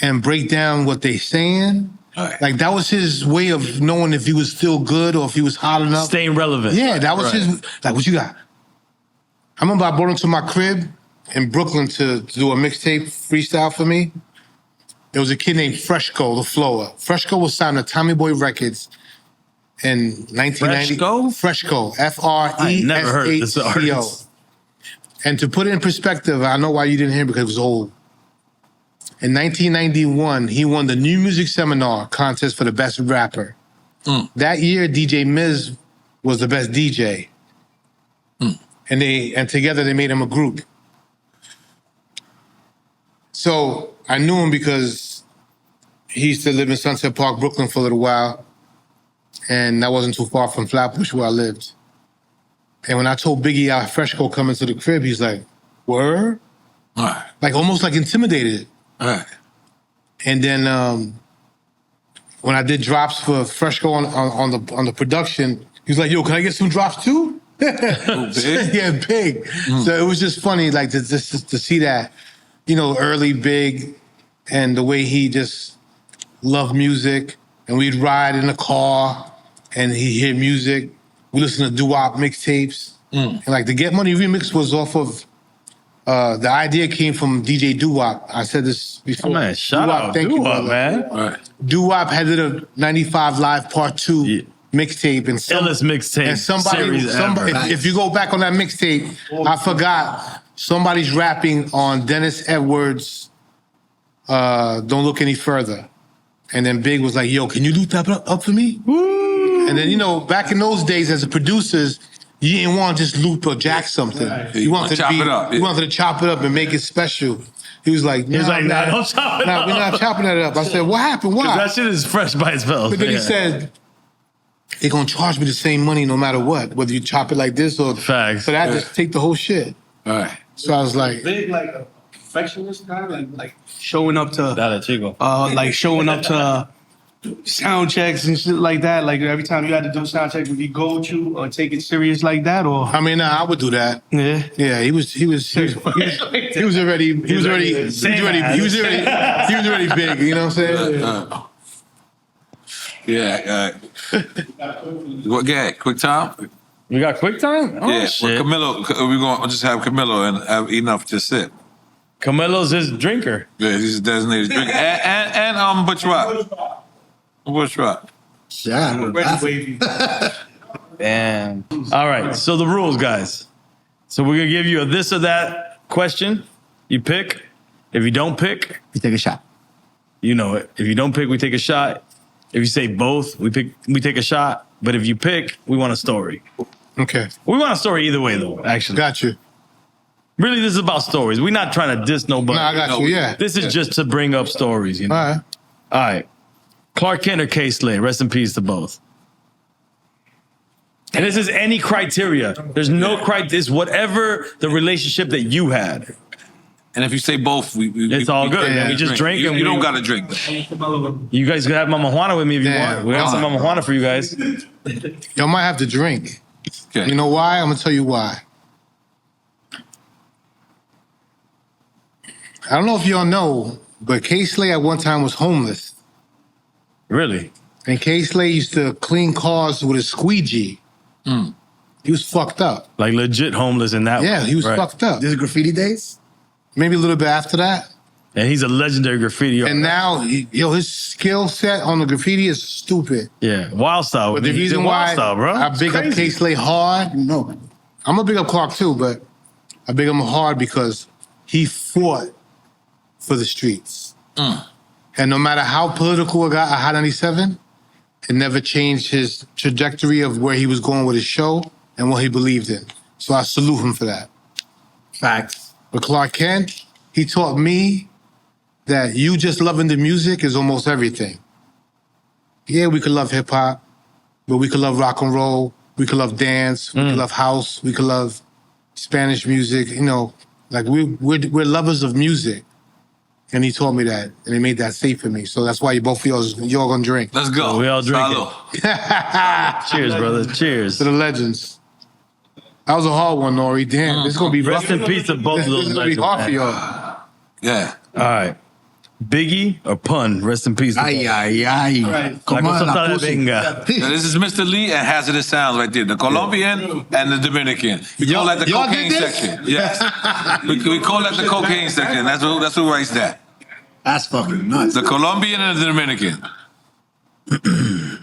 and break down what they saying. Right. Like that was his way of knowing if he was still good or if he was hot enough. Staying relevant. Yeah, that was his, like, what you got? I remember I brought him to my crib in Brooklyn to do a mixtape freestyle for me. There was a kid named Freshco, the flower. Freshco was signed to Tommy Boy Records in 1990. Freshco, F-R-E-S-H-C-O. I never heard this artist. And to put it in perspective, I know why you didn't hear him because it was old. In 1991, he won the New Music Seminar contest for the best rapper. That year, DJ Miz was the best DJ. And together they made him a group. So I knew him because he used to live in Sunset Park, Brooklyn for a little while. And that wasn't too far from Flatbush where I lived. And when I told Biggie Freshco coming to the crib, he's like, word? All right. Like almost like intimidated. All right. And then when I did drops for Freshco on the production, he was like, yo, can I get some drops too? Big? Yeah, Big. So it was just funny, like to see that, you know, early Big and the way he just loved music. And we'd ride in the car and he'd hear music. We listen to doo-wop mixtapes. And like the Get Money remix was off of, the idea came from DJ Doo-wop. I said this before. Oh man, shout out Doo-wop, man. All right. Doo-wop had a 95 Live Part 2 mixtape. And Illest mixtape and somebody if you go back on that mixtape, I forgot, somebody's rapping on Dennis Edwards' Don't Look Any Further. And then Big was like, yo, can you loop that up for me? Woo! And then, you know, back in those days as a producers, you didn't want to just loop or jack something. Right. You wanted to chop it up. You wanted to chop it up and make it special. He was like, Nah, don't chop it up. We're not chopping that up. I said, what happened? Why? That shit is fresh by itself. But then he said, they're gonna charge me the same money no matter what, whether you chop it like this or Facts. so that just take the whole shit. All right. So I was like, Big like a perfectionist guy, like showing up to Dale, chico. like showing up to sound checks and shit like that. Like every time you had to do sound check, would he go with you or take it serious like that? Or I mean, I would do that. yeah, Yeah, he was already big. You know what I'm saying? Yeah. Go ahead. Quick time. We got quick time? Oh, Yeah. shit. Well, Camilo, we're going to just have Camilo and have Enuff just sit. Camilo's his drinker. Yeah, he's a designated drinker. And Butch Rock. Butch Rock. Yeah. wavy. Damn. All right. So the rules, guys. So we're going to give you a this or that question. You pick. If you don't pick, You take a shot. you know it. If you don't pick, we take a shot. If you say both, we take a shot. But if you pick, we want a story. Okay, We want a story either way, though, actually. got you. Really, this is about stories. We're not trying to diss nobody. No, I got you. Yeah. This is just to bring up stories, you know? All right. All right. Clark Kent or K-Slay? Rest in peace to both. And this is any criteria. There's no criteria. It's whatever the relationship that you had. And if you say both, It's all good. Yeah. We just drink and You we don't got to drink. You guys can have Mama Juana with me if you Yeah. want. We got some Mama Juana for you guys. Y'all might have to drink. Okay. You know why? I'm gonna tell you why. I don't know if y'all know, but K-Slay at one time was homeless. Really? And K-Slay used to clean cars with a squeegee. He was fucked up. Like legit homeless in that Yeah, way. he was Right. fucked up. This is graffiti days? Maybe a little bit after that. And he's a legendary graffiti artist. And now, his skill set on the graffiti is stupid. Yeah, Wild Style. But the He's in reason Wild why Style, bro. I big up Crazy. K-Slay hard, No. I'm gonna big up Clark too, but I big him hard because he fought for the streets. And no matter how political it got at Hot 97, it never changed his trajectory of where he was going with his show and what he believed in. So I salute him for that. Facts. But Clark Kent, he taught me that you just loving the music is almost everything. Yeah, we could love hip hop, but we could love rock and roll, we could love dance, we could love house, we could love Spanish music. You know, like we're lovers of music. And he taught me that, and he made that safe for me. So that's why both of y'all gonna drink. Let's go. We all drink it. Salud. Cheers, brother. Cheers. To the legends. That was a hard one, N.O.R.E. Damn, this is gonna be Rest in peace to both This of is those gonna be legends, hard for man. y'all. Yeah. All right. Biggie or Pun? Rest in peace. to Ay, both. ay, ay. La Come on, cosa la está de pussy. venga. Now, this is Mr. Lee and Hazardous Sounds right there. The Colombian and the Dominican. We call that the y'all cocaine did this? section. Yes. we call that the cocaine section. That's who writes that. That's fucking nuts. The Colombian and the Dominican.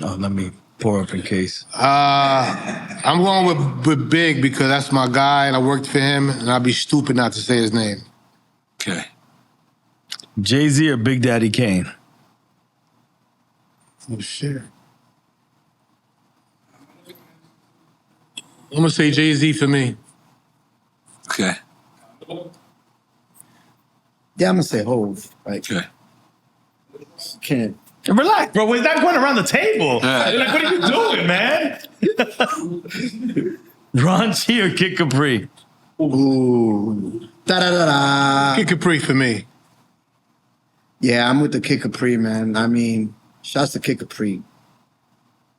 Oh, let me pour up in case. I'm going with Big because that's my guy and I worked for him and I'd be stupid not to say his name. Okay. Jay-Z or Big Daddy Kane? Oh shit. I'm gonna say Jay-Z for me. Okay. Yeah, I'm gonna say Hove. Like, Okay. can't. Relax, bro. We're not going around the table. Yeah. Like, what are you doing, man? Ron G or Kid Capri? Ooh. Da da da da. Kid Capri for me. Yeah, I'm with the Kid Capri, man. I mean, shouts to Kid Capri.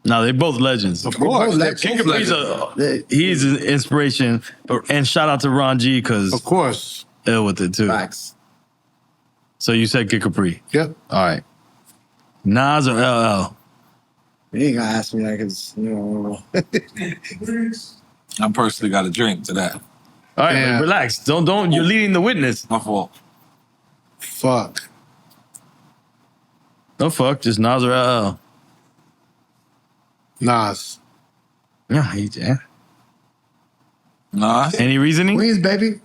No, they're both legends. Of course. They're Kid both Capri's he's an inspiration. And shout out to Ron G because Of course. ill with it too. Facts. So you said Kid Capri. Yep. All right. Nas or LL? You ain't gonna ask me that because, you know. I personally got a drink to that. All right, Yeah. man, relax. Don't. You're leading the witness. My fault. Fuck. No fuck, just Nas or LL. Nas. Yeah, Nah. Any reasoning? Queens, baby.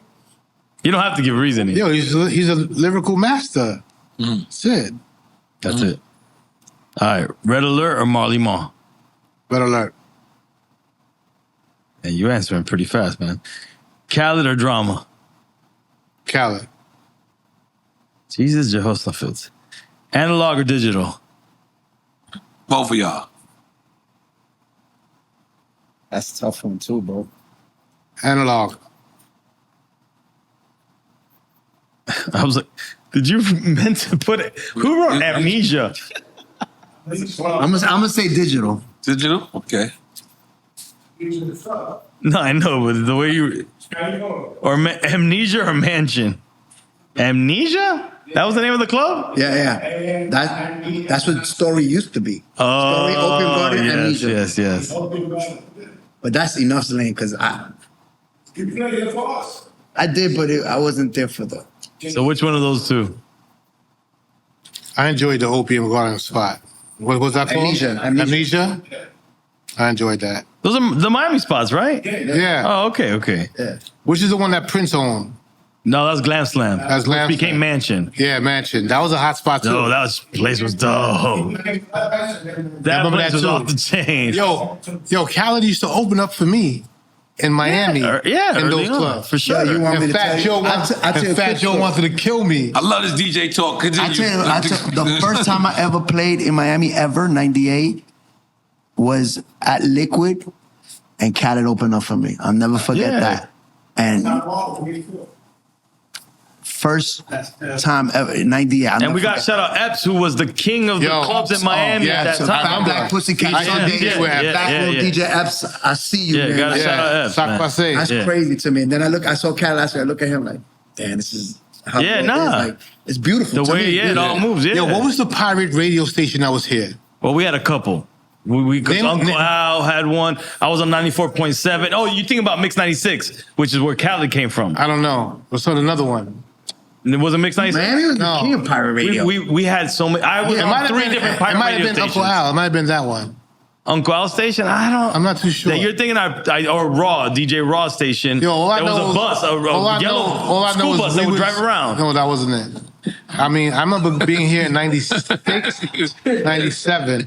You don't have to give reasoning. Yo, he's a lyrical master. That's it. That's it. All right, Red Alert or Marley Marl? Red Alert. And you answering pretty fast, man. Khaled or Drama? Khaled. Jesus, Jehoshaphat. Analog or digital? Both of y'all. That's a tough one too, bro. Analog. I was like, did you meant to put it? Who wrote Amnesia? I'm gonna say digital. Digital? Okay. No, I know, but the way you or Amnesia or Mansion? Amnesia? That was the name of the club? Yeah. That's what Story used to be. Story, Oh, Open Garden, Amnesia. yes. But that's Enuff's lane because I did, but I wasn't there for the. So which one of those two? I enjoyed the Opium Garden spot. What was that called? Amnesia. I enjoyed that. Those are the Miami spots, right? Yeah. Oh, okay. Yeah. Which is the one that Prince owned? No, that's Glam Slam. That's Glam Which became Slam. Mansion. Yeah, Mansion. That was a hot spot too. No, that place was dope. That remember place that was too. off the chain. Yo, Khaled used to open up for me in Miami. Yeah, in early those on, clubs. for sure. Yeah, you want me And to Fat tell you? Joe, I'll tell you a Fat quick Joe story. wanted to kill me. I love this DJ talk. Continue. I tell you, the first time I ever played in Miami ever, 98, was at Liquid, and Khaled opened up for me. I'll never forget Yeah. that. And first time ever, 98. I'll And never we got forget. shout out Epps, who was the king of the Yo, clubs in Miami yeah, at that so time. I'm Black Pussycat I Sunday. DJ with Epps. Back row DJ Epps, I see you, Yeah, man. gotta shout out Epps, man. Sac That's Passe. crazy to me. And then I saw Khaled last week. I look at him like, damn, this is how Yeah, it is. nah. Like, it's beautiful. The to way, me. it all moves, yeah. Yo, what was the pirate radio station that was here? Well, we had a couple. Because Name- Uncle name- Al had one. I was on 94.7. Oh, you think about Mix 96, which is where Khaled came from. I don't know. What's on another one? And it wasn't Mix 96. Miami was No. the king of pirate radio. We had so many. I was It on might have 3 been, different pirate it might radio have been stations. Uncle Al. It might have been that one. Uncle Al station? I'm not too sure. That you're thinking or Raw, DJ Raw station. Yo, all I there was know a is- bus, a all I yellow know- all I know school is bus that we would was- drive around. No, that wasn't it. I mean, I remember being here in 96, 97,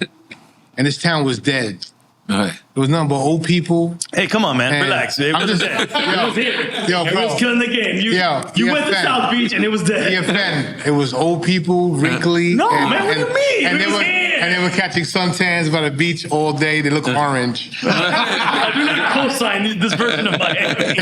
and this town was dead. Right. There was nothing but old people. Hey, come on, man. And Relax. It I'm was just- dead. It was here. Yo, It bro. was killing the game. You went to EFN. South Beach and it was dead. EFN. It was old people, wrinkly. No, man, what do you mean? And It they was were here. and they were catching suntans by the beach all day. They look orange. I do not co-sign this version of Miami.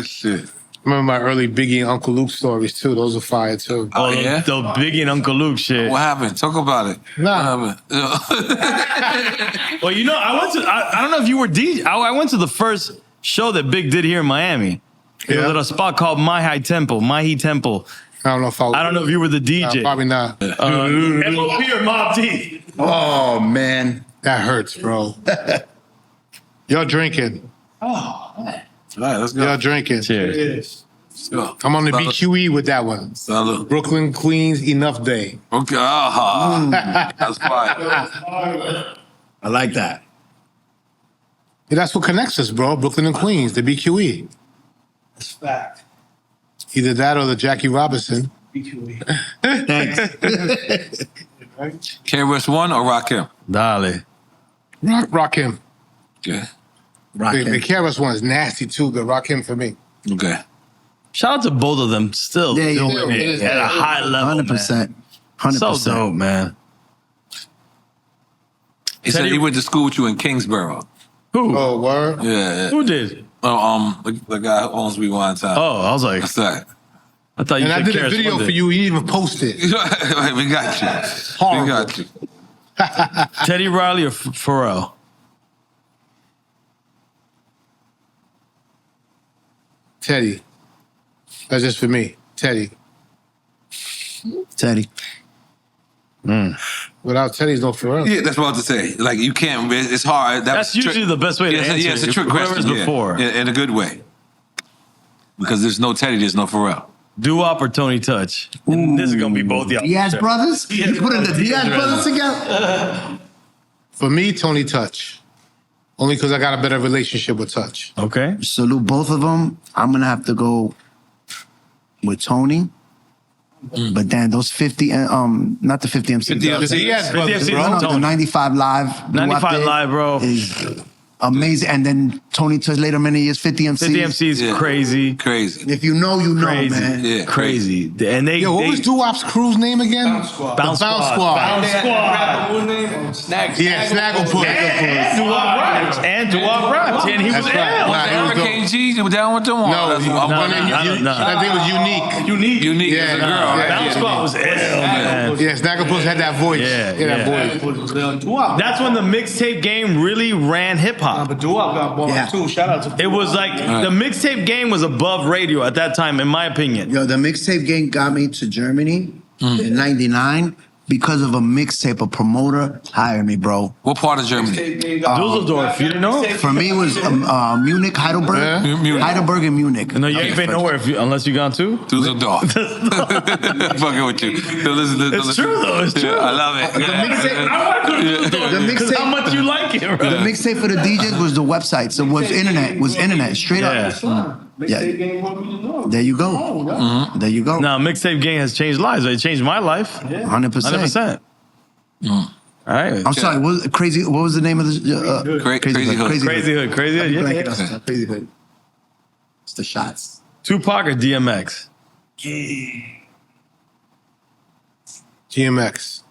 Shit. Remember my early Biggie and Uncle Luke stories too. Those are fire too. Oh, yeah? The Biggie and Uncle Luke shit. What happened? Talk about it. Nah. What happened? Well, you know, I don't know if you were DJ. I went to the first show that Big did here in Miami. It was Yeah. at a spot called Mahi Temple. I don't know if I don't know if you were the DJ. Probably not. MOP or Mob D. Oh, man. That hurts, bro. Y'all drinking. All right, let's go. Y'all drinking. Cheers. Let's go. I'm on the Salud. BQE with that one. Salud. Brooklyn, Queens, Enough Day. Okay. That's fine. I like that. Yeah, that's what connects us, bro. Brooklyn and Queens, the BQE. That's fact. Either that or the Jackie Robinson. BQE. Thanks. KRS One or Rakim? Dale. Rock him. Okay. The Rockin'. KRS one is nasty too, but rock him for me. Okay. Shout out to both of them. Still Yeah, doing yeah, it it is. at a high level. 100%. 100%. So dope, man. He said Teddy- he went to school with you in Kingsborough. Who? Oh, word? Yeah. Who did? The guy who owns Rewind Time. Oh, I was like, That's that. I thought you And I said did a Karis video one for day. you. You didn't even post it. We got you. Horrible. We got you. Teddy Riley or Pharrell? Teddy. That's just for me. Teddy. Teddy. Without Teddy's no Pharrell. Yeah, that's what I was to say. Like, you can't, it's hard. That's usually the best way to answer Yeah, it's a it. trick Whoever's question. before. Yeah, in a good way. Because there's no Teddy, there's no Pharrell. Doo-Wop or Tony Touch? And this is going to be both y'all. Diaz brothers? You put in the Diaz brothers together? For me, Tony Touch. Only because I got a better relationship with Touch. Okay. Salute both of them. I'm going to have to go with Tony. But then those 50, not the 50 MC. 50 MC. He has 50 brothers, MC. bro. No, the Tony. 95 Live. 95 Live, bro. Is amazing. And then Tony Touch later many years, 50 MCs. 50 MCs, Yeah. crazy. Crazy. If you know, you know, Crazy. man. Yeah, Crazy. And they, Yo, what was Doo-Wop's crew's name again? Bounce Squad. Bounce The Bounce Squad. Squad. Bounce Squad. What name? Snag. Yeah, Snagglepuss. And Doo-Wop raps. And Doo-Wop raps. And he was That's right. ill. Nah, he was dope. Hurricane G, you were down with them? No, I think it was Unique. Unique Yeah, as a girl, yeah. right? Bounce Squad was ill, man. Yeah, Snagglepuss had that voice. Yeah, that yeah. voice. That's when the mixtape game really ran hip hop. But Doo-Wop got bought Yeah. too. Shout out to It was like the mixtape game was above radio at that time, in my opinion. Yo, the mixtape game got me to Germany in '99 because of a mixtape. A promoter hired me, bro. What part of Germany? Dusseldorf, you didn't know? For me, it was Munich, Heidelberg, Yeah. Munich. Heidelberg, and Munich. No, you ain't been nowhere unless you gone too. Dusseldorf. Fucking with you. It's true though. It's true. I love it. The mixtape, How much you like it, bro? the mixtape for the DJs was the website. So was internet, straight Yeah. up. Yeah. There you go. There you go. No, mixtape game has changed lives. It changed my life. 100%. 100%. All right. I'm sorry. What was the name of the Crazy Hood. Crazy Hood. Crazy Hood. Blank it Yeah. out. Crazy Hood. It's the shots. Tupac or DMX? GMX.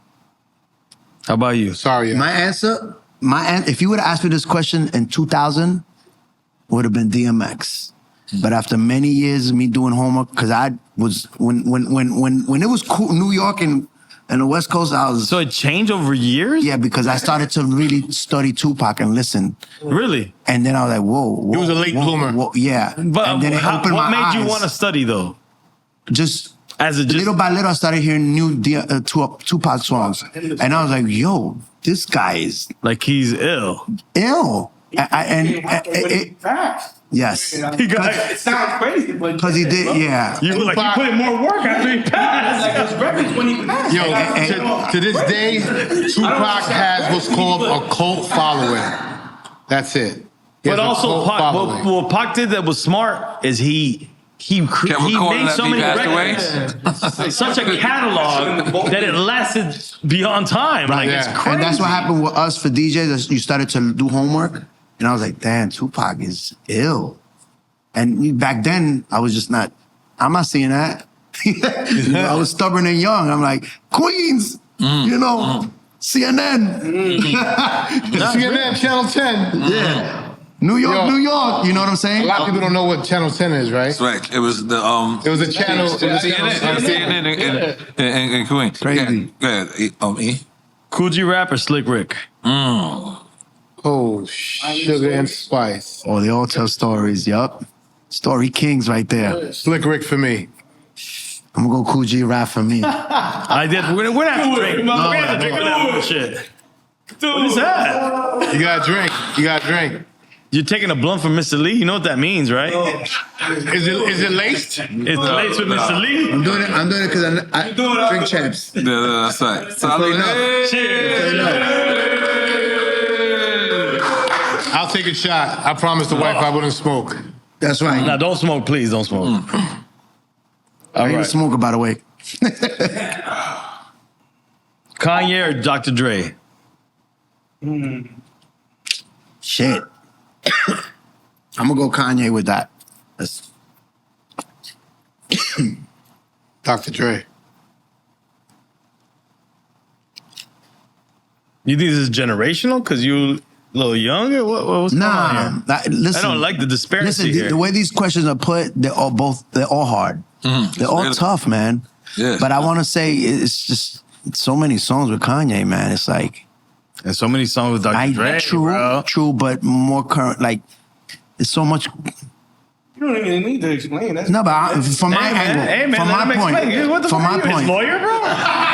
How about you? Sorry. My answer, if you would have asked me this question in 2000, would have been DMX. But after many years of me doing homework, because I was when it was cool, New York and the West Coast, I was So it changed over years? yeah, because I started to really study Tupac and listen, Really? and then I was like, whoa, He was a late bloomer. yeah. But and then it what opened my made you eyes. want to study though? Just As a just little by little, I started hearing new Tupac songs, and I was like, yo, this guy is like he's ill. ill. Yes, It sounds crazy, but because he did, yeah. You were like you put in more work after he passed. like his records when he passed. Yo, to this day, Tupac has what's called a cult following. That's it. He has But a also, cult Pac, following. what Pac did that was smart is he Kept recording made after so he many passed records, away. such a catalog that it lasted beyond time. Like it's Yeah. crazy. And that's what happened with us for DJs. You started to do homework, and I was like, damn, Tupac is ill. And back then, I was just not, I'm not seeing that. I was stubborn and young. I'm like, Queens, you know, CNN. CNN Channel 10. Yeah. New York, Yo. New York. You know what I'm A saying? lot of people don't know what Channel 10 is, right? That's right. It was the It was a channel. It was a channel. CNN and Queen. Crazy. Go ahead. E. Cool G Rap or Slick Rick? Oh, sugar and spice. Oh, they all tell stories. Yup. Story kings right there. Slick Rick for me. I'm gonna go Cool G Rap for me. I did. We're gonna have to drink. We're gonna have to drink for that bullshit. What is that? You gotta drink. You gotta drink. You're taking a blunt from Mr. Lee. You know what that means, right? Is it laced? It's laced with Mr. Lee. I'm doing it because I drink champs. That's right. Salud. I'll take a shot. I promised the wife I wouldn't smoke. That's right. Now, don't smoke, please. Don't smoke. I All ain't a right. smoker, by the way. Kanye or Dr. Dre? Shit. I'm gonna go Kanye with that. That's- Dr. Dre. You think this is generational because you a little younger? What's going on here? Listen, I don't like the disparity Listen, here. the way these questions are put, they're all hard. They're all tough, man. Yeah. But I want to say it's just so many songs with Kanye, man. It's like And so many songs with Dr. Dre, bro. true, but more current. Like it's so much. You don't even need to explain that. No, but from my angle, from my point, What the from fuck my are you, his point, lawyer, bro?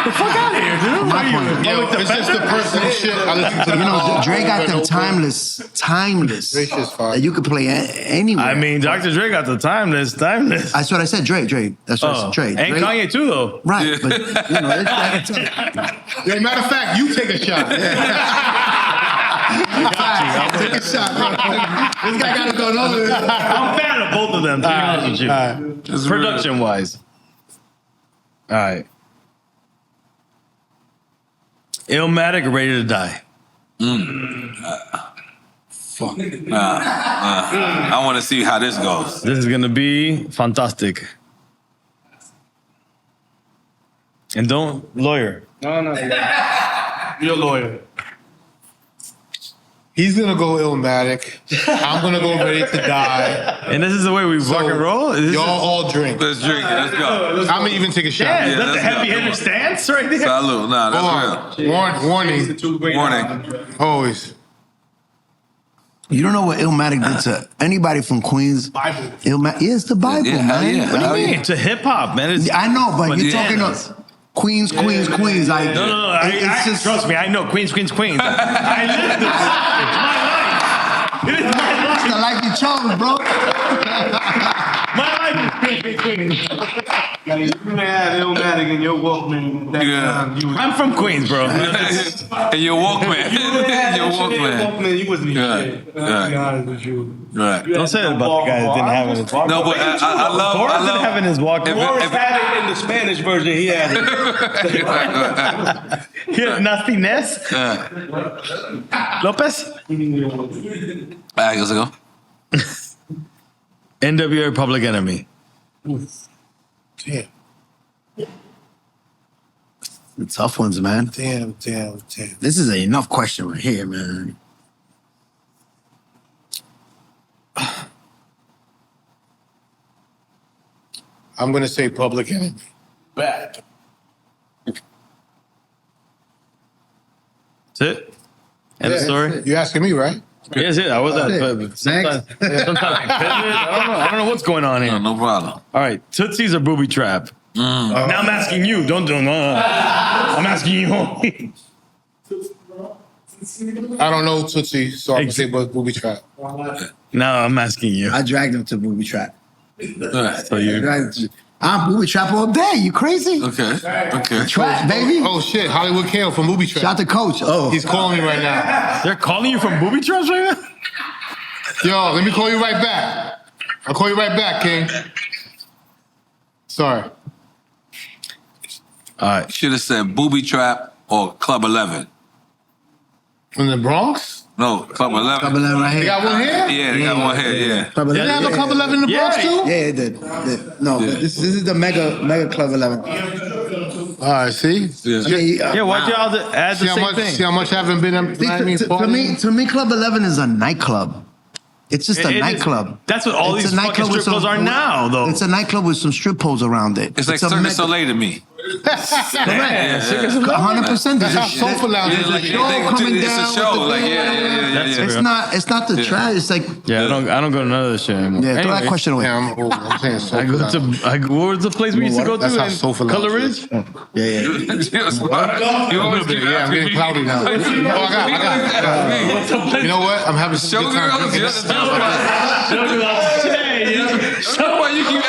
The fuck out of here, dude. from my point. Yo, it's just the personal shit. I listen to the You know, Dre got them over and over. timeless. Dre shit's fire. That you could play anywhere. I mean, Dr. Dre got the timeless. that's what I said. Dre. That's what I said. Dre. And Dre. Kanye too, though. Right, but you know, it's Yo, matter of fact, you take a shot. take a shot, bro. This guy got to go over this. I'm a fan of both of them, to be honest with you. Production-wise. All right. Illmatic or Ready to Die? Fuck. I want to see how this goes. This is gonna be fantastic. And don't lawyer. No. You're a lawyer. He's gonna go Illmatic. I'm gonna go Ready to Die. And this is the way we rock and roll? Is this Y'all all drink. Let's drink it. Let's go. I'm gonna even take a shot. Yeah, is that let's the heavy go. hitter stance right there? Salute. Nah, that's real. Warning. Warning. Always. You don't know what Illmatic did to anybody from Queens? Bible. Illmatic, yeah, it's the Bible, Yeah, hell man. yeah. What do you Hell mean? yeah. To hip hop, man. It's, I know, but you're talking bananas. of Queens. Like, No. it's just Trust me, I know. Queens. I live this. It's my life. It is my life. the life you chose, bro. My life is Queens. You may have Illmatic in your Walkman. That Yeah. time you was. I'm from Queens, bro. And your Walkman. You had Your that shit in Walkman. Walkman. You wasn't even Right. shit. I'll be honest with you. Right. Don't say that about the guy that didn't have it in his Walkman. No, but I love. Forrest I love. didn't have it in his Walkman. Forrest had it in the Spanish version. He had it. Here, Nasty Ness. Lopez. All right, let's go. NWA Public Enemy. Damn. The tough ones, man. Damn. This is an enough question right here, man. I'm gonna say Public Enemy. Bad. That's it. End of story. You asking me, right? Yes, I was at. Next. Sometimes I pivot. I don't know what's going on here. No problem. All right, Tootsies or booby trap? Now I'm asking you. Don't do no. I'm asking you only. I don't know Tootsie, so I'm gonna say Booby Trap. Now I'm asking you. I dragged him to Booby Trap. So you. I'm Booby Trap all day. You crazy? Okay. Trap, baby. Oh shit, Hollywood Kale from Booby Trap. Shout to Coach. Oh, He's calling me right now. They're calling you from booby traps right now. Yo, let me call you right back. I'll call you right back, King. Sorry. All right. Should have said Booby Trap or Club 11. From the Bronx? No, Club 11. Club 11 right You here. got one here? Yeah, they got one here. Yeah. Club Did 11. they have a Club 11 in the Yeah. Bronx too? Yeah, it did. No, but this is the mega Club 11. All right, see? Yeah, why'd y'all add the See how same much? thing? See how much I haven't been at Miami's party? To me, Club 11 is a nightclub. It's just a It is- nightclub. That's what all It's these a fucking nightclub strip with some- clubs are now, though. It's a nightclub with some strip poles around it. It's like a Cirque mega- du Soleil to me. Correct. 100%. There's a That's how soulful lounge there's is. a Like, show coming It's down a show. with the Like, band. yeah. It's not the trash. It's like Yeah, I don't go to none of this shit anymore. throw that Anyway, question away. Yeah, I'm saying I soulful go lounge. to what was the place we used to go to? That's how in soulful lounge Color is. Ridge? Yeah. You always keep Yeah, I'm getting cloudy now. Oh, I got it. You know what? I'm having some good time Showgirls, drinking. you're the Show why you keep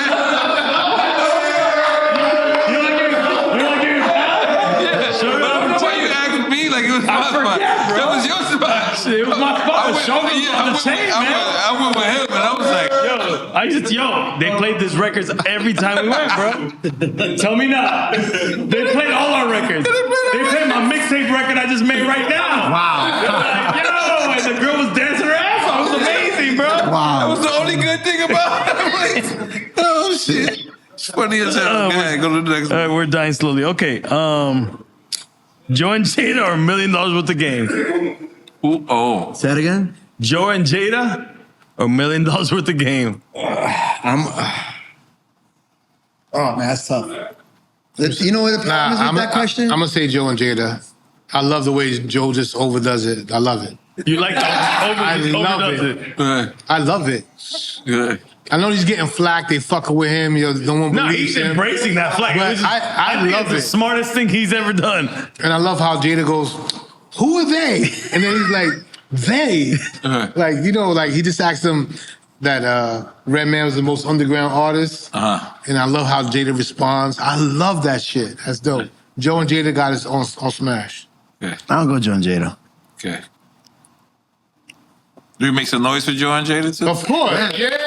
Why you asking me like it was my spot? That was your spot. It was my fault. Show me on the chain, man. I went with him and I was like, They played this records every time we went, bro. Tell me now. They played all our records. They played my mixtape record I just made right now. Wow. And the girl was dancing her ass off. It was amazing, bro. that Wow. was the only good thing about it. I'm like, oh shit. It's funny as hell. Okay, go to the next All one. right, we're dying slowly. Okay, Joe and Jada or $1 million worth of game? Ooh, oh. Say it again. Joe and Jada or $1 million worth of game? Oh man, that's tough. You know what the problem is with that question? I'm gonna say Joe and Jada. I love the way Joe just overdoes it. I love it. You like the I love overdoes it. Good. I love it. Good. I know he's getting flack. They fucking with him. Yo, no one No, believes he's him. embracing that flag. But It was just- I think love it's it. the smartest thing he's ever done. And I love how Jada goes, "Who are they?" And then he's like, "They." Like, you know, like he just asked them that Redman was the most underground artist. And I love how Jada responds. I love that shit. That's dope. Joe and Jada got us on Smash. Okay. I'll go Joe and Jada. Okay. Do you make some noise for Joe and Jada too? Of course. Yeah.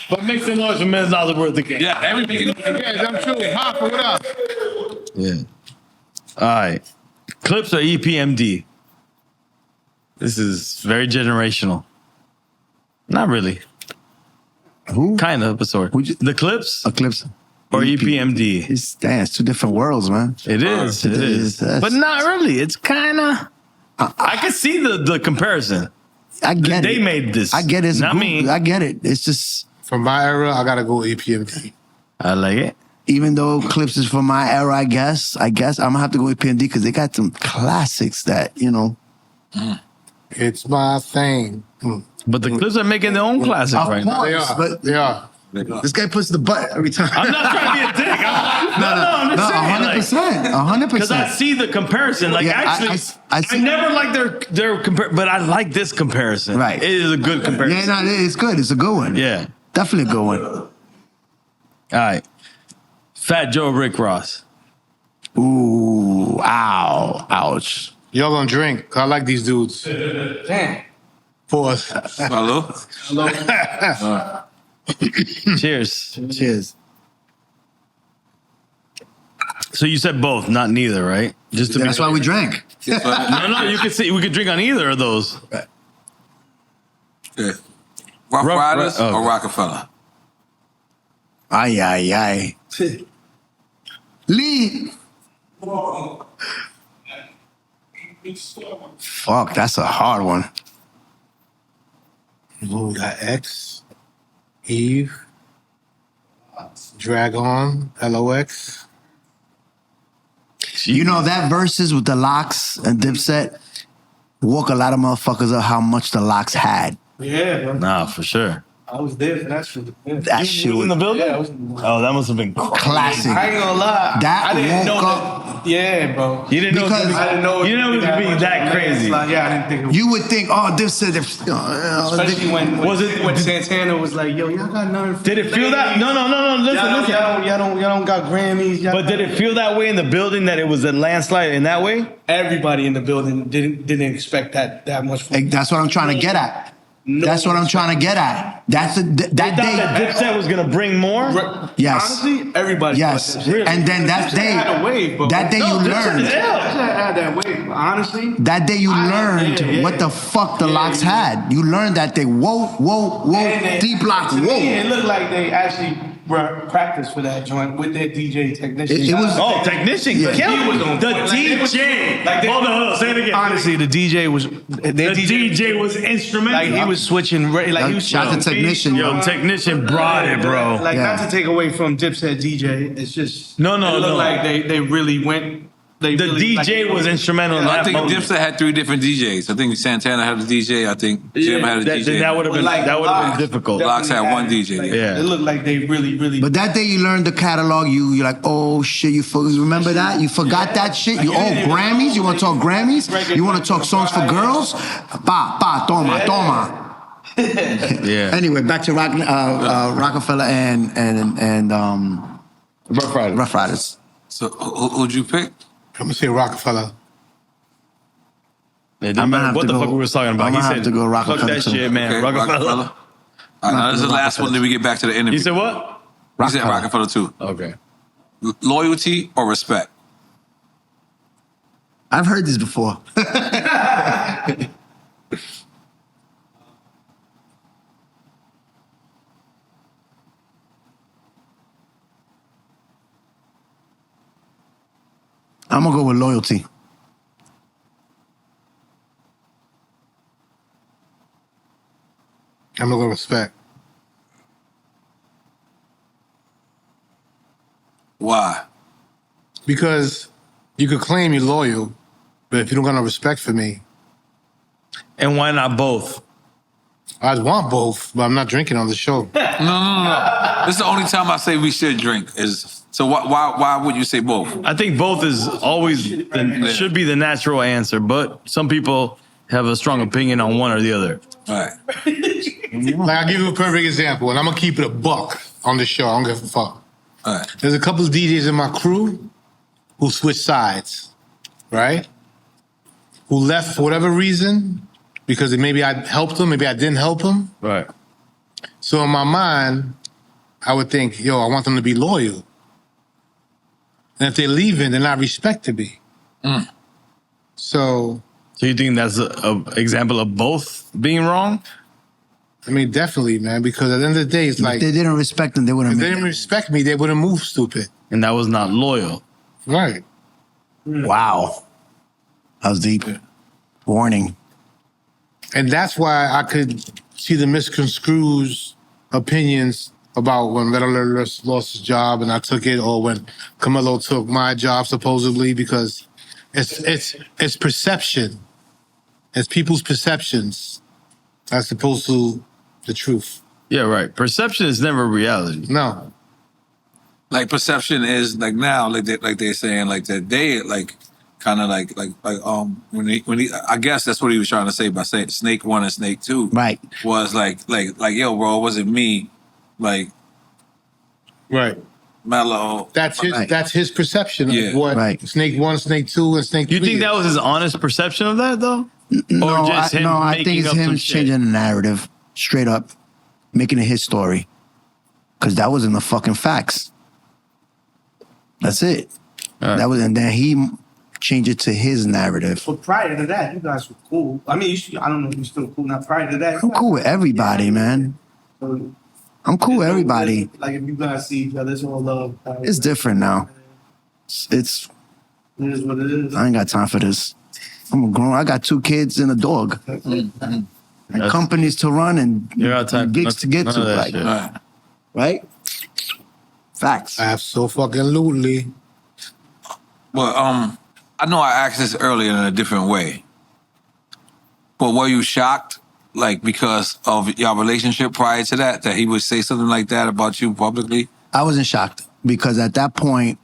But make some noise for $1 million worth of game. Yeah, everything. Yeah, I'm true. Hopper, what up? Yeah. All right. Clips or EPMD? This is very generational. Not really. Who? Kind of, but sort. The Clips Eclipse. or EPMD? It's two different worlds, man. It is. It is. But not really. It's kind of... I can see the comparison. I get it. They made this. I get it. It's Not me. I get it. It's just... From my era, I gotta go EPMD. I like it. Even though Clips is from my era, I guess I'm gonna have to go with PND because they got some classics that, you know. It's my thing. But the Clips are making their own classics right now. They are. But They are. this guy puts the butt every time. I'm not trying to be a dick. I'm just saying. 100%. Because I see the comparison. Like, Yeah, actually, I never like their but I like this comparison. Right. It is a good comparison. Yeah, no, it's good. It's a good one. Yeah. Definitely a good one. All right. Fat Joe, Rick Ross. Ooh, ow, ouch. Y'all gonna drink. I like these dudes. Damn. Pause. Hello? Cheers. Cheers. So you said both, not neither, right? Just to That's be why we drank. No, you could see we could drink on either of those. Yeah. Rough Rough Riders Ri- oh. or Rockefeller? Ay. Lee. Fuck, that's a hard one. We got X, Eve, Dragon, LOX. You know that verses with the Locks and Dipset woke a lot of motherfuckers up how much the Locks had. Yeah, bro. Nah, for sure. I was there for that shit. Yeah. That shit You was in the was building? Yeah, I was in the Oh, that must have been classic. I ain't gonna lie. That I didn't know woke that. Yeah, bro. You didn't know Because- it was I didn't know. You didn't know it would be much that of a crazy. landslide. Yeah, I didn't think it was. You would think, oh, Dipset. Especially when Santana was like, "Yo, y'all got nothing." Did it feel that? No. Listen. Y'all don't got Grammys. Y'all But did it feel that way in the building that it was a landslide in that way? Everybody in the building didn't expect that much. That's what I'm trying to get at. No That's what I'm trying to get at. That's that They thought that day. Dipset was gonna bring more. Yes. Honestly, everybody. Yes. thought that shit. And then that Dipset had a day, wave, bro. that day you Dipset learned. is ill. Dipset had that wave. But honestly, That day you learned yeah. what the fuck the Locks had. You learned that they and deep lock, to me, it whoa. looked like they actually practiced for that joint with their DJ technician. It was- Oh, technician, Yeah. kill He was me. on The point. Like, they was- DJ. like, they- Hold on, say it again. Honestly, the DJ was The DJ was instrumental. like he was switching. Like he was Shout out to switching technician, beats. yo. Yo, technician brought it, bro. Like Yeah. not to take away from Dipset DJ, it's just No, It looked no. like they really went. The DJ was instrumental in I that think moment. Dipset had 3 different DJs. I think Santana had a DJ. I think Jim had a Then DJ. that would have been Locks difficult. Locks had definitely one DJ. Like, Yeah. it looked like they really. But that day you learned the catalog, you're like, oh shit, remember that? You forgot that shit? You Grammys? You want to talk Grammys? You want to talk songs for girls? Toma. Yeah. Anyway, back to Rockefeller and Rough Riders. Rough Riders. So who'd you pick? I'm gonna say Rockefeller. It I'm didn't gonna matter have what to the go- fuck we was talking about. I'm He gonna have said, to go fuck Rockefeller that too. shit, man. Okay, Rockefeller. All right, now this is the last one, then we get back to the interview. You said what? You said Rockefeller too. Okay. Loyalty or respect? I've heard this before. I'm gonna go with loyalty. I'm gonna go respect. Why? Because you could claim you're loyal, but if you don't got no respect for me, And why not both? I want both, but I'm not drinking on the show. No. This is the only time I say we should drink. So why would you say both? I think both is always should be the natural answer, but some people have a strong opinion on one or the other. All right. Like, I'll give you a perfect example, and I'm gonna keep it a buck on the show. I don't give a fuck. All right. There's a couple of DJs in my crew who switched sides, right? Who left for whatever reason, because maybe I helped them, maybe I didn't help them. Right. So in my mind, I would think, yo, I want them to be loyal. And if they're leaving, they're not respecting me. So So you think that's a example of both being wrong? I mean, definitely, man, because at the end of the day, it's If like, they didn't respect them, they wouldn't if they make didn't it. respect me, they wouldn't move stupid. And that was not loyal. Right. Wow. That was deep. Warning. And that's why I could see the misconstrues opinions about when Red Alert lost his job and I took it, or when Camilo took my job supposedly, because it's perception. It's people's perceptions as opposed to the truth. Yeah, right. Perception is never reality. No. Like perception is like now, like they're saying, like that they like kind of like when he I guess that's what he was trying to say by saying Snake 1 and Snake 2. Right. Was like yo, bro, it wasn't me. Like Right. Mellow. That's his perception of what Right. Snake 1, Snake 2, and Snake 3 You think that is. was his honest perception of that, though? No, just him I making think it's up some him shit? changing the narrative straight up, making it his story. Because that wasn't the fucking facts. That's it. Right. That was, and then he changed it to his narrative. But prior to that, you guys were cool. I mean, I don't know if you're still cool now. Prior to that, I'm cool with everybody, man. So, I'm cool with everybody. Like if you guys see each other, it's all love. It's different now. It's It is what it is. I ain't got time for this. I'm grown. I got 2 kids and a dog, and companies to run and You're out of time. gigs to get None to, of that like, shit. right? Facts. Abso-fucking-lutely. But I know I asked this earlier in a different way. But were you shocked, like because of your relationship prior to that he would say something like that about you publicly? I wasn't shocked because at that point,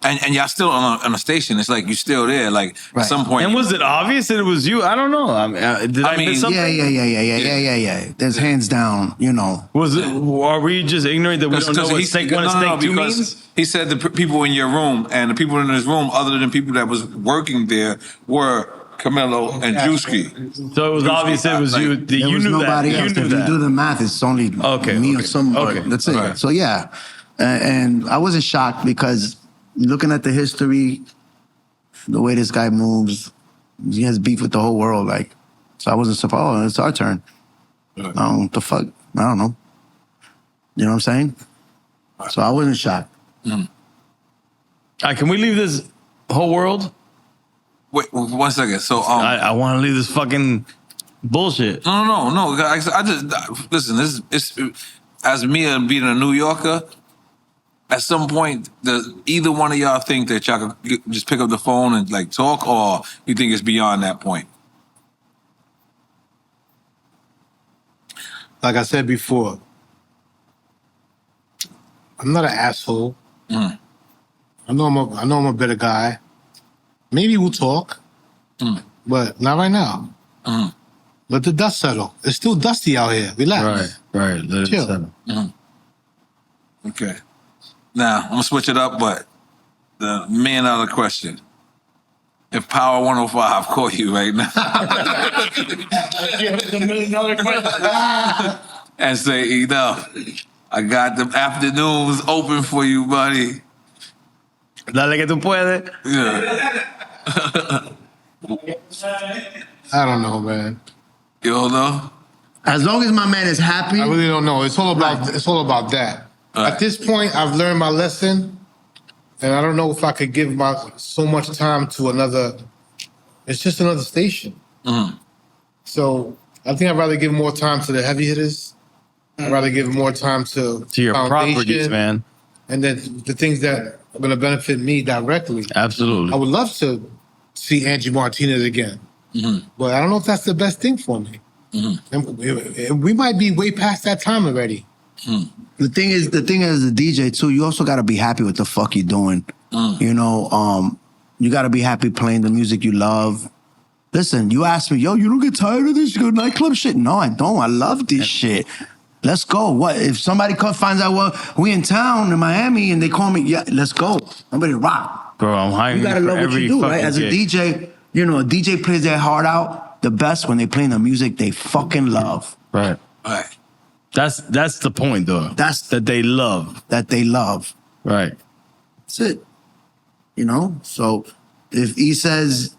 And y'all still on a station. It's like you still there. Like Right. at some point. And was it obvious that it was you? I don't know. I mean, did I mean, miss something? yeah. There's hands down, you know. Was it? Are we just ignorant that we don't know what Snake 1 and Snake 2 because means? he said the people in your room and the people in his room, other than people that was working there, were Camilo and Juicy. So it was obvious that it was you. There You was knew nobody that. else. You knew If you that. do the math, it's only me or somebody. Okay. That's it. Right. So yeah, and I wasn't shocked because looking at the history, the way this guy moves, he has beef with the whole world. Like, so I wasn't surprised. Oh, it's our turn. Right. What the fuck? I don't know. You know what I'm saying? So I wasn't shocked. All right, can we leave this whole world? Wait, 1 second. So I want to leave this fucking bullshit. No. I just listen. It's as me being a New Yorker. At some point, does either one of y'all think that y'all could just pick up the phone and like talk, or you think it's beyond that point? Like I said before, I'm not an asshole. I know I'm a better guy. Maybe we'll talk, but not right now. Let the dust settle. It's still dusty out here. Relax. Right. Let it Chill. settle. Okay. Now I'm gonna switch it up, but the million dollar question: if Power 105 call you right now and say, "Enough, I got the afternoons open for you, buddy." Dale que tú puedes. Yeah. I don't know, man. You don't know? As long as my man is happy, I really don't know. It's all about that. At this point, I've learned my lesson, and I don't know if I could give so much time to another. It's just another station. So I think I'd rather give more time to the heavy hitters. I'd rather give more time to your Foundation, properties, man. and then the things that are going to benefit me directly. Absolutely. I would love to see Angie Martinez again, but I don't know if that's the best thing for me. And we might be way past that time already. the thing is, the DJ too, you also got to be happy with the fuck you're doing. You know, you got to be happy playing the music you love. Listen, you ask me, yo, you don't get tired of this? You go nightclub shit? No, I don't. I love this shit. Let's go. What if somebody finds out, well, we in town in Miami and they call me, yeah, let's go. I'm ready to rock. Bro, I'm hiring You gotta for love what every you do, fucking right? As a gig. DJ, you know, a DJ plays their heart out the best when they play the music they fucking love. Right. All right. That's the point, though. That's that they love. That they love. Right. That's it. You know? So if he says,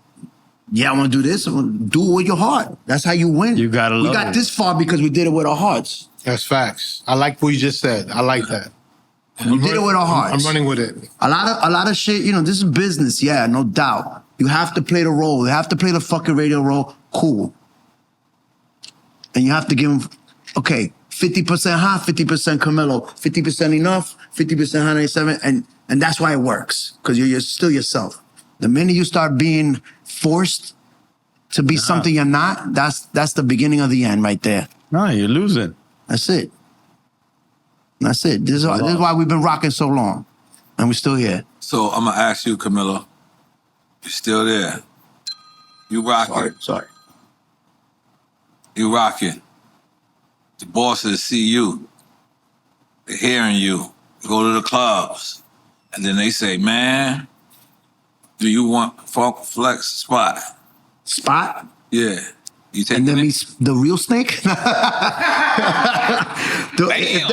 yeah, I want to do this. I wanna do it with your heart. That's how you win. You gotta We love got it. this far because we did it with our hearts. That's facts. I like what you just said. I like that. We did it with our hearts. I'm running with it. A lot of shit, this is business, yeah, no doubt. You have to play the role. You have to play the fucking radio role. Cool. And you have to give them, okay, 50% hot, 50% Camilo, 50% enough, 50% Hot 97, and that's why it works, because you're still yourself. The minute you start being forced to be something you're not, that's the beginning of the end right there. No, you're losing. That's it. That's it. This is why we've been rocking so long, and we're still here. So I'm gonna ask you, Camilo. You're still there. You rocking. Sorry. You rocking. The bosses see you. They're hearing you. You go to the clubs. And then they say, man, do you want Funk Flex spot? Spot? Yeah. You take And then it? the real snake?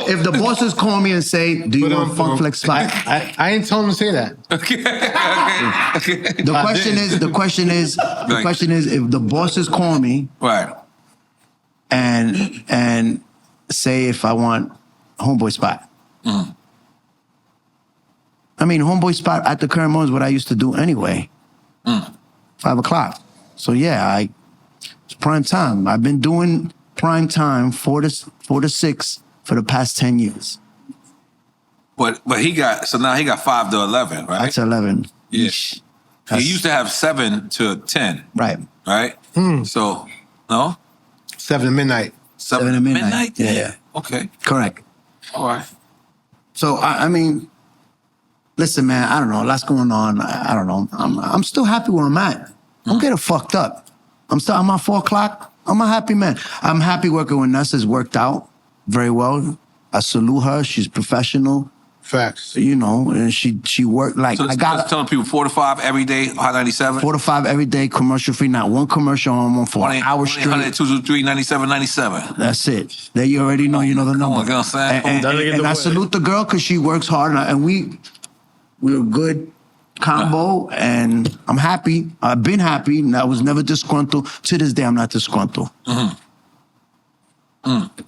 If the bosses call me and say, do you want Funk Flex spot? I ain't told him to say that. Okay. The question is, if the bosses call me Right. and say if I want Homeboy spot. I mean, Homeboy spot at the current moment is what I used to do anyway. 5 o'clock. So yeah, it's prime time. I've been doing prime time 4 to 6 for the past 10 years. But now he got 5 to 11, right? That's 11. Yeah. Eesh. He used to have 7 to 10. Right. Right? So, no? 7 to midnight. 7 to to midnight. midnight? Yeah. Okay. Correct. All right. So I mean, listen, man, I don't know. Lots going on. I don't know. I'm still happy where I'm at. Don't get it fucked up. I'm at 4 o'clock. I'm a happy man. I'm happy working with Ness. It's worked out very well. I salute her. She's professional. Facts. And she worked like So I got telling people 4 to 5 every day, Hot 97? 4 to 5 every day, commercial free. Not one commercial on one for an hour straight. 100, 2 to 3, 97, 97. That's it. There you already know. You know the number. on, you know what I'm saying? And I salute the girl because she works hard, and we're a good combo, and I'm happy. I've been happy. And I was never disgruntled. To this day, I'm not disgruntled.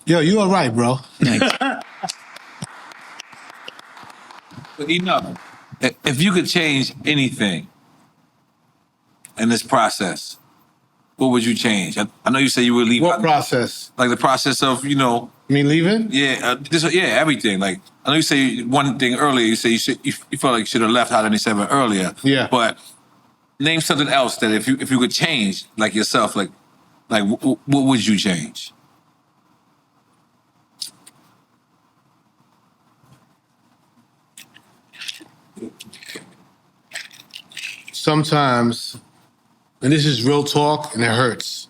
Yo, you all right, bro. Thanks. But enough. If you could change anything in this process, what would you change? I know you say you would leave. What process? Like the process of, Me leaving? everything. Like, I know you say one thing earlier. You say you felt like you should have left Hot 97 earlier. Yeah. But name something else that if you could change, like yourself, like what would you change? Sometimes, and this is real talk and it hurts,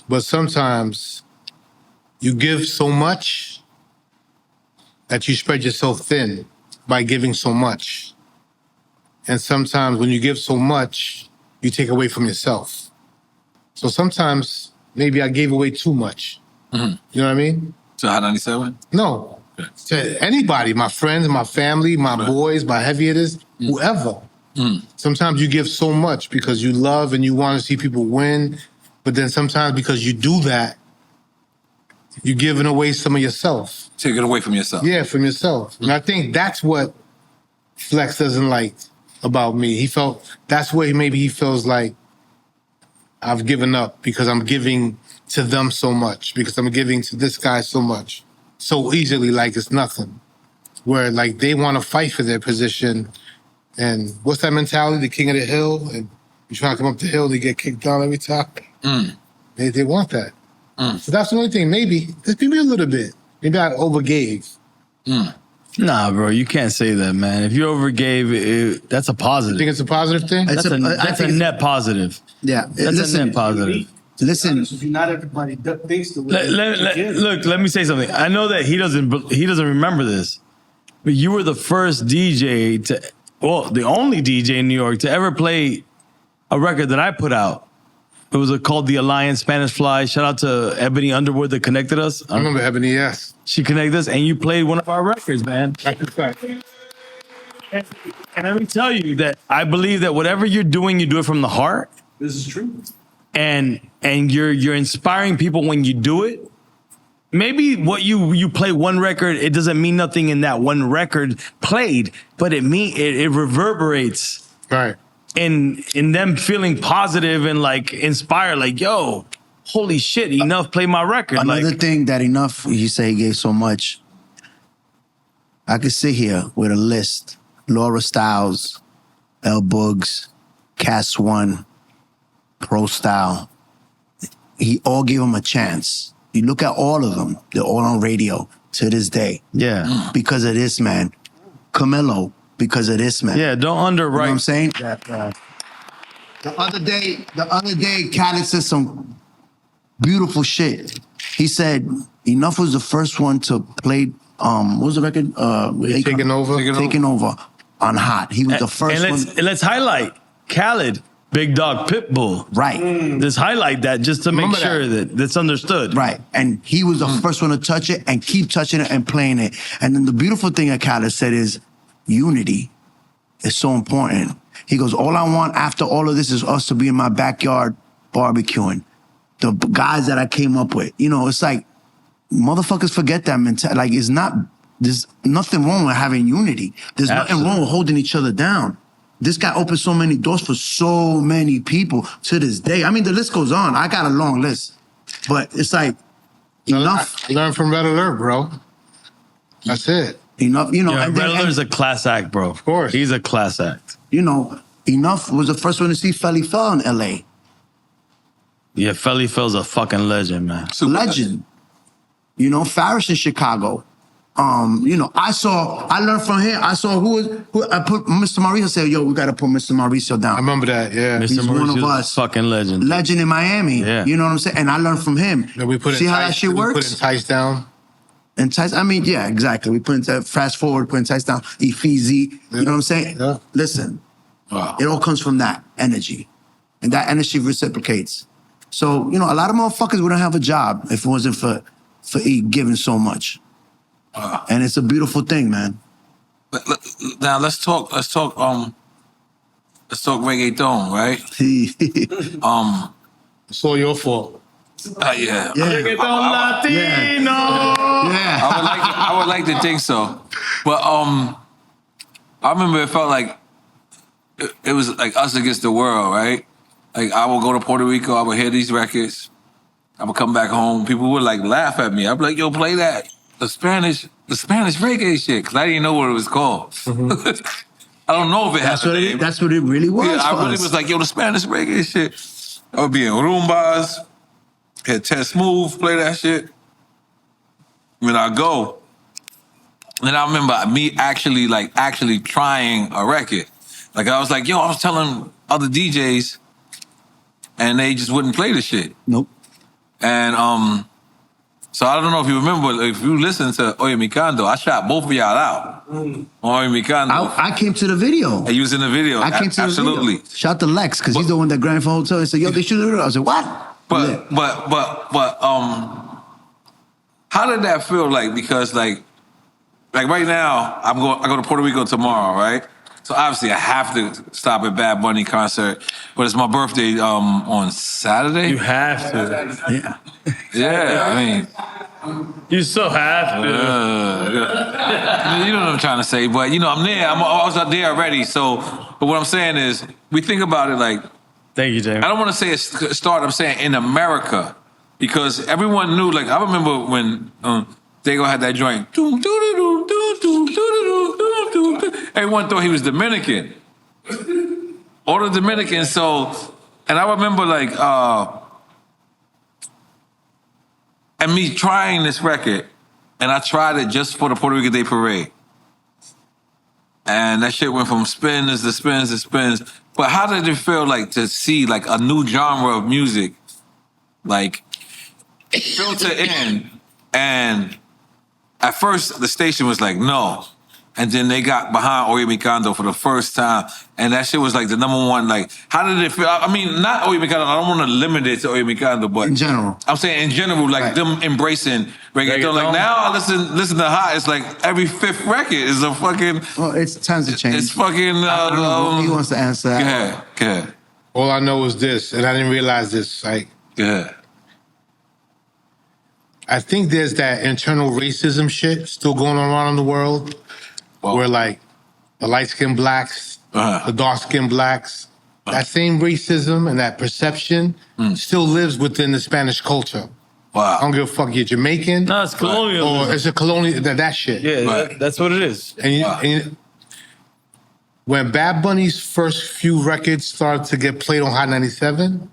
but sometimes you give so much that you spread yourself thin by giving so much. And sometimes when you give so much, you take away from yourself. So sometimes maybe I gave away too much. You know what I mean? To Hot 97? No. To anybody, my friends, my family, my boys, my heavy hitters, whoever. Sometimes you give so much because you love and you want to see people win, but then sometimes because you do that, you're giving away some of yourself. Take it away from yourself. Yeah, from yourself. And I think that's what Flex doesn't like about me. That's where maybe he feels like I've given up because I'm giving to them so much, because I'm giving to this guy so much, so easily, like it's nothing. Where like they want to fight for their position. And what's that mentality? The king of the hill, and you try to come up the hill, they get kicked down every time. They want that. So that's the only thing. Maybe just maybe a little bit. Maybe I overgave. Nah, bro, you can't say that, man. If you overgave, that's a positive. Think it's a positive thing? That's a net positive. Yeah. That's a net positive. Listen. Not everybody thinks the way. Look, let me say something. I know that he doesn't remember this, but you were the first DJ the only DJ in New York to ever play a record that I put out. It was called The Alliance, Spanish Fly. Shout out to Ebony Underwood that connected us. I remember Ebony, yes. She connected us, and you played one of our records, man. That's a fact. And let me tell you that I believe that whatever you're doing, you do it from the heart. This is true. and you're inspiring people when you do it. Maybe what you play one record, it doesn't mean nothing in that one record played, but it reverberates Right. in them feeling positive and like inspired, like, yo, holy shit, Enuff played my record. Another Like, thing that Enuff, you say he gave so much. I could sit here with a list. Laura Styles, L Boogs, Cass One, Pro Style. He all gave him a chance. You look at all of them, they're all on radio to this day. yeah. Because of this man. Camilo, because of this man. Yeah, don't You know what underwrite. I'm saying? The other day, Khaled said some beautiful shit. He said Enuff was the first one to play, what was the record? Taking Over. Taking Over on Hot. He was the first And one. let's highlight Khaled, Big Dog Pitbull. Right. Let's highlight that just to make Remember sure that that's understood. Right. And he was the first one to touch it and keep touching it and playing it. And then the beautiful thing that Khaled said is unity is so important. He goes, all I want after all of this is us to be in my backyard barbecuing. The guys that I came up with. You know, it's like, motherfuckers forget that mentality. Like, there's nothing wrong with having unity. There's nothing wrong with holding each other down. This guy opened so many doors for so many people to this day. I mean, the list goes on. I got a long list. But it's like, Enuff. Learn from Red Alert, bro. That's it. Enuff, you know. Yeah, and Red then- Alert's a class act, bro. Of course. He's a class act. you know, Enuff was the first one to see Felly Fell in L.A. Yeah, Felly Fell's a fucking legend, man. Legend. You know, Farish in Chicago. You know, I learned from him. I saw who I put Mr. Mauricio said, yo, we gotta put Mr. Mauricio down. I remember that, yeah. Mr. He's one of Mauricio's us. a fucking legend. Legend in Miami. Yeah. You know what I'm saying? And I learned from him. Then we put See in how that Tice- shit we put works? in Tice down. And Tice, I mean, yeah, exactly. We put in fast forward, put in Tice down, Efizi. You know what I'm saying? Yeah. Listen, Wow. it all comes from that energy. And that energy reciprocates. So, you know, a lot of motherfuckers wouldn't have a job if it wasn't for E giving so much. And it's a beautiful thing, man. Now let's talk reggaeton, right? It's all your fault. Yeah. Yeah. Yeah. I would like to think so. But I remember it felt like it was like us against the world, right? Like I would go to Puerto Rico, I would hear these records, I would come back home, people would like laugh at me. I'd be like, yo, play that. The Spanish reggae shit, because I didn't know what it was called. I don't know if it has a name. That's what it really was Yeah, for I really us. was like, yo, the Spanish reggae shit. I would be in Rumbas, had Ted Smooth play that shit. When I go, and I remember me actually trying a record. Like I was like, yo, I was telling other DJs, and they just wouldn't play the shit. Nope. And so I don't know if you remember, if you listen to Oye Mi Canto, I shot both of y'all out. Oye Mi Canto. I came to the video. And you was in the video. I came to Absolutely. the video. Shout to Lex, because he's the one that Grand Phone Hotel and said, yo, they should have. I said, what? But how did that feel like? Because like right now, I go to Puerto Rico tomorrow, right? So obviously I have to stop at Bad Bunny concert, but it's my birthday on Saturday. You have to. Yeah. Yeah, I mean, You so have to. you know what I'm trying to say. But you know, I'm there. I was out there already. So, but what I'm saying is, we think about it like, Thank you, James. I don't want to say it started. I'm saying in America, because everyone knew. Like I remember when Dago had that joint. Everyone thought he was Dominican. All the Dominicans. So, and I remember like, and me trying this record, and I tried it just for the Puerto Rico Day Parade. And that shit went from spins to spins to spins. But how did it feel like to see like a new genre of music, like filter in? And at first the station was like, no. And then they got behind Oye Mi Canto for the first time. And that shit was like the number one, like, how did it feel? I mean, not Oye Mi Canto, I don't want to limit it to Oye Mi Canto, but In general. I'm saying in general, like Right. them embracing reggaeton. Like now I listen to Hot, it's like every fifth record is a fucking, Well, it's times have changed. it's fucking, I don't know who he wants to answer that. Go ahead. All I know is this, and I didn't realize this. Like, Yeah. I think there's that internal racism shit still going on in the world, where like the light-skinned blacks, the dark-skinned blacks, that same racism and that perception still lives within the Spanish culture. Wow. I don't give a fuck. You're Jamaican. No, it's colonial. Or it's a colonial, that shit. Yeah, that's what it is. And when Bad Bunny's first few records started to get played on Hot 97,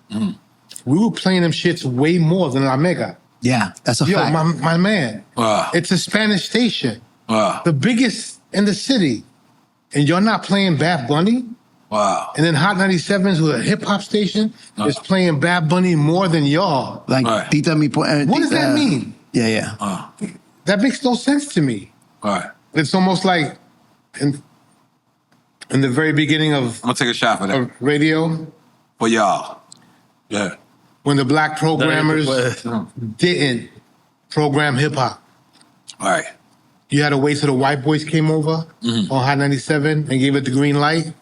we were playing them shits way more than La Mega. Yeah, that's a fact. My man. Wow. It's a Spanish station. Wow. The biggest in the city. And you're not playing Bad Bunny? Wow. And then Hot 97 is a hip hop station is playing Bad Bunny more than y'all. Like, Tita Mi What does that mean? Yeah. That makes no sense to me. Right. It's almost like in the very beginning of I'm gonna take a shot for that. radio, For y'all. Yeah. when the black programmers didn't program hip hop. All right. You had to wait till the white boys came over on Hot 97 and gave it the green light.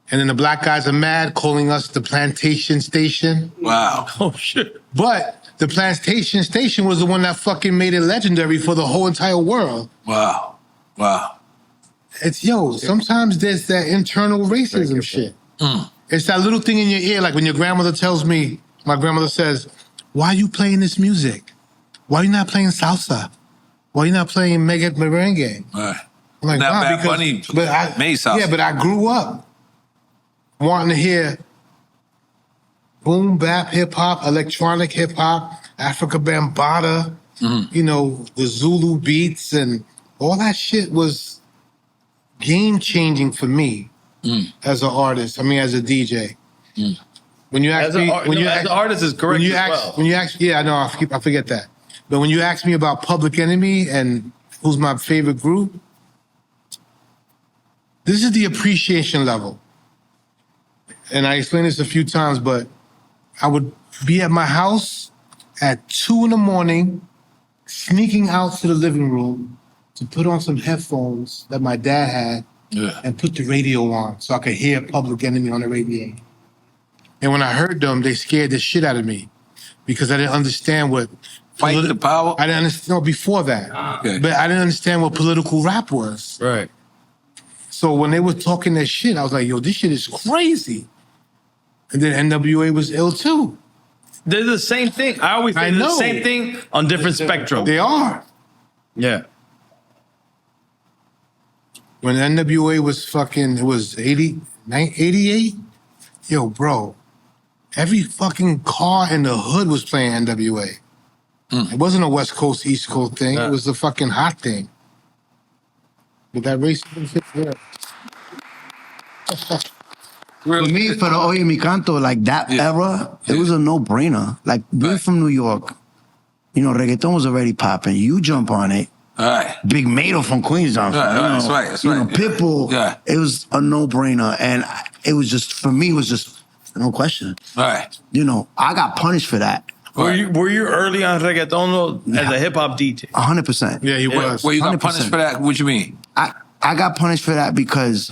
And then the black guys are mad, calling us the plantation station. Wow. Oh, shit. But the plantation station was the one that fucking made it legendary for the whole entire world. Wow. Wow. It's, sometimes there's that internal racism shit. It's that little thing in your ear, like when your grandmother tells me, my grandmother says, why are you playing this music? Why are you not playing salsa? Why are you not playing merengue? Right. I'm like, Now, wow, Bad because, Bunny but I, made salsa. yeah, but I grew up wanting to hear boom bap hip hop, electronic hip hop, Africa Bambaataa, the Zulu beats, and all that shit was game changing for me as an artist. I mean, as a DJ. When you ask me, as an artist is correct when you ask, yeah, no, I forget that. But when you ask me about Public Enemy and who's my favorite group, this is the appreciation level. And I explained this a few times, but I would be at my house at 2 a.m, sneaking out to the living room to put on some headphones that my dad had and put the radio on so I could hear Public Enemy on the radio. And when I heard them, they scared the shit out of me because I didn't understand what... Fight the power? I didn't understand, no, before that. Okay. But I didn't understand what political rap was. Right. So when they were talking that shit, I was like, yo, this shit is crazy. And then NWA was ill too. They're the same thing. I always say they're the same thing on different spectrums. They are. Yeah. When NWA was fucking, it was 88? Yo, bro, every fucking car in the hood was playing NWA. It wasn't a West Coast, East Coast thing. It was the fucking hot thing. With that racism shit, For me, for the Oye Mi Canto, like that era, it was a no-brainer. Like, being from New York, reggaeton was already popping. You jump on it. All right. Big Mato from Queens, That's right. Pitbull. Yeah. It was a no-brainer. And it was just, for me, it was just no question. All right. I got punished for that. Were you early on reggaeton as a hip hop DJ? 100%. Yeah, he was. Well, you got 100%. punished for that? What you mean? I got punished for that because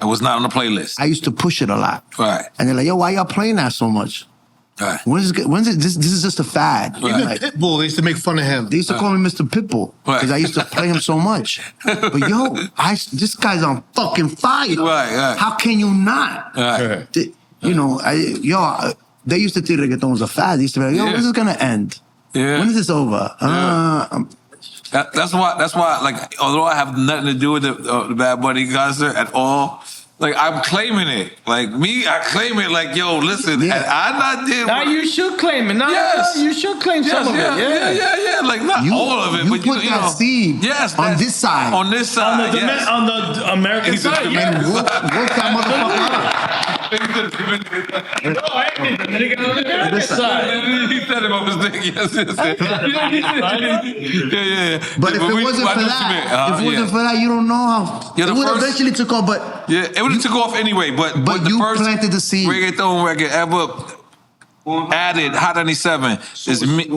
It was not on the playlist. I used to push it a lot. Right. And they're like, yo, why y'all playing that so much? Right. When's it, this is just a fad. Even Like, Pitbull, they used to make fun of him. they used to call me Mr. Pitbull because I used to play him so much. But yo, this guy's on fucking fire. Right. How can you not? Right. They used to think reggaeton was a fad. They used to be like, yo, when is this gonna end? Yeah. When is this over? That's why. Like, although I have nothing to do with the Bad Bunny concert at all, like I'm claiming it. Like me, I claim it. Like, yo, listen, Yeah. had I not did. Now you should claim it. No, Yes. you should claim some of it. Yeah. Like not all of it, You but put that seed yes, on this side. On this side, yes. On the American side, Yeah. And work that motherfucker out. This side. He said it by mistake. Yes. Yeah. But if it wasn't for that, you don't know how. Yeah, it the would first- eventually took off, but Yeah, it would have took off anyway, but But the you first planted the seed. reggaeton record ever, added Hot 97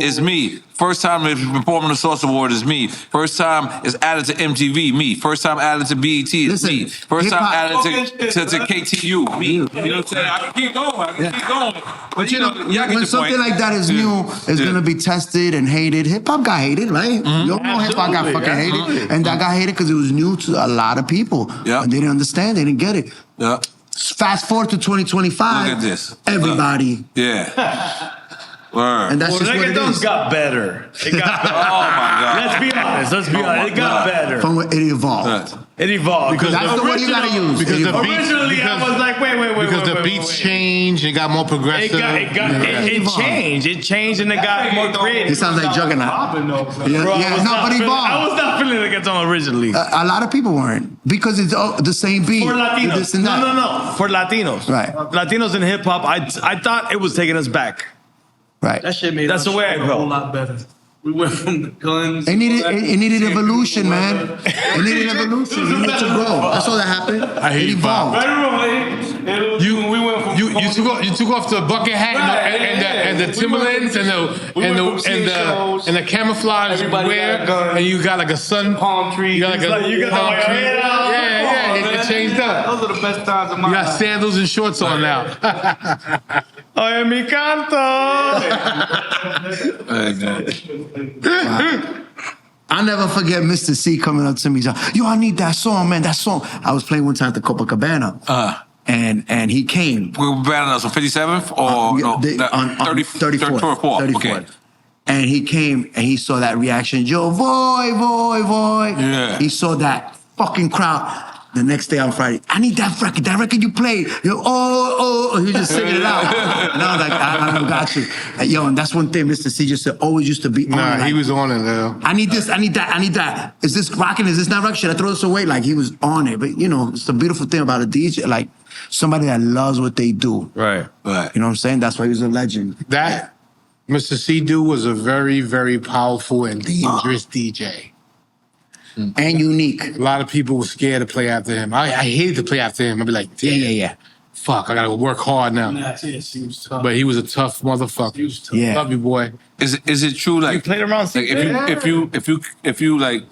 is me. First time it's performing the Source Award is me. First time it's added to MTV, me. First time added to BET is me. First time added to KTU, me. You know what I'm saying? I can keep going. Keep going. But you know, when something like that is new, it's gonna be tested and hated. Hip hop got hated, right? You don't know hip hop got fucking hated, and that got hated because it was new to a lot of people. Yeah. And they didn't understand. They didn't get it. Yeah. Fast forward to 2025. Look at this. Everybody. Yeah. Word. And that's just what it Reggaeton's is. got better. It got better. Oh my God. Let's be honest. It got better. From what it evolved. It evolved. Because That's the word you gotta use. Because the beats, Originally, I was like, wait. because the beats changed, it got more progressive. It changed. It changed and it got more creative. It sounds like Juggernaut. Yeah, Bro, yeah, no, but I evolved. was not feeling reggaeton originally. A lot of people weren't because it's all the same beat. For Latinos. This and that. No. For Latinos. Right. Latinos in hip hop, I thought it was taking us back. Right. That shit made That's the way I a felt. whole lot better. We went from the guns. It needed evolution, man. It needed evolution. It needed to grow. That's all that happened. I hate it evolved. You took off the bucket hat and the Timberlands and the camouflage wear, and you got like a sun Palm tree. You got like a palm tree. Yeah, it changed up. Those are the best times of my You got life. sandals and shorts on now. Oye, mi canto. I'll never forget Mr. C coming up to me. Yo, I need that song, man. That song. I was playing one time at the Copacabana. And he came. We were banning us on 57th or no, 34th. Okay. And he came and he saw that reaction. Yo, boy. Yeah. He saw that fucking crowd. The next day on Friday, I need that record you played. Yo, he was just singing it out. And I was like, I got you. Yo, and that's one thing Mr. C just always used to be on. Nah, like, he was on it though. I need this, I need that. Is this rocking? Is this not rocking? Should I throw this away? Like he was on it. But you know, it's the beautiful thing about a DJ, like somebody that loves what they do. Right. You know what I'm saying? That's why he was a legend. That Mr. C dude was a very, very powerful and dangerous DJ. And unique. A lot of people were scared to play after him. I hated to play after him. I'd be like, damn, Yeah. fuck, I gotta work hard now. Yes, he was tough. But he was a tough motherfucker. He was tough. Yeah. Love you, boy. Is it true? Like You played around like if you like.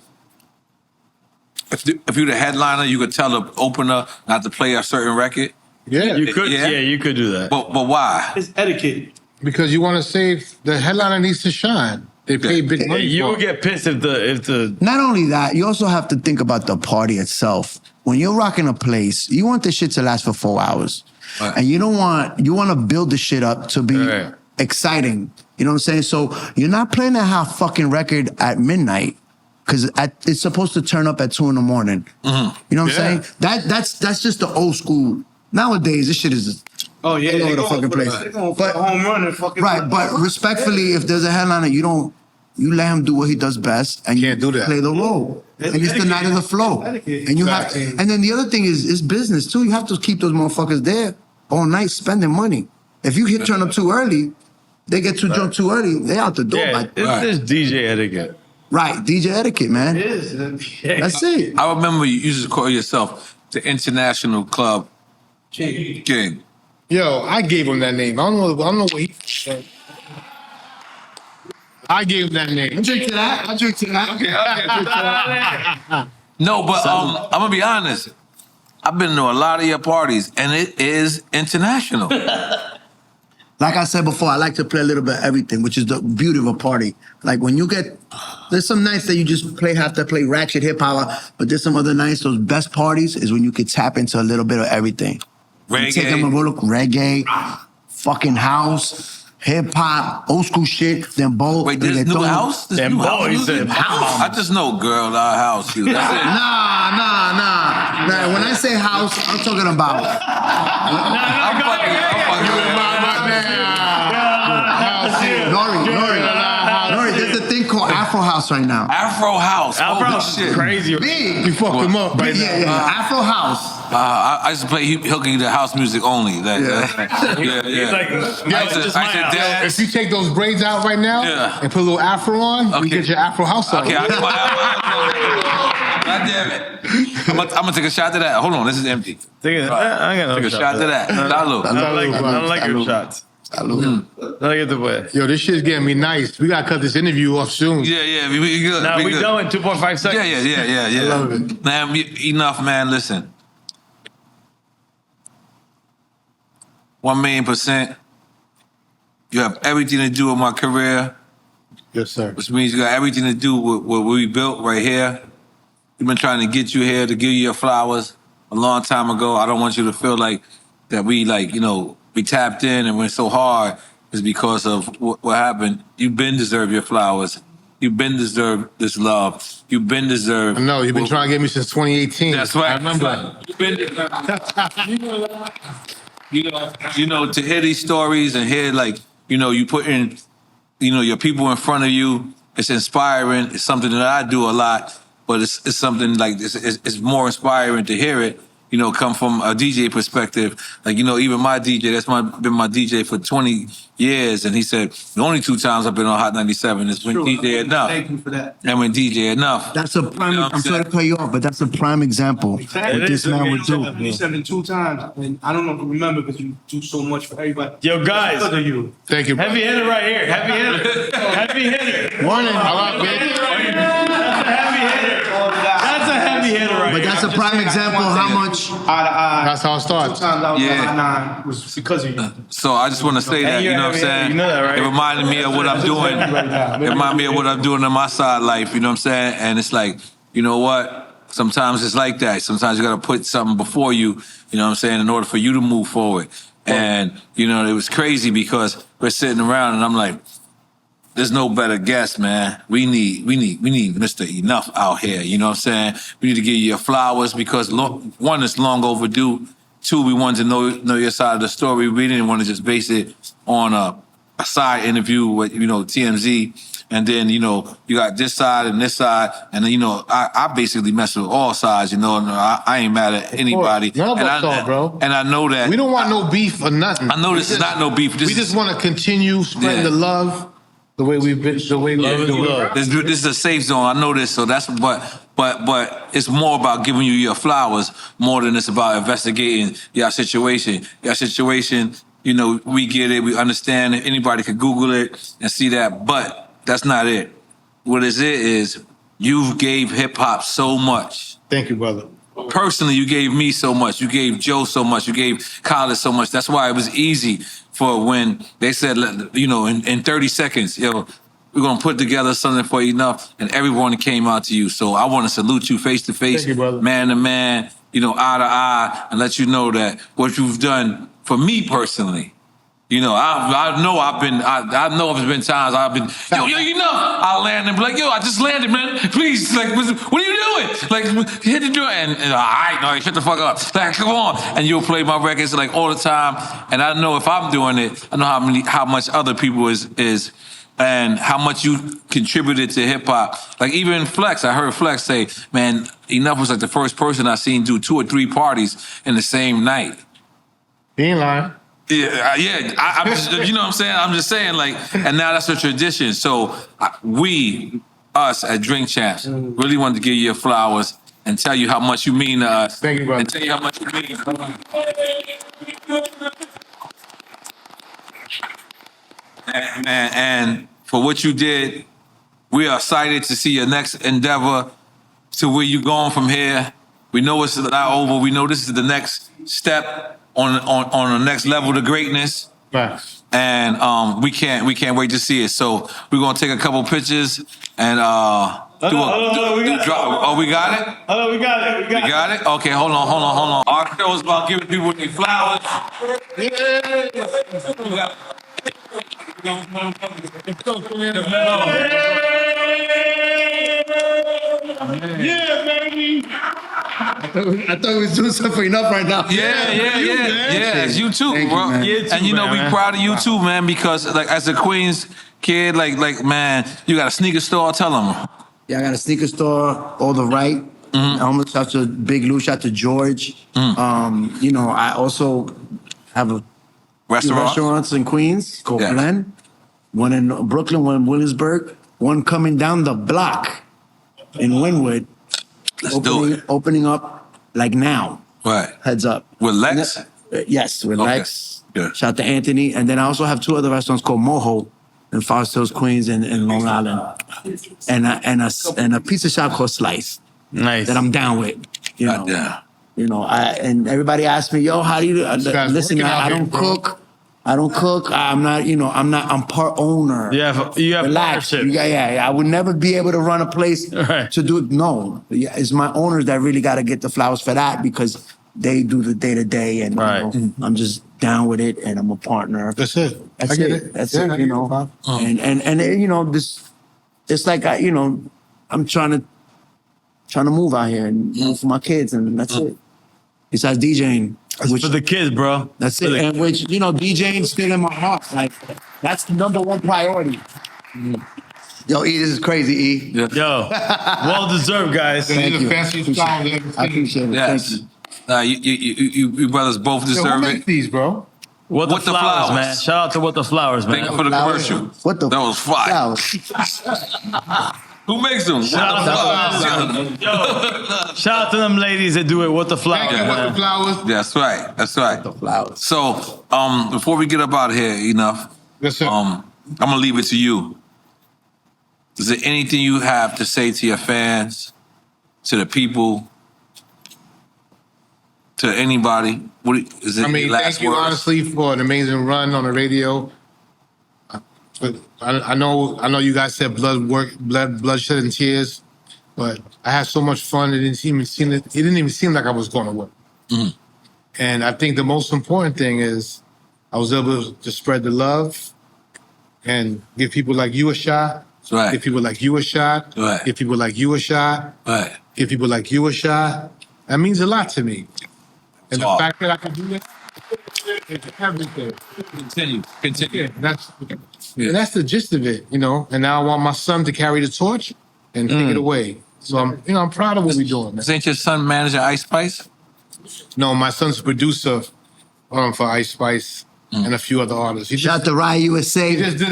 If you're the headliner, you could tell the opener not to play a certain record. Yeah. You could, Yeah. you could do that. But why? It's etiquette. Because you want to save the headliner needs to shine. They pay big money. You for would it. get pissed if the Not only that, you also have to think about the party itself. When you're rocking a place, you want the shit to last for 4 hours. Right. And you want to build the shit up to be Right. exciting. You know what I'm saying? So you're not playing that half fucking record at midnight because it's supposed to turn up at 2 a.m. You know what I'm saying? That's just the old school. Nowadays, this shit is Oh yeah, all over they the going fucking for the- place. they going for But- the home run and fucking right. But respectfully, if there's a headliner, you let him do what he does best, and Can't you do that. play the role. It's And it's the night of the flow. etiquette. And you have to, and then the other thing is it's business too. You have to keep those motherfuckers there all night spending money. If you turn up too early, they get too drunk too early, they out the door. yeah, it's DJ etiquette. Right, DJ etiquette, man. It is. That's it. I remember you used to call yourself the International Club King. Yo, I gave him that name. I don't know what he. I gave him that name. I drink to that. No, but I'm gonna be honest. I've been to a lot of your parties, and it is international. Like I said before, I like to play a little bit of everything, which is the beauty of a party. Like when you there's some nights that you just have to play ratchet hip hop, but there's some other nights, those best parties is when you could tap into a little bit of everything. You take them a look, reggae, fucking house, hip hop, old school shit, then bowl. Wait, there's new house? There's new house music? House. I just know Girl Our House. You. That's it. Nah. When I say house, I'm talking about. I'm fucking N.O.R.E, there's a thing called Afro House right now. Afro House. Afro Holy is shit. crazy. Big. We fucked him up right now. Yeah. Afro House. I used to play hooking the house music only. He's like, I used to dance. If you take those braids out right now and put a little afro on, you get your afro house on. Okay, I got my God damn it. I'm gonna take a shot to that. Hold on, this is empty. I got no Take a shot to that. Salud. I don't like your shots. No get the way. Yo, this shit's getting me nice. We gotta cut this interview off soon. Yeah, we good. Now we good. done in 2.5 seconds. Yeah. I love it. Man, enough, man. Listen. 1,000,000%. You have everything to do with my career, Yes, sir. which means you got everything to do with what we built right here. We've been trying to get you here to give you your flowers a long time ago. I don't want you to feel like that we we tapped in and went so hard is because of what happened. You've been deserved your flowers. You've been deserved this love. You've been deserved. I know, you've been trying to get me since 2018. That's right. I remember. You've been to hear these stories and hear you put in, your people in front of you. It's inspiring. It's something that I do a lot, but it's something like it's more inspiring to hear it. Come from a DJ perspective. Even my DJ, been my DJ for 20 years, and he said the only 2 times I've been on Hot 97 is when DJ Enuff. Thank you for that. And when DJ Enuff. That's a prime. I'm sorry to cut you off, but that's a prime example what this man would do. You said it 2 times, and I don't know if you remember because you do so much for everybody. Yo, guys. Because of you. Thank you. Heavy hitter right here. Heavy hitter. Heavy hitter. Morning. I like it. That's a heavy hitter right But here. that's a prime example of how much. That's how it 2 starts. times I was Yeah. on 9 was because of you. So I just want to say that, you're you know what I'm heavy hitter. saying? You know that, right? It reminded me of what I'm doing. It reminded me of what I'm doing in my side life, you know what I'm saying? And it's like, you know what? Sometimes it's like that. Sometimes you got to put something before you, you know what I'm saying, in order for you to move forward. And, it was crazy because we're sitting around and I'm like, there's no better guest, man. We need Mr. Enuff out here. You know what I'm saying? We need to give you your flowers because 1, it's long overdue. 2, we wanted to know your side of the story. We didn't want to just base it on a side interview with TMZ, and then you got this side and this side, and then I basically mess with all sides. And I ain't mad at anybody. None of us are, bro. And I know that We don't want no beef or nothing. I know this is not no beef. We just want to continue spreading the love the way we've been. The way we've been doing. This is a safe zone. I know this, so that's but it's more about giving you your flowers more than it's about investigating your situation. Your situation, we get it, we understand it. Anybody could Google it and see that, but that's not it. What is you gave hip hop so much. Thank you, brother. Personally, you gave me so much. You gave Joe so much. You gave Khaled so much. That's why it was easy for when they said, in 30 seconds, we're going to put together something for you enough, and everyone came out to you. So I want to salute you face to face, Thank you, brother. man to man, eye to eye, and let you know that what you've done for me personally. I know there's been times I've been, I'll land and be like, I just landed, man. Please, what are you doing? Hit the door and all right, shut the fuck up. Come on. And you'll play my records all the time. And I know if I'm doing it, I know how much other people is and how much you contributed to hip hop. Even Flex, I heard Flex say, man, Enuff was the first person I seen do 2 or 3 parties in the same night. He ain't lying. Yeah. I'm just, you know what I'm saying? I'm just saying, and now that's a tradition. So us at Drink Champs, really wanted to give you your flowers and tell you how much you mean to us. Thank you, brother. And tell you how much you mean. And for what you did, we are excited to see your next endeavor, to where you going from here. We know it's not over. We know this is the next step on the next level to greatness. Facts. And we can't wait to see it. So we're gonna take a couple pictures and we got it? Oh, we got it. We got it? Okay, hold on. Our show is about giving people their flowers. Yeah, baby. I thought we was doing something for Enuff right now. Yeah. It's you too, Thank bro. you, man. And we proud of you too, man, because as a Queens kid, man, you got a sneaker store. Tell them. Yeah, I got a sneaker store, all the right. I almost shout to Big Lou, shout to George. I also have a few restaurants in Queens called Blend. One in Brooklyn, one in Williamsburg, one coming down the block in Wynwood. Let's do it. Opening up now. Right. Heads up. With Lex? Yes, with Okay. Lex. Good. Shout out to Anthony. And then I also have 2 other restaurants called Moho in Forest Hills, Queens, and Long Island. And a pizza shop called Slice Nice. that I'm down with. You know, Yeah. you know. And everybody asks me, "Yo, how do you?" guy's Listen, working out I here, don't bro. cook. I don't cook. I'm not. You know, I'm part owner. You have Relax. partnership. Yeah. I would never be able to run a place Right. to do it. No, it's my owners that really got to get the flowers for that because they do the day to day, and Right. you know, I'm just down with it, and I'm a partner. That's it. That's I get it. it. That's Yeah, I it. get You it, know, Pop. and you know this. It's like you know, I'm trying to move out here and move for my kids, and that's it. Besides DJing, which For the kids, bro. that's For it, the- and which you know, DJing still in my heart. Like that's the #1 priority. Yo, E, this is crazy, E. Yeah. Yo, well deserved, guys. These are you. the fanciest flowers I've ever I seen. appreciate it. Yes. Thank you. You brothers both Yo, who deserve makes it. these, bro? What the What the flowers, flowers? man. Shout out to What the Flowers, Thank you man. for the Flowers. commercial. What the That was fire. flowers? Who makes them? Shout out to them ladies that do it. What the Flowers, Thank you, what the man. flowers. That's right. That's right. Flowers. So, before we get up out of here, Enuff, Yes, sir. I'm gonna leave it to you. Is there anything you have to say to your fans, to the people, to anybody? Is it I mean, your last thank you words? honestly for an amazing run on the radio. But I know you guys said bloodshed and tears, but I had so much fun. It didn't even seem like I was going to work. Mm-hmm. And I think the most important thing is I was able to spread the love and give people like you a shot. That's right. Give people like you a shot. Right. Give people like you a shot. Right. Give people like you a shot. That means a lot to me. And the Talk. fact that I can do that, it's everything. Continue. Yeah, and that's the gist of it, you know. And now I want my son to carry the torch and take it away. So I'm proud of what we're doing. Man. Ain't your son manager Ice Spice? No, my son's a producer for Ice Spice and a few other artists. He Shout out to Riot USA. just did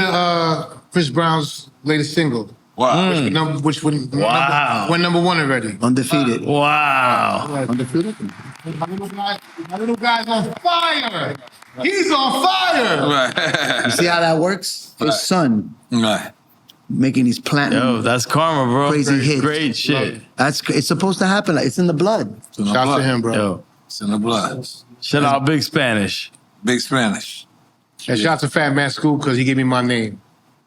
Chris Brown's latest single, Wow. which went #1 already. Undefeated. Wow. Undefeated. My little guy's on fire. He's on fire. Right. You see how that works? His son Right. making these platinum. Yo, that's karma, bro. Crazy hits. Great shit. It's supposed to happen. Like it's in the blood. It's in the Shout out blood. to him, bro. Yo, It's in the blood. shout out Big Spanish. Big Spanish. And shout out to Fat Man School because he gave me my name,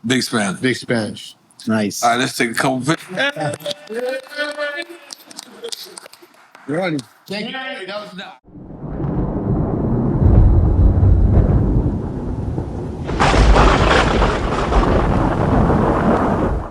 Big Spanish. Big Spanish. Nice. All right, let's take a couple pictures. You're on. That was not.